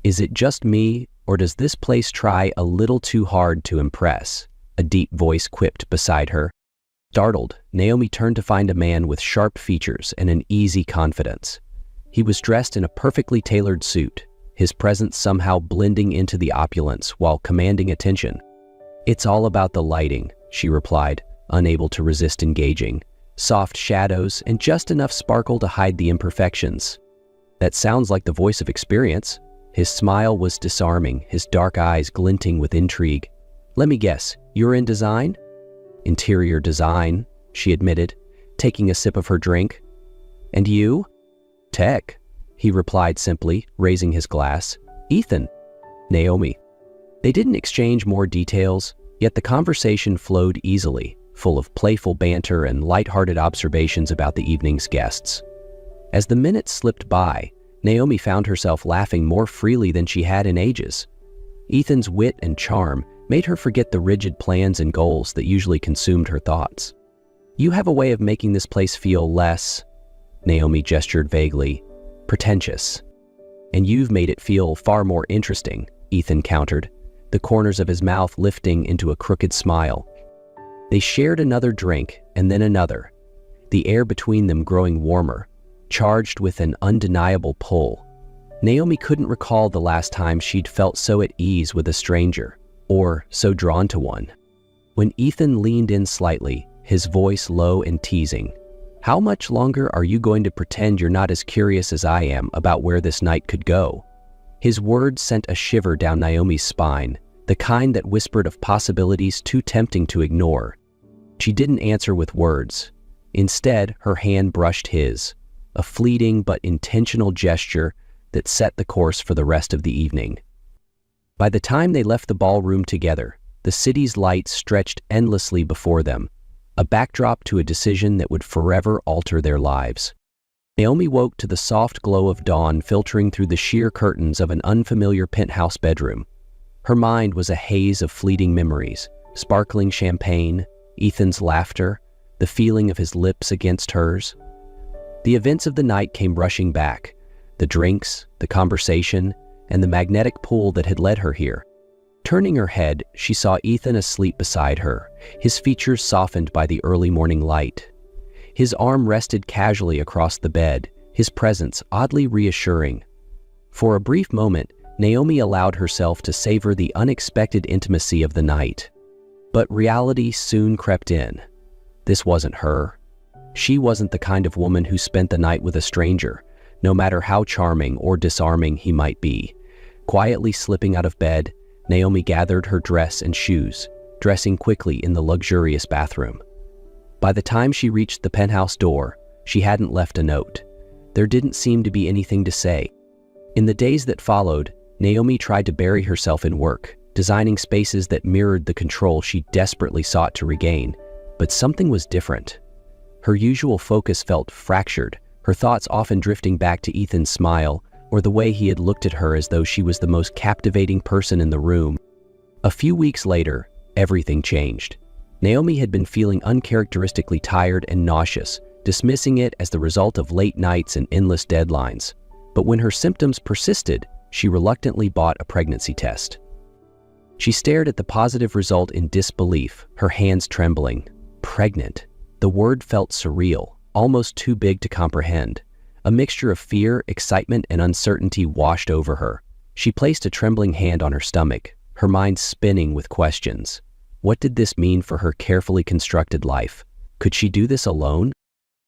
"Is it just me, or does this place try a little too hard to impress?" a deep voice quipped beside her. Startled, Naomi turned to find a man with sharp features and an easy confidence. He was dressed in a perfectly tailored suit, his presence somehow blending into the opulence while commanding attention. "It's all about the lighting," she replied, unable to resist engaging. "Soft shadows and just enough sparkle to hide the imperfections." "That sounds like the voice of experience." His smile was disarming, his dark eyes glinting with intrigue. "Let me guess, you're in design?" "Interior design," she admitted, taking a sip of her drink. "And you?" "Tech," he replied simply, raising his glass. "Ethan." "Naomi." They didn't exchange more details, yet the conversation flowed easily, full of playful banter and light-hearted observations about the evening's guests. As the minutes slipped by, Naomi found herself laughing more freely than she had in ages. Ethan's wit and charm made her forget the rigid plans and goals that usually consumed her thoughts. "You have a way of making this place feel less," Naomi gestured vaguely, "pretentious." "And you've made it feel far more interesting," Ethan countered, the corners of his mouth lifting into a crooked smile. They shared another drink and then another, the air between them growing warmer, charged with an undeniable pull. Naomi couldn't recall the last time she'd felt so at ease with a stranger, or so drawn to one. When Ethan leaned in slightly, his voice low and teasing, "How much longer are you going to pretend you're not as curious as I am about where this night could go?" His words sent a shiver down Naomi's spine, the kind that whispered of possibilities too tempting to ignore. She didn't answer with words. Instead, her hand brushed his, a fleeting but intentional gesture that set the course for the rest of the evening. By the time they left the ballroom together, the city's lights stretched endlessly before them, a backdrop to a decision that would forever alter their lives. Naomi woke to the soft glow of dawn filtering through the sheer curtains of an unfamiliar penthouse bedroom. Her mind was a haze of fleeting memories, sparkling champagne, Ethan's laughter, the feeling of his lips against hers. The events of the night came rushing back, the drinks, the conversation, and the magnetic pull that had led her here. Turning her head, she saw Ethan asleep beside her, his features softened by the early morning light. His arm rested casually across the bed, his presence oddly reassuring. For a brief moment, Naomi allowed herself to savor the unexpected intimacy of the night. But reality soon crept in. This wasn't her. She wasn't the kind of woman who spent the night with a stranger, no matter how charming or disarming he might be. Quietly slipping out of bed, Naomi gathered her dress and shoes, dressing quickly in the luxurious bathroom. By the time she reached the penthouse door, she hadn't left a note. There didn't seem to be anything to say. In the days that followed, Naomi tried to bury herself in work, designing spaces that mirrored the control she desperately sought to regain. But something was different. Her usual focus felt fractured, her thoughts often drifting back to Ethan's smile, or the way he had looked at her as though she was the most captivating person in the room. A few weeks later, everything changed. Naomi had been feeling uncharacteristically tired and nauseous, dismissing it as the result of late nights and endless deadlines. But when her symptoms persisted, she reluctantly bought a pregnancy test. She stared at the positive result in disbelief, her hands trembling. Pregnant. The word felt surreal, almost too big to comprehend. A mixture of fear, excitement, and uncertainty washed over her. She placed a trembling hand on her stomach, her mind spinning with questions. What did this mean for her carefully constructed life? Could she do this alone?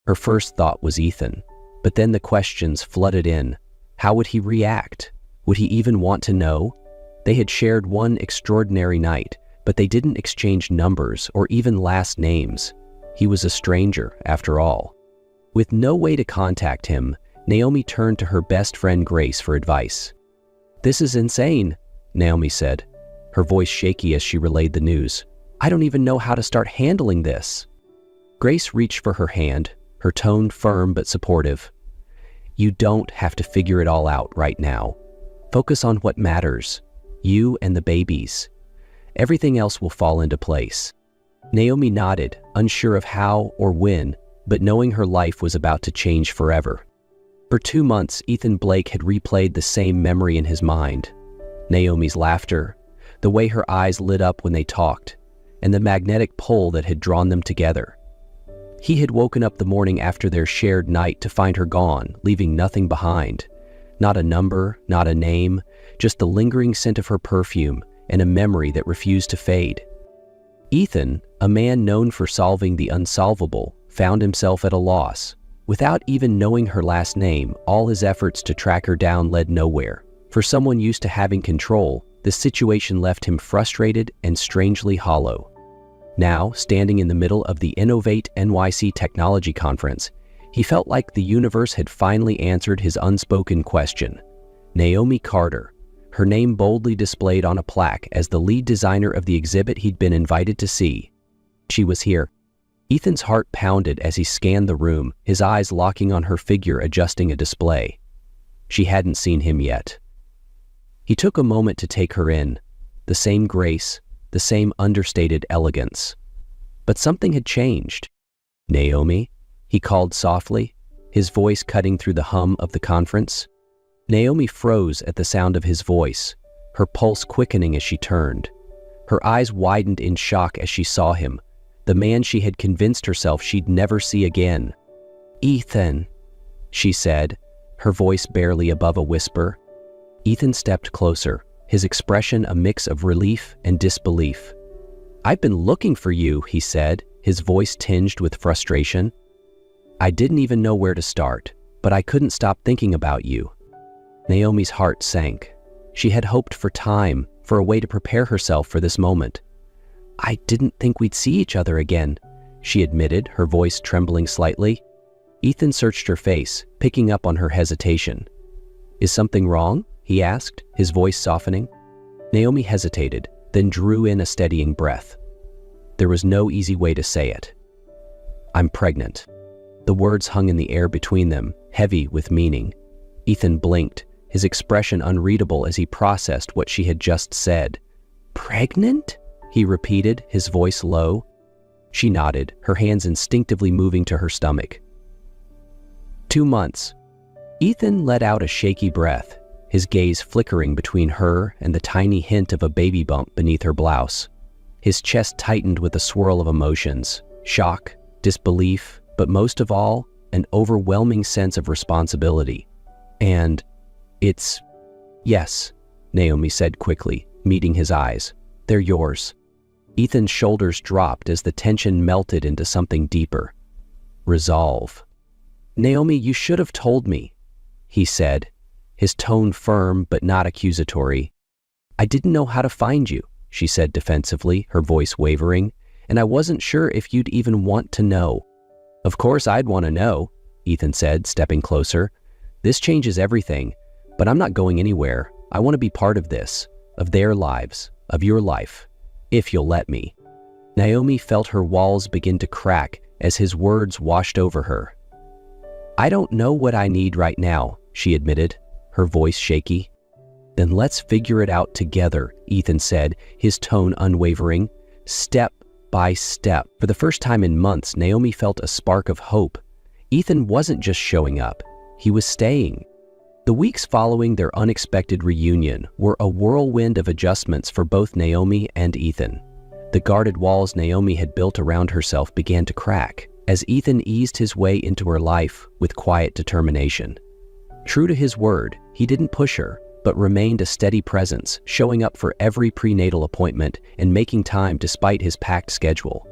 Her first thought was Ethan, but then the questions flooded in. How would he react? Would he even want to know? They had shared one extraordinary night, but they didn't exchange numbers or even last names. He was a stranger, after all. With no way to contact him, Naomi turned to her best friend Grace for advice. "This is insane," Naomi said, her voice shaky as she relayed the news. "I don't even know how to start handling this." Grace reached for her hand, her tone firm but supportive. "You don't have to figure it all out right now. Focus on what matters. You and the babies. Everything else will fall into place." Naomi nodded, unsure of how or when, but knowing her life was about to change forever. For 2 months, Ethan Blake had replayed the same memory in his mind. Naomi's laughter, the way her eyes lit up when they talked, and the magnetic pull that had drawn them together. He had woken up the morning after their shared night to find her gone, leaving nothing behind. Not a number, not a name, just the lingering scent of her perfume and a memory that refused to fade. Ethan, a man known for solving the unsolvable, found himself at a loss. Without even knowing her last name, all his efforts to track her down led nowhere. For someone used to having control, the situation left him frustrated and strangely hollow. Now, standing in the middle of the Innovate NYC Technology Conference, he felt like the universe had finally answered his unspoken question. Naomi Carter, her name boldly displayed on a plaque as the lead designer of the exhibit he'd been invited to see. She was here. Ethan's heart pounded as he scanned the room, his eyes locking on her figure adjusting a display. She hadn't seen him yet. He took a moment to take her in, the same grace, the same understated elegance. But something had changed. "Naomi?" he called softly, his voice cutting through the hum of the conference. Naomi froze at the sound of his voice, her pulse quickening as she turned. Her eyes widened in shock as she saw him, the man she had convinced herself she'd never see again. "Ethan," she said, her voice barely above a whisper. Ethan stepped closer, his expression a mix of relief and disbelief. "I've been looking for you," he said, his voice tinged with frustration. "I didn't even know where to start, but I couldn't stop thinking about you." Naomi's heart sank. She had hoped for time, for a way to prepare herself for this moment. "I didn't think we'd see each other again," she admitted, her voice trembling slightly. Ethan searched her face, picking up on her hesitation. "Is something wrong?" he asked, his voice softening. Naomi hesitated, then drew in a steadying breath. There was no easy way to say it. "I'm pregnant." The words hung in the air between them, heavy with meaning. Ethan blinked, his expression unreadable as he processed what she had just said. "Pregnant?" he repeated, his voice low. She nodded, her hands instinctively moving to her stomach. 2 months. Ethan let out a shaky breath, his gaze flickering between her and the tiny hint of a baby bump beneath her blouse. His chest tightened with a swirl of emotions, shock, disbelief, but most of all, an overwhelming sense of responsibility. And yes, Naomi said quickly, meeting his eyes. They're yours. Ethan's shoulders dropped as the tension melted into something deeper. Resolve. Naomi, you should have told me, he said, his tone firm but not accusatory. I didn't know how to find you, she said defensively, her voice wavering, and I wasn't sure if you'd even want to know. Of course I'd want to know, Ethan said, stepping closer. This changes everything, but I'm not going anywhere. I want to be part of this, of their lives, of your life, if you'll let me. Naomi felt her walls begin to crack as his words washed over her. I don't know what I need right now, she admitted, her voice shaky. Then let's figure it out together, Ethan said, his tone unwavering, step by step. For the first time in months, Naomi felt a spark of hope. Ethan wasn't just showing up, he was staying. The weeks following their unexpected reunion were a whirlwind of adjustments for both Naomi and Ethan. The guarded walls Naomi had built around herself began to crack as Ethan eased his way into her life with quiet determination. True to his word, he didn't push her, but remained a steady presence, showing up for every prenatal appointment and making time despite his packed schedule.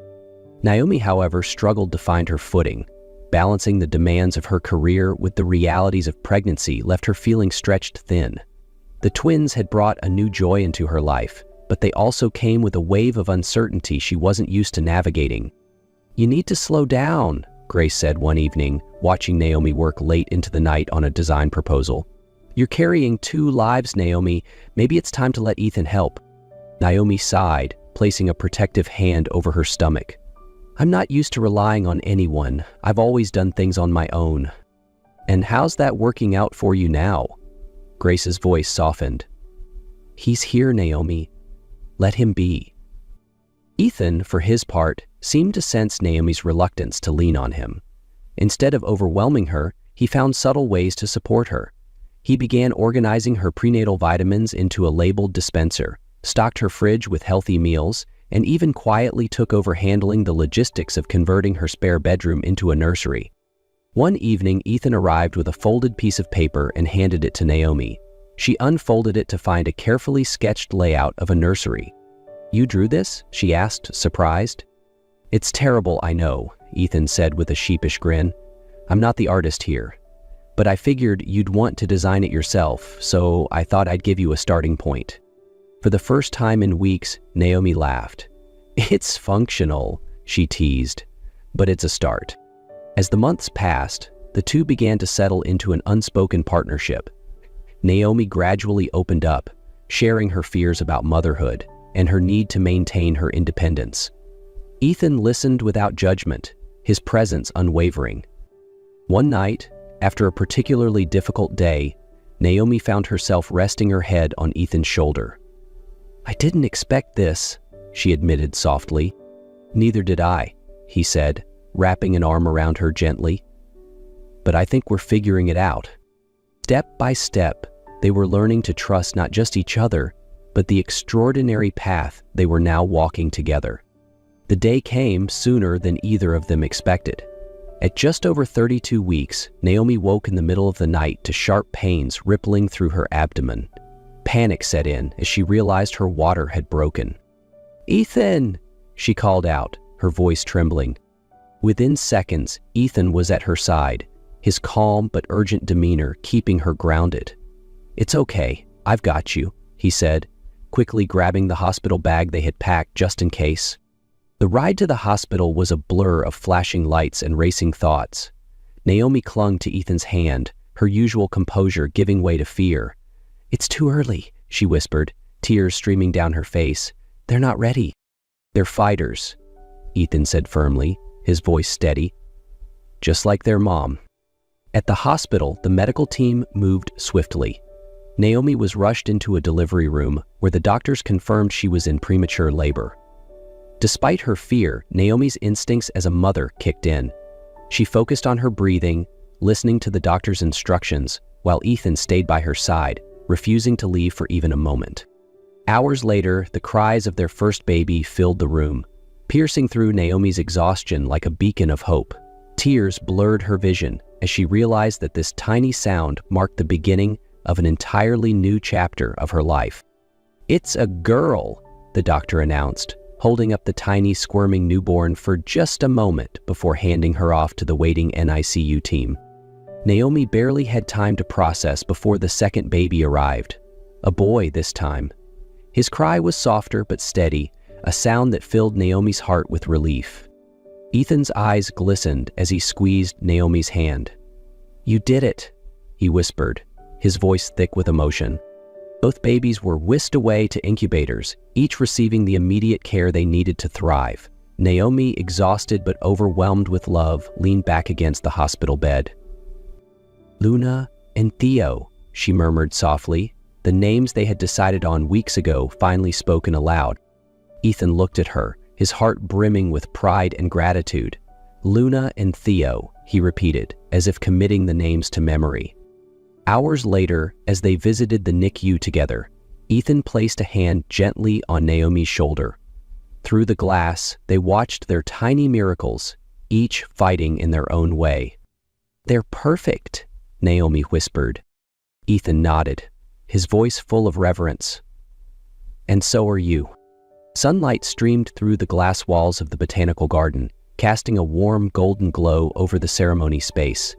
Naomi, however, struggled to find her footing. Balancing the demands of her career with the realities of pregnancy left her feeling stretched thin. The twins had brought a new joy into her life, but they also came with a wave of uncertainty she wasn't used to navigating. You need to slow down, Grace said one evening, watching Naomi work late into the night on a design proposal. You're carrying 2 lives, Naomi. Maybe it's time to let Ethan help. Naomi sighed, placing a protective hand over her stomach. I'm not used to relying on anyone. I've always done things on my own. And how's that working out for you now? Grace's voice softened. He's here, Naomi. Let him be. Ethan, for his part, seemed to sense Naomi's reluctance to lean on him. Instead of overwhelming her, he found subtle ways to support her. He began organizing her prenatal vitamins into a labeled dispenser, stocked her fridge with healthy meals, and even quietly took over handling the logistics of converting her spare bedroom into a nursery. One evening, Ethan arrived with a folded piece of paper and handed it to Naomi. She unfolded it to find a carefully sketched layout of a nursery. You drew this? She asked, surprised. It's terrible, I know, Ethan said with a sheepish grin. I'm not the artist here. But I figured you'd want to design it yourself, so I thought I'd give you a starting point. For the first time in weeks, Naomi laughed. It's functional, she teased, but it's a start. As the months passed, the two began to settle into an unspoken partnership. Naomi gradually opened up, sharing her fears about motherhood and her need to maintain her independence. Ethan listened without judgment, his presence unwavering. One night, after a particularly difficult day, Naomi found herself resting her head on Ethan's shoulder. I didn't expect this, she admitted softly. Neither did I, he said, wrapping an arm around her gently. But I think we're figuring it out. Step by step, they were learning to trust not just each other, but the extraordinary path they were now walking together. The day came sooner than either of them expected. At just over 32 weeks, Naomi woke in the middle of the night to sharp pains rippling through her abdomen. Panic set in as she realized her water had broken. Ethan! She called out, her voice trembling. Within seconds, Ethan was at her side, his calm but urgent demeanor keeping her grounded. It's okay, I've got you, he said, quickly grabbing the hospital bag they had packed just in case. The ride to the hospital was a blur of flashing lights and racing thoughts. Naomi clung to Ethan's hand, her usual composure giving way to fear. It's too early, she whispered, tears streaming down her face. They're not ready. They're fighters, Ethan said firmly, his voice steady. Just like their mom. At the hospital, the medical team moved swiftly. Naomi was rushed into a delivery room where the doctors confirmed she was in premature labor. Despite her fear, Naomi's instincts as a mother kicked in. She focused on her breathing, listening to the doctor's instructions, while Ethan stayed by her side, refusing to leave for even a moment. Hours later, the cries of their first baby filled the room, piercing through Naomi's exhaustion like a beacon of hope. Tears blurred her vision as she realized that this tiny sound marked the beginning of an entirely new chapter of her life. "It's a girl," the doctor announced, holding up the tiny, squirming newborn for just a moment before handing her off to the waiting NICU team. Naomi barely had time to process before the second baby arrived. A boy this time. His cry was softer but steady, a sound that filled Naomi's heart with relief. Ethan's eyes glistened as he squeezed Naomi's hand. "You did it," he whispered, his voice thick with emotion. Both babies were whisked away to incubators, each receiving the immediate care they needed to thrive. Naomi, exhausted but overwhelmed with love, leaned back against the hospital bed. "Luna and Theo," she murmured softly, the names they had decided on weeks ago finally spoken aloud. Ethan looked at her, his heart brimming with pride and gratitude. "Luna and Theo," he repeated, as if committing the names to memory. Hours later, as they visited the NICU together, Ethan placed a hand gently on Naomi's shoulder. Through the glass, they watched their tiny miracles, each fighting in their own way. "They're perfect," Naomi whispered. Ethan nodded, his voice full of reverence. "And so are you." Sunlight streamed through the glass walls of the botanical garden, casting a warm golden glow over the ceremony space.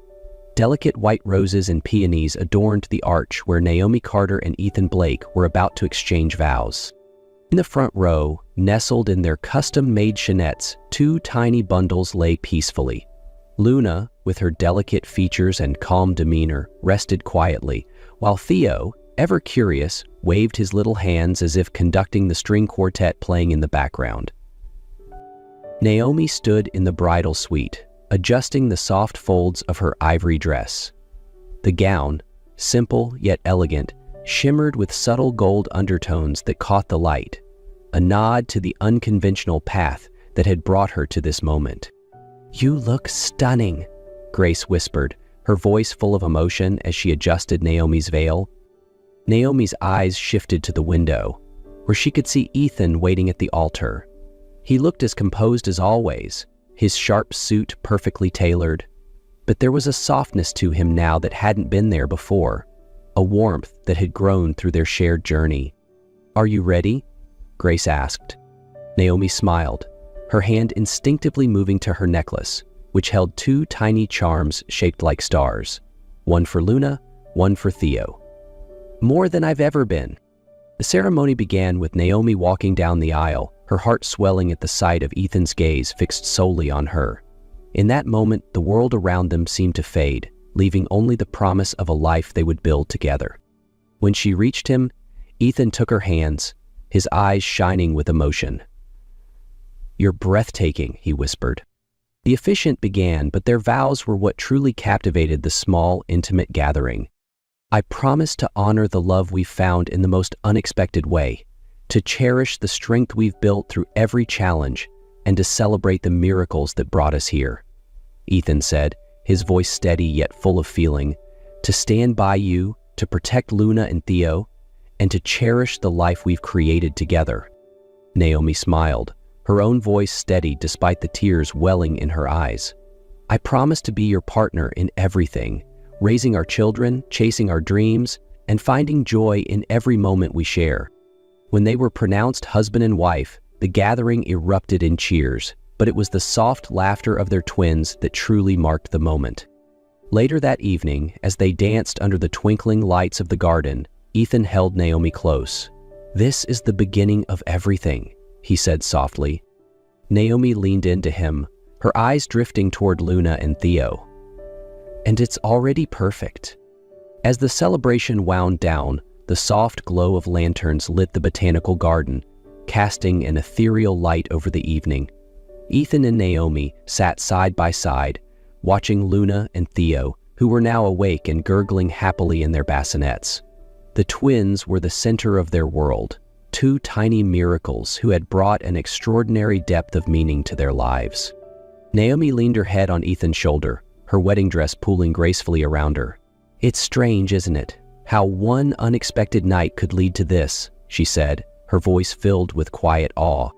Delicate white roses and peonies adorned the arch where Naomi Carter and Ethan Blake were about to exchange vows. In the front row, nestled in their custom-made chinettes, two tiny bundles lay peacefully. Luna, with her delicate features and calm demeanor, rested quietly, while Theo, ever curious, waved his little hands as if conducting the string quartet playing in the background. Naomi stood in the bridal suite, adjusting the soft folds of her ivory dress. The gown, simple yet elegant, shimmered with subtle gold undertones that caught the light, a nod to the unconventional path that had brought her to this moment. "You look stunning," Grace whispered, her voice full of emotion as she adjusted Naomi's veil. Naomi's eyes shifted to the window, where she could see Ethan waiting at the altar. He looked as composed as always, his sharp suit perfectly tailored, but there was a softness to him now that hadn't been there before, a warmth that had grown through their shared journey. "Are you ready?" Grace asked. Naomi smiled, her hand instinctively moving to her necklace, which held two tiny charms shaped like stars, one for Luna, one for Theo. "More than I've ever been." The ceremony began with Naomi walking down the aisle, her heart swelling at the sight of Ethan's gaze fixed solely on her. In that moment, the world around them seemed to fade, leaving only the promise of a life they would build together. When she reached him, Ethan took her hands, his eyes shining with emotion. "You're breathtaking," he whispered. The officiant began, but their vows were what truly captivated the small, intimate gathering. "I promise to honor the love we've found in the most unexpected way, to cherish the strength we've built through every challenge, and to celebrate the miracles that brought us here," Ethan said, his voice steady yet full of feeling, "to stand by you, to protect Luna and Theo, and to cherish the life we've created together." Naomi smiled, her own voice steady despite the tears welling in her eyes. "I promise to be your partner in everything, raising our children, chasing our dreams, and finding joy in every moment we share." When they were pronounced husband and wife, the gathering erupted in cheers, but it was the soft laughter of their twins that truly marked the moment. Later that evening, as they danced under the twinkling lights of the garden, Ethan held Naomi close. "This is the beginning of everything," he said softly. Naomi leaned into him, her eyes drifting toward Luna and Theo. "And it's already perfect." As the celebration wound down, the soft glow of lanterns lit the botanical garden, casting an ethereal light over the evening. Ethan and Naomi sat side by side, watching Luna and Theo, who were now awake and gurgling happily in their bassinets. The twins were the center of their world, two tiny miracles who had brought an extraordinary depth of meaning to their lives. Naomi leaned her head on Ethan's shoulder, her wedding dress pooling gracefully around her. "It's strange, isn't it? How one unexpected night could lead to this, she said, her voice filled with quiet awe.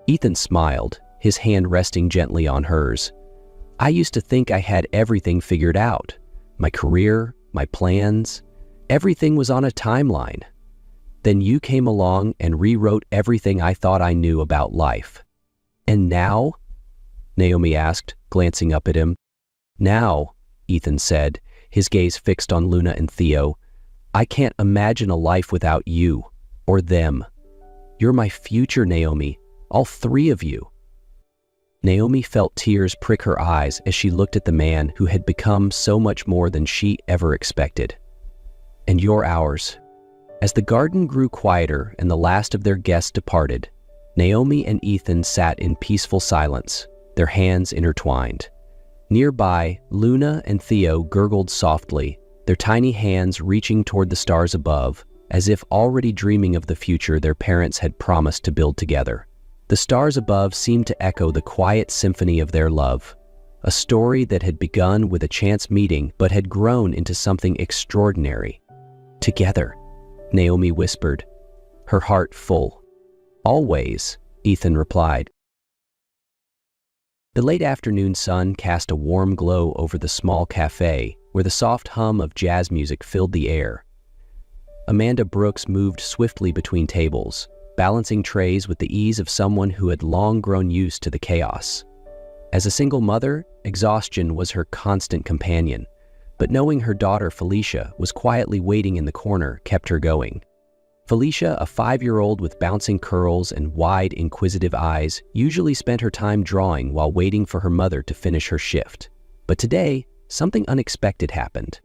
Ethan smiled, his hand resting gently on hers. I used to think I had everything figured out. My career, my plans, everything was on a timeline. Then you came along and rewrote everything I thought I knew about life. And now? Naomi asked, glancing up at him. Now, Ethan said, his gaze fixed on Luna and Theo, I can't imagine a life without you, or them. You're my future, Naomi, all three of you. Naomi felt tears prick her eyes as she looked at the man who had become so much more than she ever expected. And you're ours. As the garden grew quieter and the last of their guests departed, Naomi and Ethan sat in peaceful silence, their hands intertwined. Nearby, Luna and Theo gurgled softly, their tiny hands reaching toward the stars above, as if already dreaming of the future their parents had promised to build together. The stars above seemed to echo the quiet symphony of their love, a story that had begun with a chance meeting but had grown into something extraordinary. Together, Naomi whispered, her heart full. Always, Ethan replied. The late afternoon sun cast a warm glow over the small cafe, where the soft hum of jazz music filled the air. Amanda Brooks moved swiftly between tables, balancing trays with the ease of someone who had long grown used to the chaos. As a single mother, exhaustion was her constant companion, but knowing her daughter Felicia was quietly waiting in the corner kept her going. Felicia, a 5-year-old with bouncing curls and wide, inquisitive eyes, usually spent her time drawing while waiting for her mother to finish her shift. But today, something unexpected happened.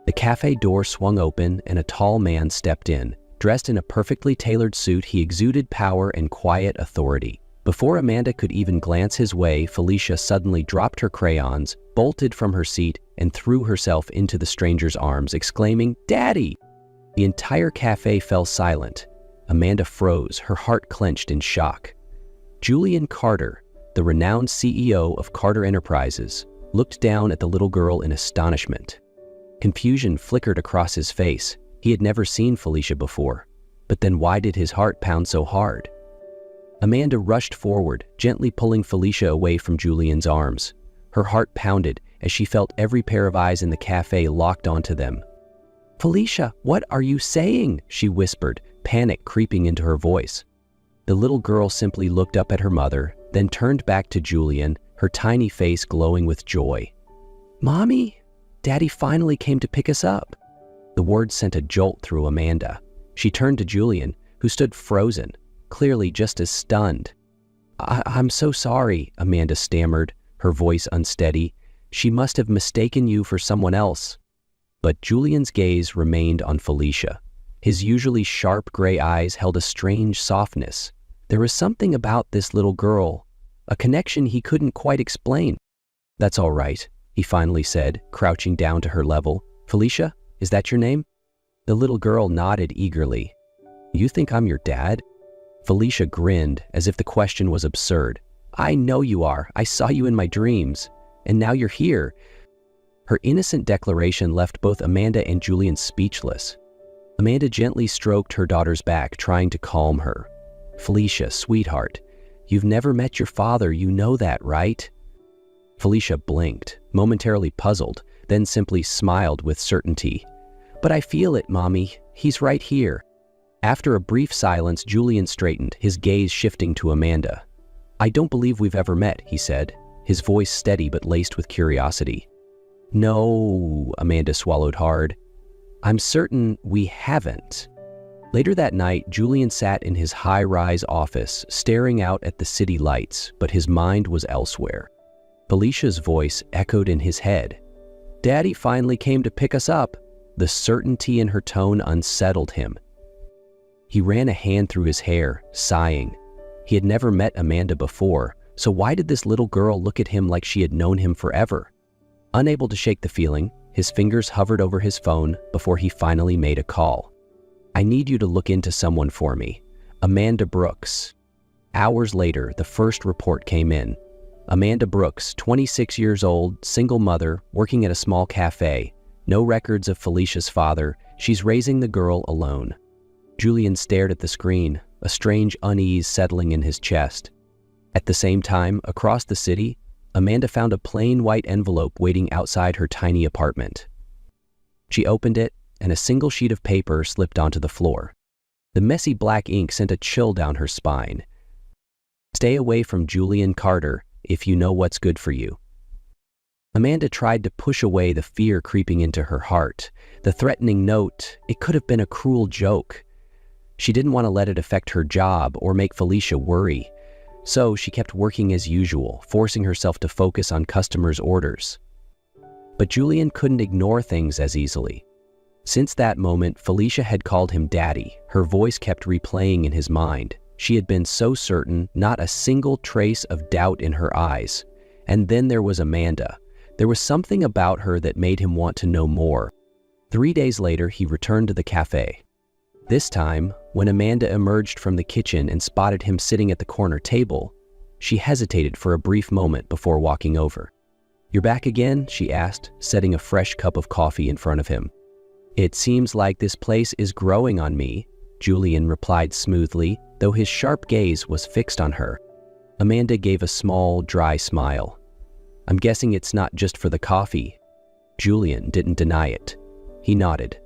The cafe door swung open and a tall man stepped in. Dressed in a perfectly tailored suit, he exuded power and quiet authority. Before Amanda could even glance his way, Felicia suddenly dropped her crayons, bolted from her seat, and threw herself into the stranger's arms, exclaiming, "Daddy!" The entire cafe fell silent. Amanda froze, her heart clenched in shock. Julian Carter, the renowned CEO of Carter Enterprises, looked down at the little girl in astonishment. Confusion flickered across his face. He had never seen Felicia before. But then why did his heart pound so hard? Amanda rushed forward, gently pulling Felicia away from Julian's arms. Her heart pounded as she felt every pair of eyes in the cafe locked onto them. "Felicia, what are you saying?" she whispered, panic creeping into her voice. The little girl simply looked up at her mother, then turned back to Julian, her tiny face glowing with joy. "Mommy, Daddy finally came to pick us up." The words sent a jolt through Amanda. She turned to Julian, who stood frozen, clearly just as stunned. I'm so sorry," Amanda stammered, her voice unsteady. "She must have mistaken you for someone else." But Julian's gaze remained on Felicia. His usually sharp gray eyes held a strange softness. There was something about this little girl, a connection he couldn't quite explain. "That's all right," he finally said, crouching down to her level. "Felicia, is that your name?" The little girl nodded eagerly. "You think I'm your dad?" Felicia grinned, as if the question was absurd. "I know you are. I saw you in my dreams. And now you're here." Her innocent declaration left both Amanda and Julian speechless. Amanda gently stroked her daughter's back, trying to calm her. "Felicia, sweetheart, you've never met your father, you know that, right?" Felicia blinked, momentarily puzzled, then simply smiled with certainty. "But I feel it, Mommy. He's right here." After a brief silence, Julian straightened, his gaze shifting to Amanda. "I don't believe we've ever met," he said, his voice steady but laced with curiosity. "No," Amanda swallowed hard. "I'm certain we haven't." Later that night, Julian sat in his high-rise office, staring out at the city lights, but his mind was elsewhere. Felicia's voice echoed in his head. "Daddy finally came to pick us up." The certainty in her tone unsettled him. He ran a hand through his hair, sighing. He had never met Amanda before, so why did this little girl look at him like she had known him forever? Unable to shake the feeling, his fingers hovered over his phone before he finally made a call. "I need you to look into someone for me. Amanda Brooks." Hours later, the first report came in. Amanda Brooks, 26 years old, single mother, working at a small cafe. No records of Felicia's father, She's raising the girl alone. Julian stared at the screen, a strange unease settling in his chest. At the same time, across the city, Amanda found a plain white envelope waiting outside her tiny apartment. She opened it, and a single sheet of paper slipped onto the floor. The messy black ink sent a chill down her spine. Stay away from Julian Carter if you know what's good for you. Amanda tried to push away the fear creeping into her heart. The threatening note, it could have been a cruel joke. She didn't want to let it affect her job or make Felicia worry. So she kept working as usual, forcing herself to focus on customers' orders. But Julian couldn't ignore things as easily. Since that moment, Felicia had called him Daddy. Her voice kept replaying in his mind. She had been so certain, not a single trace of doubt in her eyes. And then there was Amanda. There was something about her that made him want to know more. 3 days later, he returned to the cafe. This time, when Amanda emerged from the kitchen and spotted him sitting at the corner table, she hesitated for a brief moment before walking over. "You're back again?" she asked, setting a fresh cup of coffee in front of him. "It seems like this place is growing on me," Julian replied smoothly, though his sharp gaze was fixed on her. Amanda gave a small, dry smile. "I'm guessing it's not just for the coffee." Julian didn't deny it. He nodded.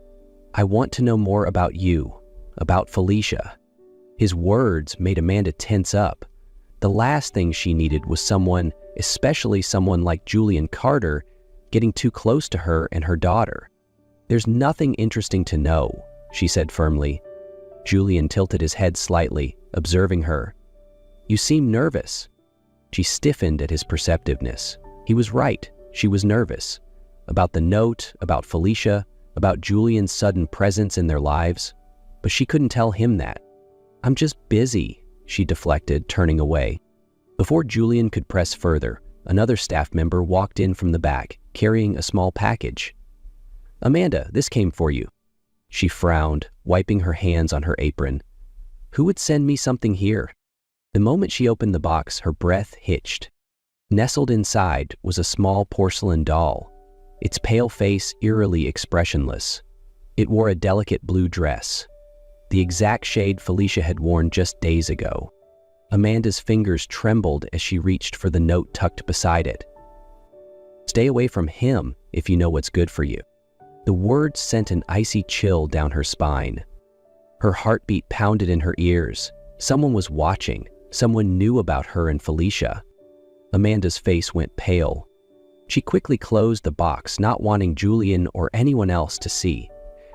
"I want to know more about you, about Felicia." His words made Amanda tense up. The last thing she needed was someone, especially someone like Julian Carter, getting too close to her and her daughter. "There's nothing interesting to know," she said firmly. Julian tilted his head slightly, observing her. "You seem nervous." She stiffened at his perceptiveness. He was right. She was nervous. About the note, about Felicia, about Julian's sudden presence in their lives. But she couldn't tell him that. "I'm just busy," she deflected, turning away. Before Julian could press further, another staff member walked in from the back, carrying a small package. "Amanda, this came for you." She frowned, wiping her hands on her apron. "Who would send me something here?" The moment she opened the box, her breath hitched. Nestled inside was a small porcelain doll, its pale face eerily expressionless. It wore a delicate blue dress, the exact shade Felicia had worn just days ago. Amanda's fingers trembled as she reached for the note tucked beside it. "Stay away from him if you know what's good for you." The words sent an icy chill down her spine. Her heartbeat pounded in her ears. Someone was watching. Someone knew about her and Felicia. Amanda's face went pale. She quickly closed the box, not wanting Julian or anyone else to see.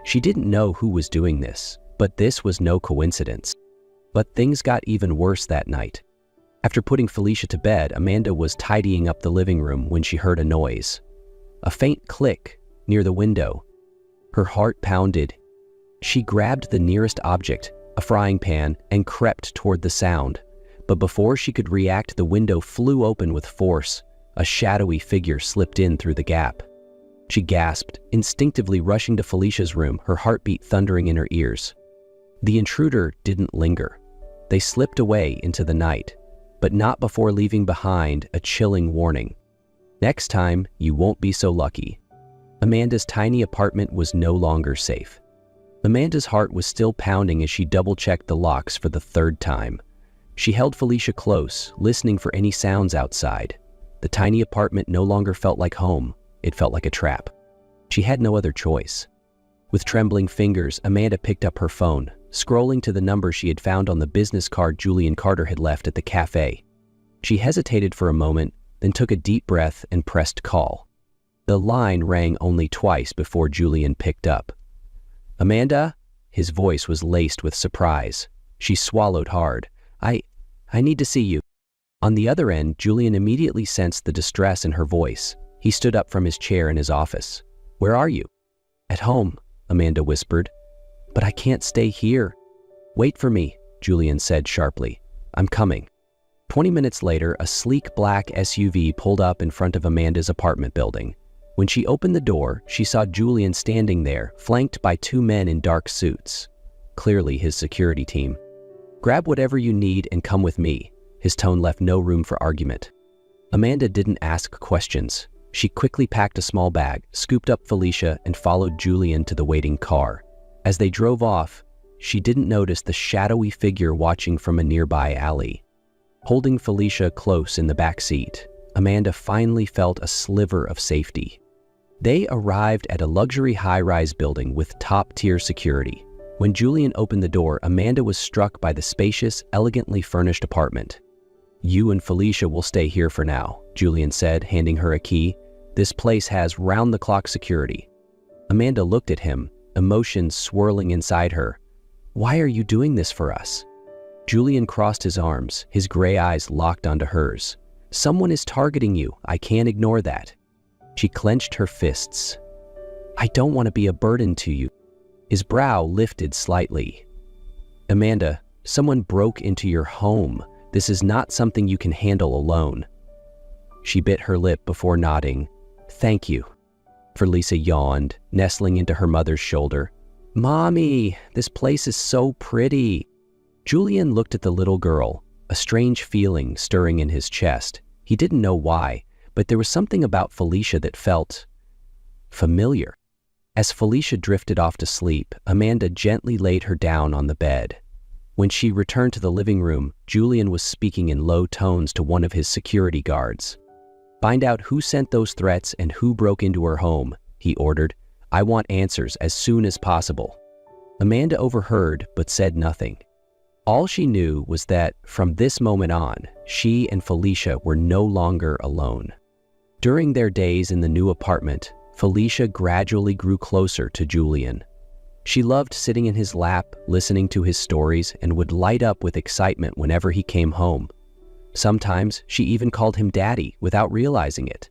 She didn't know who was doing this, but this was no coincidence. But things got even worse that night. After putting Felicia to bed, Amanda was tidying up the living room when she heard a noise. A faint click near the window. Her heart pounded. She grabbed the nearest object, a frying pan, and crept toward the sound. But before she could react, the window flew open with force. A shadowy figure slipped in through the gap. She gasped, instinctively rushing to Felicia's room, her heartbeat thundering in her ears. The intruder didn't linger. They slipped away into the night, but not before leaving behind a chilling warning. "Next time, you won't be so lucky." Amanda's tiny apartment was no longer safe. Amanda's heart was still pounding as she double-checked the locks for the third time. She held Felicia close, listening for any sounds outside. The tiny apartment no longer felt like home. It felt like a trap. She had no other choice. With trembling fingers, Amanda picked up her phone, scrolling to the number she had found on the business card Julian Carter had left at the cafe. She hesitated for a moment, then took a deep breath and pressed call. The line rang only twice before Julian picked up. "Amanda?" His voice was laced with surprise. She swallowed hard. I need to see you." On the other end, Julian immediately sensed the distress in her voice. He stood up from his chair in his office. "Where are you?" "At home," Amanda whispered. "But I can't stay here." "Wait for me," Julian said sharply. "I'm coming." 20 minutes later, a sleek black SUV pulled up in front of Amanda's apartment building. When she opened the door, she saw Julian standing there, flanked by 2 men in dark suits. Clearly his security team. "Grab whatever you need and come with me." His tone left no room for argument. Amanda didn't ask questions. She quickly packed a small bag, scooped up Felicia, and followed Julian to the waiting car. As they drove off, she didn't notice the shadowy figure watching from a nearby alley. Holding Felicia close in the back seat, Amanda finally felt a sliver of safety. They arrived at a luxury high-rise building with top-tier security. When Julian opened the door, Amanda was struck by the spacious, elegantly furnished apartment. "You and Felicia will stay here for now," Julian said, handing her a key. "This place has round-the-clock security." Amanda looked at him, emotions swirling inside her. "Why are you doing this for us?" Julian crossed his arms, his gray eyes locked onto hers. "Someone is targeting you. I can't ignore that." She clenched her fists. "I don't want to be a burden to you." His brow lifted slightly. "Amanda, someone broke into your home. This is not something you can handle alone." She bit her lip before nodding. "Thank you." Felicia yawned, nestling into her mother's shoulder. "Mommy, this place is so pretty." Julian looked at the little girl, a strange feeling stirring in his chest. He didn't know why, but there was something about Felicia that felt familiar. As Felicia drifted off to sleep, Amanda gently laid her down on the bed. When she returned to the living room, Julian was speaking in low tones to one of his security guards. "Find out who sent those threats and who broke into her home," he ordered. "I want answers as soon as possible." Amanda overheard but said nothing. All she knew was that from this moment on, she and Felicia were no longer alone. During their days in the new apartment, Felicia gradually grew closer to Julian. She loved sitting in his lap, listening to his stories, and would light up with excitement whenever he came home. Sometimes she even called him Daddy without realizing it.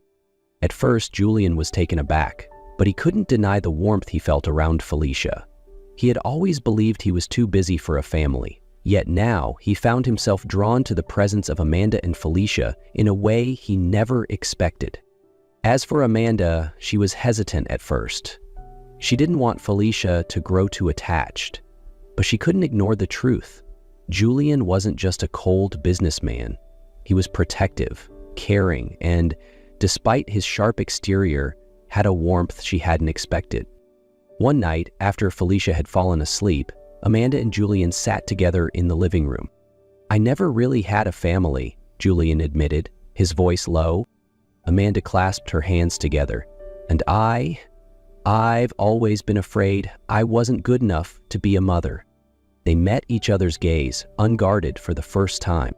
At first, Julian was taken aback, but he couldn't deny the warmth he felt around Felicia. He had always believed he was too busy for a family, yet now he found himself drawn to the presence of Amanda and Felicia in a way he never expected. As for Amanda, she was hesitant at first. She didn't want Felicia to grow too attached, but she couldn't ignore the truth. Julian wasn't just a cold businessman. He was protective, caring, and, despite his sharp exterior, had a warmth she hadn't expected. One night, after Felicia had fallen asleep, Amanda and Julian sat together in the living room. "I never really had a family," Julian admitted, his voice low. Amanda clasped her hands together. "And I've always been afraid I wasn't good enough to be a mother." They met each other's gaze, unguarded for the first time.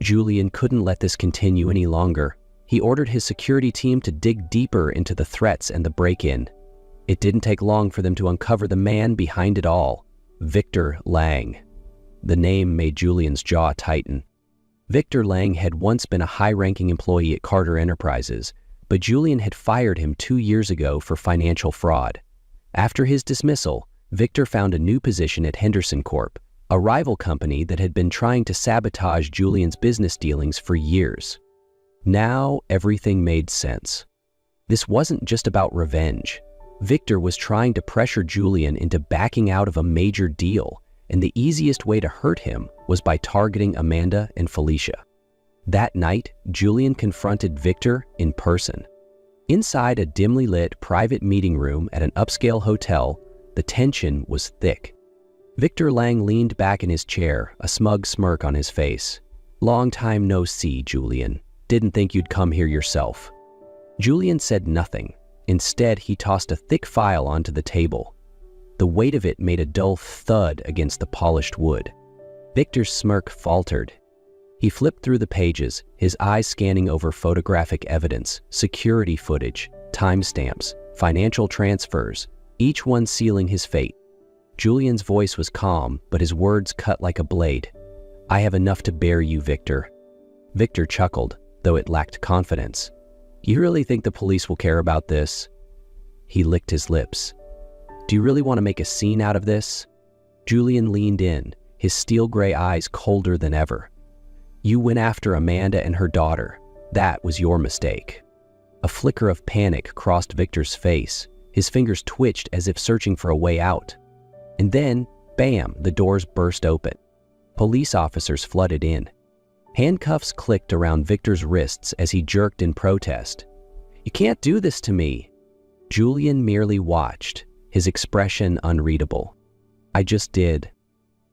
Julian couldn't let this continue any longer. He ordered his security team to dig deeper into the threats and the break-in. It didn't take long for them to uncover the man behind it all, Victor Lang. The name made Julian's jaw tighten. Victor Lang had once been a high-ranking employee at Carter Enterprises, but Julian had fired him 2 years ago for financial fraud. After his dismissal, Victor found a new position at Henderson Corp., a rival company that had been trying to sabotage Julian's business dealings for years. Now everything made sense. This wasn't just about revenge. Victor was trying to pressure Julian into backing out of a major deal, and the easiest way to hurt him was by targeting Amanda and Felicia. That night, Julian confronted Victor in person. Inside a dimly lit private meeting room at an upscale hotel, the tension was thick. Victor Lang leaned back in his chair, a smug smirk on his face. "Long time no see, Julian. Didn't think you'd come here yourself." Julian said nothing. Instead, he tossed a thick file onto the table. The weight of it made a dull thud against the polished wood. Victor's smirk faltered. He flipped through the pages, his eyes scanning over photographic evidence, security footage, timestamps, financial transfers, each one sealing his fate. Julian's voice was calm, but his words cut like a blade. "I have enough to bear you, Victor." Victor chuckled, though it lacked confidence. "You really think the police will care about this?" He licked his lips. "Do you really want to make a scene out of this?" Julian leaned in, his steel gray eyes colder than ever. "You went after Amanda and her daughter. That was your mistake." A flicker of panic crossed Victor's face. His fingers twitched as if searching for a way out. And then, bam, the doors burst open. Police officers flooded in. Handcuffs clicked around Victor's wrists as he jerked in protest. "You can't do this to me." Julian merely watched, his expression unreadable. I just did.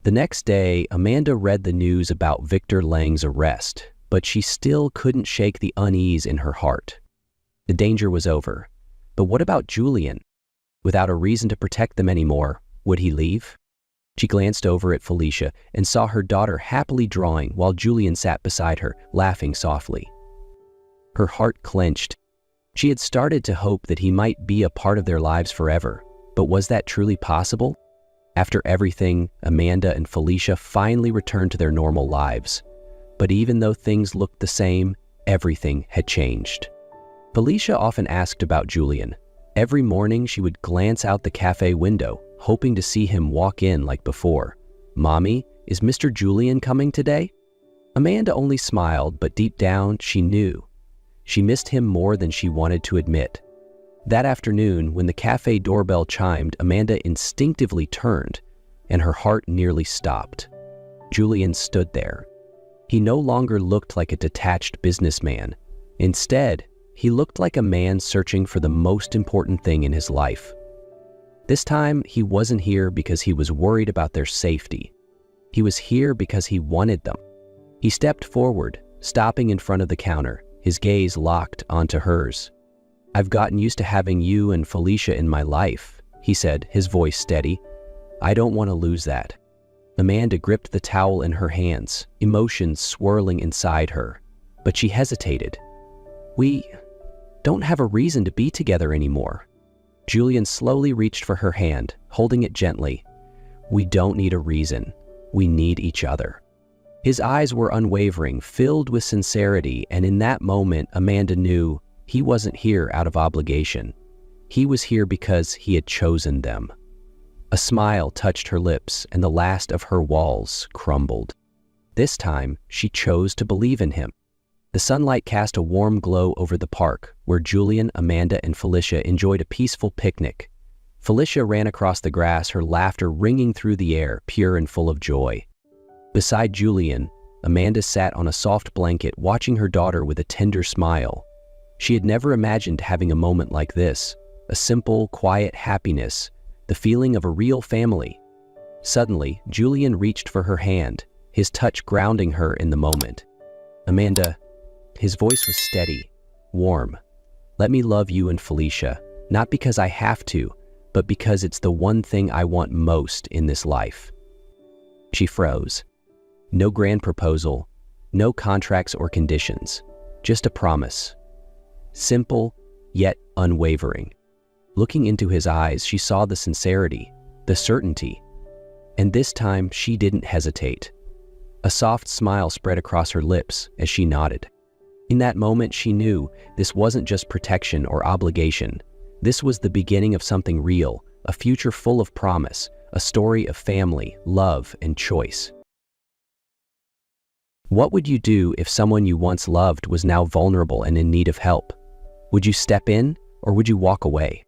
The next day, Amanda read the news about Victor Lang's arrest, but she still couldn't shake the unease in her heart. The danger was over. But what about Julian? Without a reason to protect them anymore, would he leave? She glanced over at Felicia and saw her daughter happily drawing while Julian sat beside her, laughing softly. Her heart clenched. She had started to hope that he might be a part of their lives forever, but was that truly possible? After everything, Amanda and Felicia finally returned to their normal lives. But even though things looked the same, everything had changed. Felicia often asked about Julian. Every morning she would glance out the cafe window, hoping to see him walk in like before. "Mommy, is Mr. Julian coming today?" Amanda only smiled, but deep down she knew. She missed him more than she wanted to admit. That afternoon, when the cafe doorbell chimed, Amanda instinctively turned, and her heart nearly stopped. Julian stood there. He no longer looked like a detached businessman. Instead, he looked like a man searching for the most important thing in his life. This time, he wasn't here because he was worried about their safety. He was here because he wanted them. He stepped forward, stopping in front of the counter, his gaze locked onto hers. "I've gotten used to having you and Felicia in my life," he said, his voice steady. "I don't want to lose that." Amanda gripped the towel in her hands, emotions swirling inside her. But she hesitated. "We don't have a reason to be together anymore." Julian slowly reached for her hand, holding it gently. "We don't need a reason. We need each other." His eyes were unwavering, filled with sincerity, and in that moment, Amanda knew he wasn't here out of obligation. He was here because he had chosen them. A smile touched her lips, and the last of her walls crumbled. This time, she chose to believe in him. The sunlight cast a warm glow over the park, where Julian, Amanda, and Felicia enjoyed a peaceful picnic. Felicia ran across the grass, her laughter ringing through the air, pure and full of joy. Beside Julian, Amanda sat on a soft blanket, watching her daughter with a tender smile. She had never imagined having a moment like this, a simple, quiet happiness, the feeling of a real family. Suddenly, Julian reached for her hand, his touch grounding her in the moment. "Amanda," his voice was steady, warm. "Let me love you and Felicia, not because I have to, but because it's the one thing I want most in this life." She froze. No grand proposal, no contracts or conditions, just a promise. Simple, yet unwavering. Looking into his eyes, she saw the sincerity, the certainty. And this time, she didn't hesitate. A soft smile spread across her lips as she nodded. In that moment, she knew this wasn't just protection or obligation. This was the beginning of something real, a future full of promise, a story of family, love, and choice. What would you do if someone you once loved was now vulnerable and in need of help? Would you step in, or would you walk away?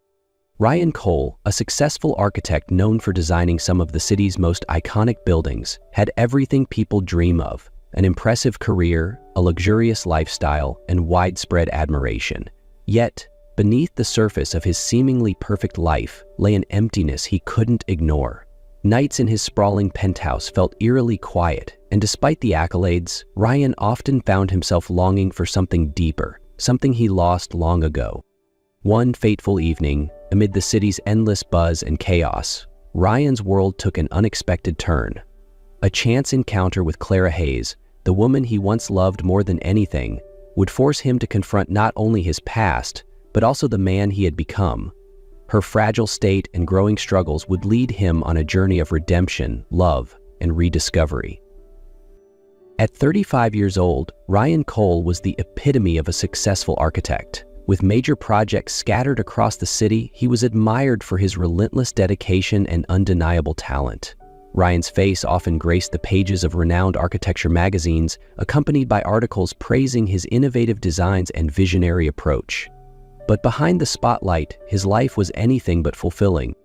Ryan Cole, a successful architect known for designing some of the city's most iconic buildings, had everything people dream of: an impressive career, a luxurious lifestyle, and widespread admiration. Yet, beneath the surface of his seemingly perfect life lay an emptiness he couldn't ignore. Nights in his sprawling penthouse felt eerily quiet, and despite the accolades, Ryan often found himself longing for something deeper, something he lost long ago. One fateful evening, amid the city's endless buzz and chaos, Ryan's world took an unexpected turn. A chance encounter with Clara Hayes, the woman he once loved more than anything, would force him to confront not only his past, but also the man he had become. Her fragile state and growing struggles would lead him on a journey of redemption, love, and rediscovery. At 35 years old, Ryan Cole was the epitome of a successful architect. With major projects scattered across the city, he was admired for his relentless dedication and undeniable talent. Ryan's face often graced the pages of renowned architecture magazines, accompanied by articles praising his innovative designs and visionary approach. But behind the spotlight, his life was anything but fulfilling.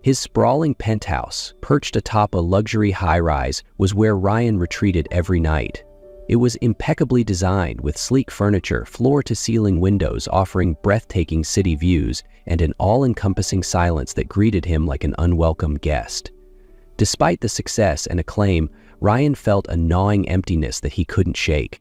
His sprawling penthouse, perched atop a luxury high-rise, was where Ryan retreated every night. It was impeccably designed, with sleek furniture, floor-to-ceiling windows offering breathtaking city views, and an all-encompassing silence that greeted him like an unwelcome guest. Despite the success and acclaim, Ryan felt a gnawing emptiness that he couldn't shake.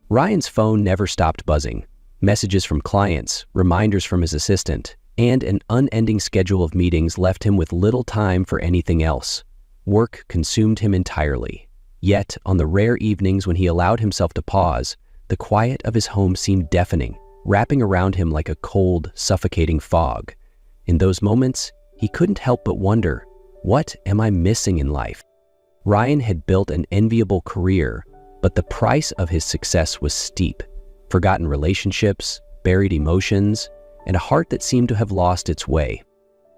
Ryan's phone never stopped buzzing. Messages from clients, reminders from his assistant, and an unending schedule of meetings left him with little time for anything else. Work consumed him entirely. Yet, on the rare evenings when he allowed himself to pause, the quiet of his home seemed deafening, wrapping around him like a cold, suffocating fog. In those moments, he couldn't help but wonder, what am I missing in life? Ryan had built an enviable career, but the price of his success was steep. Forgotten relationships, buried emotions, and a heart that seemed to have lost its way.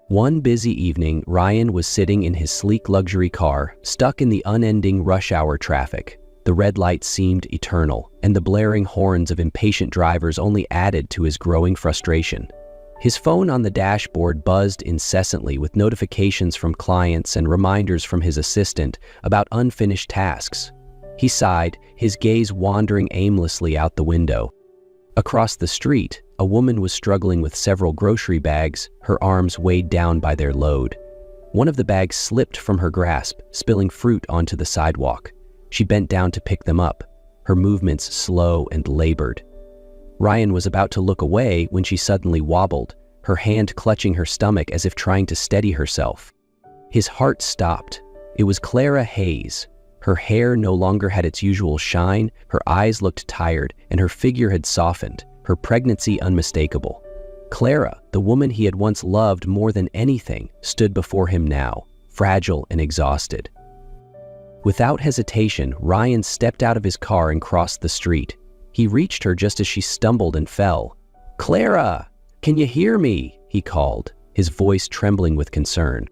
One busy evening, Ryan was sitting in his sleek luxury car, stuck in the unending rush hour traffic. The red lights seemed eternal, and the blaring horns of impatient drivers only added to his growing frustration. His phone on the dashboard buzzed incessantly with notifications from clients and reminders from his assistant about unfinished tasks. He sighed, his gaze wandering aimlessly out the window. Across the street, a woman was struggling with several grocery bags, her arms weighed down by their load. One of the bags slipped from her grasp, spilling fruit onto the sidewalk. She bent down to pick them up, her movements slow and labored. Ryan was about to look away when she suddenly wobbled, her hand clutching her stomach as if trying to steady herself. His heart stopped. It was Clara Hayes. Her hair no longer had its usual shine, her eyes looked tired, and her figure had softened, her pregnancy unmistakable. Clara, the woman he had once loved more than anything, stood before him now, fragile and exhausted. Without hesitation, Ryan stepped out of his car and crossed the street. He reached her just as she stumbled and fell. "Clara, can you hear me?" he called, his voice trembling with concern.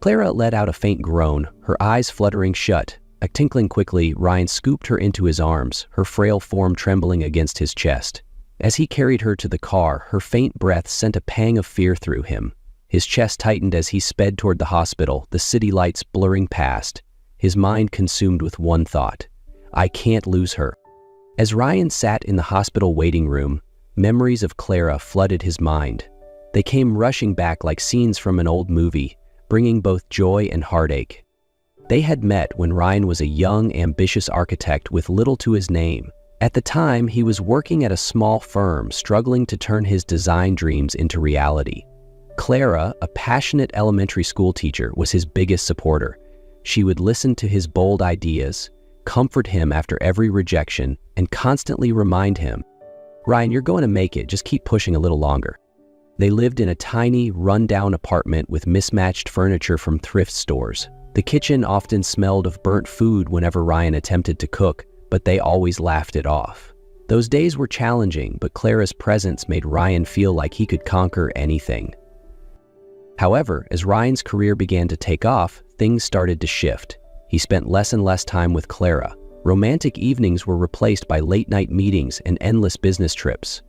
Clara let out a faint groan, her eyes fluttering shut. Tinkling quickly, Ryan scooped her into his arms, her frail form trembling against his chest. As he carried her to the car, her faint breath sent a pang of fear through him. His chest tightened as he sped toward the hospital, the city lights blurring past. His mind consumed with one thought: I can't lose her. As Ryan sat in the hospital waiting room, memories of Clara flooded his mind. They came rushing back like scenes from an old movie, bringing both joy and heartache. They had met when Ryan was a young, ambitious architect with little to his name. At the time, he was working at a small firm, struggling to turn his design dreams into reality. Clara, a passionate elementary school teacher, was his biggest supporter. She would listen to his bold ideas, comfort him after every rejection, and constantly remind him, "Ryan, you're going to make it, just keep pushing a little longer." They lived in a tiny, run-down apartment with mismatched furniture from thrift stores. The kitchen often smelled of burnt food whenever Ryan attempted to cook, but they always laughed it off. Those days were challenging, but Clara's presence made Ryan feel like he could conquer anything. However, as Ryan's career began to take off, things started to shift. He spent less and less time with Clara. Romantic evenings were replaced by late-night meetings and endless business trips.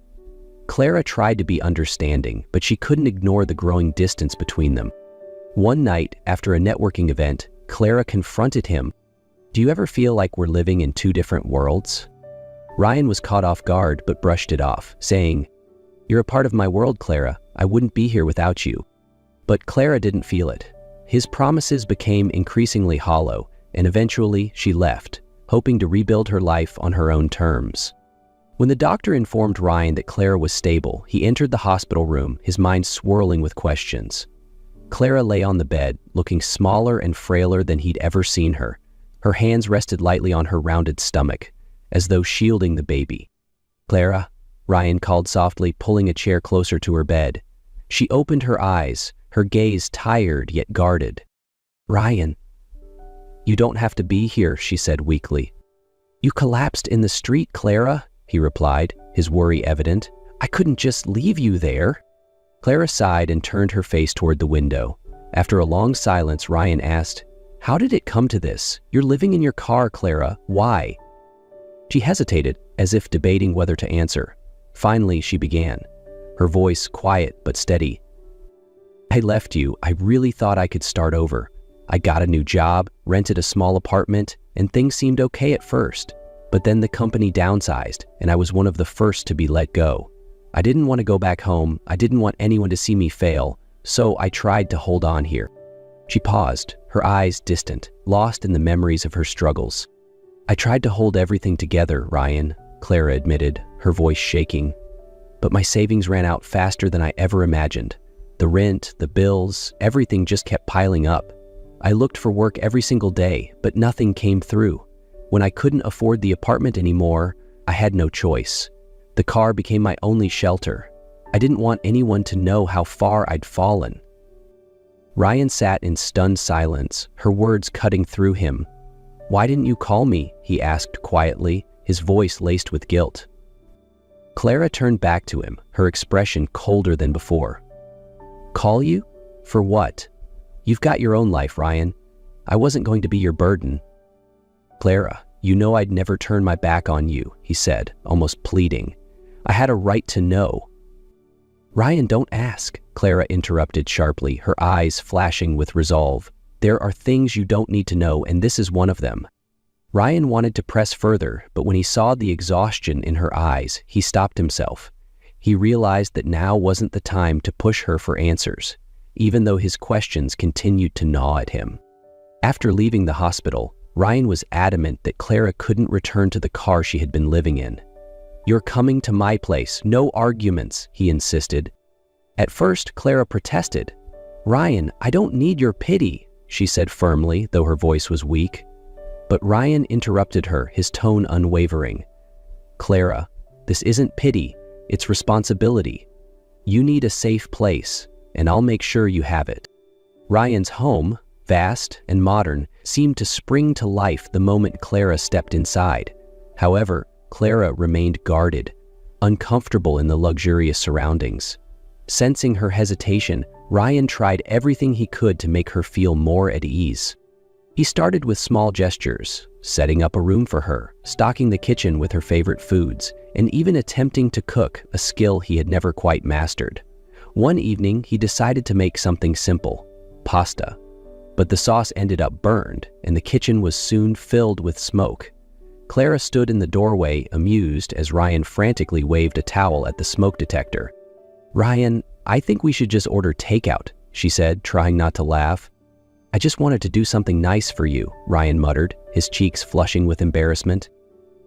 Clara tried to be understanding, but she couldn't ignore the growing distance between them. One night, after a networking event, Clara confronted him. "Do you ever feel like we're living in two different worlds?" Ryan was caught off guard but brushed it off, saying, "You're a part of my world, Clara. I wouldn't be here without you." But Clara didn't feel it. His promises became increasingly hollow, and eventually she left, hoping to rebuild her life on her own terms. When the doctor informed Ryan that Clara was stable, he entered the hospital room, his mind swirling with questions. Clara lay on the bed, looking smaller and frailer than he'd ever seen her. Her hands rested lightly on her rounded stomach, as though shielding the baby. "Clara," Ryan called softly, pulling a chair closer to her bed. She opened her eyes, her gaze tired yet guarded. "Ryan." "You don't have to be here," she said weakly. "You collapsed in the street, Clara," he replied, his worry evident. "I couldn't just leave you there." Clara sighed and turned her face toward the window. After a long silence, Ryan asked, "How did it come to this? You're living in your car, Clara. Why?" She hesitated, as if debating whether to answer. Finally, she began, her voice quiet but steady. "I left you. I really thought I could start over. I got a new job, rented a small apartment, and things seemed okay at first. But then the company downsized, and I was one of the first to be let go. I didn't want to go back home. I didn't want anyone to see me fail, so I tried to hold on here." She paused, her eyes distant, lost in the memories of her struggles. "I tried to hold everything together, Ryan," Clara admitted, her voice shaking. "But my savings ran out faster than I ever imagined. The rent, the bills, everything just kept piling up. I looked for work every single day, but nothing came through. When I couldn't afford the apartment anymore, I had no choice. The car became my only shelter. I didn't want anyone to know how far I'd fallen." Ryan sat in stunned silence, her words cutting through him. "Why didn't you call me?" he asked quietly, his voice laced with guilt. Clara turned back to him, her expression colder than before. "Call you? For what? You've got your own life, Ryan. I wasn't going to be your burden." "Clara, you know I'd never turn my back on you," he said, almost pleading. "I had a right to know." "Ryan, don't ask," Clara interrupted sharply, her eyes flashing with resolve. "There are things you don't need to know, and this is one of them." Ryan wanted to press further, but when he saw the exhaustion in her eyes, he stopped himself. He realized that now wasn't the time to push her for answers, even though his questions continued to gnaw at him. After leaving the hospital, Ryan was adamant that Clara couldn't return to the car she had been living in. "You're coming to my place, no arguments," he insisted. At first, Clara protested. "Ryan, I don't need your pity," she said firmly, though her voice was weak. But Ryan interrupted her, his tone unwavering. "Clara, this isn't pity, it's responsibility. You need a safe place, and I'll make sure you have it." Ryan's home, vast and modern, seemed to spring to life the moment Clara stepped inside. However, Clara remained guarded, uncomfortable in the luxurious surroundings. Sensing her hesitation, Ryan tried everything he could to make her feel more at ease. He started with small gestures, setting up a room for her, stocking the kitchen with her favorite foods, and even attempting to cook, a skill he had never quite mastered. One evening, he decided to make something simple, pasta. But the sauce ended up burned, and the kitchen was soon filled with smoke. Clara stood in the doorway, amused, as Ryan frantically waved a towel at the smoke detector. "Ryan, I think we should just order takeout," she said, trying not to laugh. "I just wanted to do something nice for you," Ryan muttered, his cheeks flushing with embarrassment.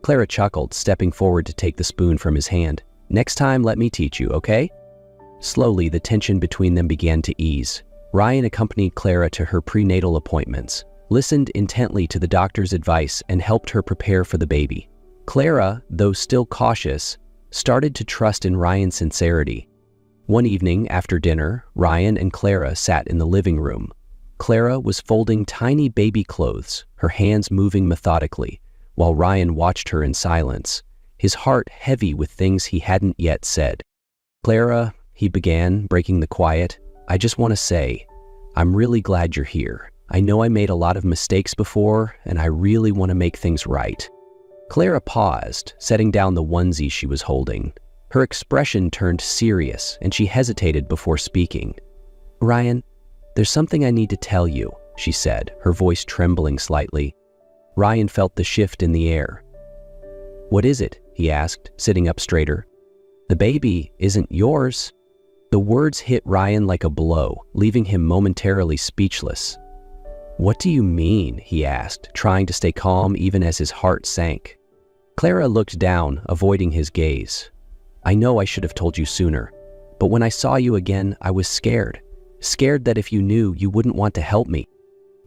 Clara chuckled, stepping forward to take the spoon from his hand. "Next time, let me teach you, okay?" Slowly, the tension between them began to ease. Ryan accompanied Clara to her prenatal appointments, listened intently to the doctor's advice, and helped her prepare for the baby. Clara, though still cautious, started to trust in Ryan's sincerity. One evening, after dinner, Ryan and Clara sat in the living room. Clara was folding tiny baby clothes, her hands moving methodically, while Ryan watched her in silence, his heart heavy with things he hadn't yet said. "Clara," he began, breaking the quiet, "I just want to say, I'm really glad you're here. I know I made a lot of mistakes before, and I really want to make things right." Clara paused, setting down the onesie she was holding. Her expression turned serious, and she hesitated before speaking. "Ryan, there's something I need to tell you," she said, her voice trembling slightly. Ryan felt the shift in the air. "What is it?" he asked, sitting up straighter. "The baby isn't yours." The words hit Ryan like a blow, leaving him momentarily speechless. "What do you mean?" he asked, trying to stay calm even as his heart sank. Clara looked down, avoiding his gaze. "I know I should have told you sooner, but when I saw you again, I was scared. Scared that if you knew, you wouldn't want to help me."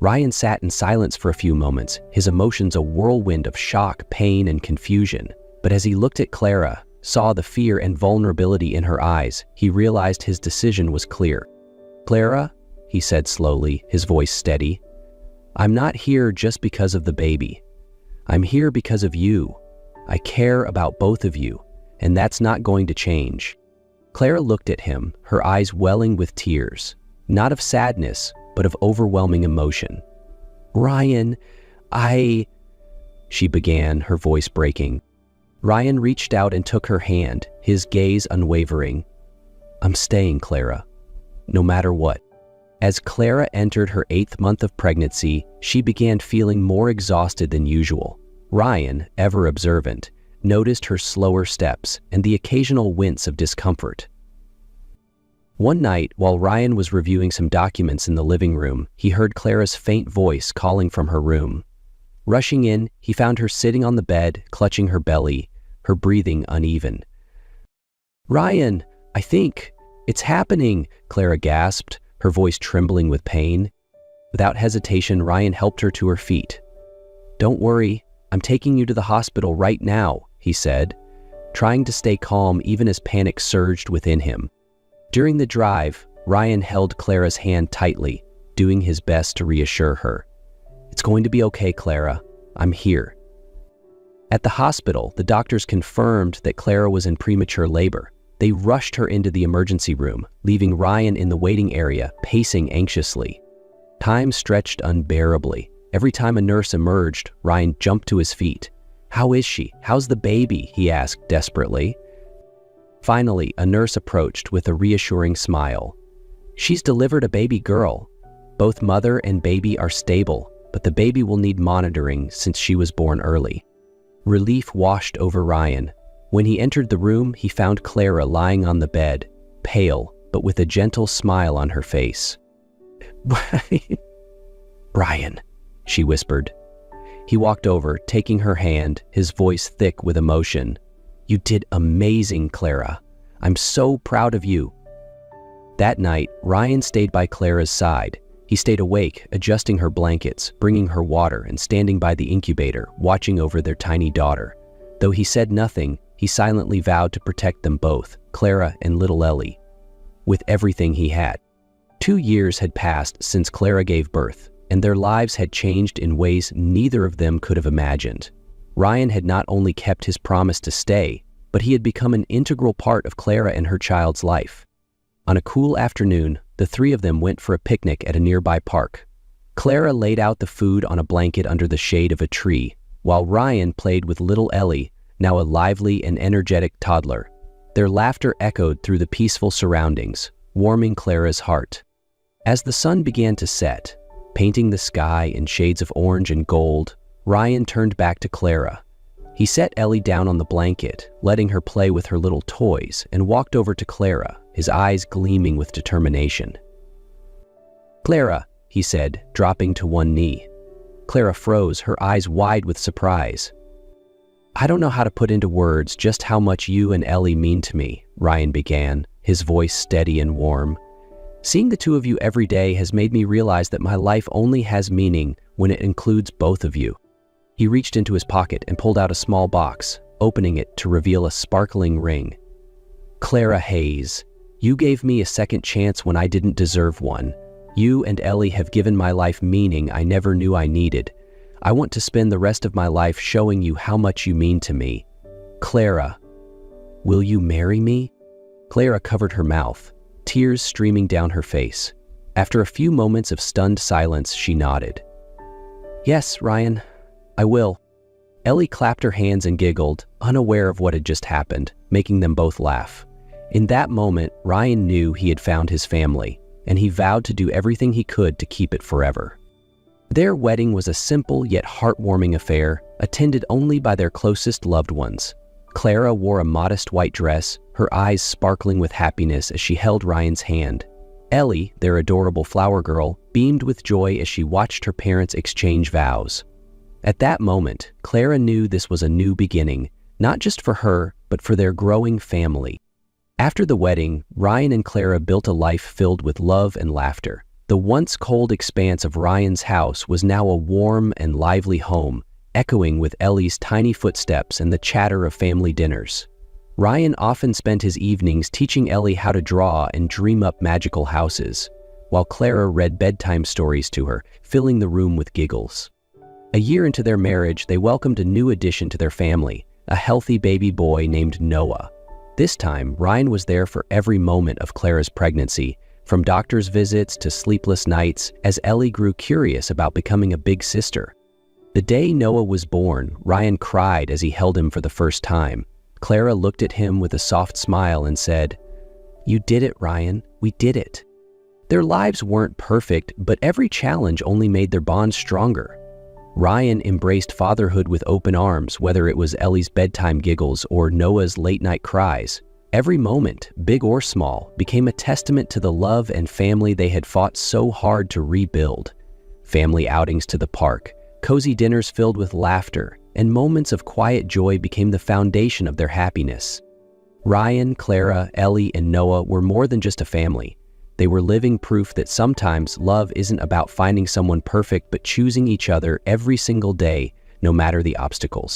Ryan sat in silence for a few moments, his emotions a whirlwind of shock, pain, and confusion. But as he looked at Clara, saw the fear and vulnerability in her eyes, he realized his decision was clear. "Clara," he said slowly, his voice steady, "I'm not here just because of the baby. I'm here because of you. I care about both of you, and that's not going to change." Clara looked at him, her eyes welling with tears, not of sadness, but of overwhelming emotion. "Ryan, she began, her voice breaking. Ryan reached out and took her hand, his gaze unwavering. "I'm staying, Clara, no matter what." As Clara entered her 8th month of pregnancy, she began feeling more exhausted than usual. Ryan, ever observant, noticed her slower steps and the occasional wince of discomfort. One night, while Ryan was reviewing some documents in the living room, he heard Clara's faint voice calling from her room. Rushing in, he found her sitting on the bed, clutching her belly, her breathing uneven. "Ryan, I think it's happening," Clara gasped, her voice trembling with pain. Without hesitation, Ryan helped her to her feet. "Don't worry, I'm taking you to the hospital right now," he said, trying to stay calm even as panic surged within him. During the drive, Ryan held Clara's hand tightly, doing his best to reassure her. "It's going to be okay, Clara. I'm here." At the hospital, the doctors confirmed that Clara was in premature labor. They rushed her into the emergency room, leaving Ryan in the waiting area, pacing anxiously. Time stretched unbearably. Every time a nurse emerged, Ryan jumped to his feet. "How is she? How's the baby?" he asked desperately. Finally, a nurse approached with a reassuring smile. "She's delivered a baby girl. Both mother and baby are stable, but the baby will need monitoring since she was born early." Relief washed over Ryan. When he entered the room, he found Clara lying on the bed, pale, but with a gentle smile on her face. "Brian," she whispered. He walked over, taking her hand, his voice thick with emotion. "You did amazing, Clara. I'm so proud of you." That night, Ryan stayed by Clara's side. He stayed awake, adjusting her blankets, bringing her water, and standing by the incubator, watching over their tiny daughter. Though he said nothing, he silently vowed to protect them both, Clara and little Ellie, with everything he had. 2 years had passed since Clara gave birth, and their lives had changed in ways neither of them could have imagined. Ryan had not only kept his promise to stay, but he had become an integral part of Clara and her child's life. On a cool afternoon, the three of them went for a picnic at a nearby park. Clara laid out the food on a blanket under the shade of a tree, while Ryan played with little Ellie, now a lively and energetic toddler. Their laughter echoed through the peaceful surroundings, warming Clara's heart. As the sun began to set, painting the sky in shades of orange and gold, Ryan turned back to Clara. He set Ellie down on the blanket, letting her play with her little toys, and walked over to Clara, his eyes gleaming with determination. "Clara," he said, dropping to one knee. Clara froze, her eyes wide with surprise. "I don't know how to put into words just how much you and Ellie mean to me," Ryan began, his voice steady and warm. "Seeing the two of you every day has made me realize that my life only has meaning when it includes both of you." He reached into his pocket and pulled out a small box, opening it to reveal a sparkling ring. "Clara Hayes, you gave me a second chance when I didn't deserve one. You and Ellie have given my life meaning I never knew I needed. I want to spend the rest of my life showing you how much you mean to me. Clara, will you marry me?" Clara covered her mouth, tears streaming down her face. After a few moments of stunned silence, she nodded. "Yes, Ryan, I will." Ellie clapped her hands and giggled, unaware of what had just happened, making them both laugh. In that moment, Ryan knew he had found his family, and he vowed to do everything he could to keep it forever. Their wedding was a simple yet heartwarming affair, attended only by their closest loved ones. Clara wore a modest white dress, her eyes sparkling with happiness as she held Ryan's hand. Ellie, their adorable flower girl, beamed with joy as she watched her parents exchange vows. At that moment, Clara knew this was a new beginning, not just for her, but for their growing family. After the wedding, Ryan and Clara built a life filled with love and laughter. The once cold expanse of Ryan's house was now a warm and lively home, echoing with Ellie's tiny footsteps and the chatter of family dinners. Ryan often spent his evenings teaching Ellie how to draw and dream up magical houses, while Clara read bedtime stories to her, filling the room with giggles. A year into their marriage, they welcomed a new addition to their family, a healthy baby boy named Noah. This time, Ryan was there for every moment of Clara's pregnancy, from doctor's visits to sleepless nights, as Ellie grew curious about becoming a big sister. The day Noah was born, Ryan cried as he held him for the first time. Clara looked at him with a soft smile and said, "You did it, Ryan. We did it." Their lives weren't perfect, but every challenge only made their bond stronger. Ryan embraced fatherhood with open arms, whether it was Ellie's bedtime giggles or Noah's late-night cries. Every moment, big or small, became a testament to the love and family they had fought so hard to rebuild. Family outings to the park, cozy dinners filled with laughter, and moments of quiet joy became the foundation of their happiness. Ryan, Clara, Ellie, and Noah were more than just a family. They were living proof that sometimes love isn't about finding someone perfect but choosing each other every single day, no matter the obstacles.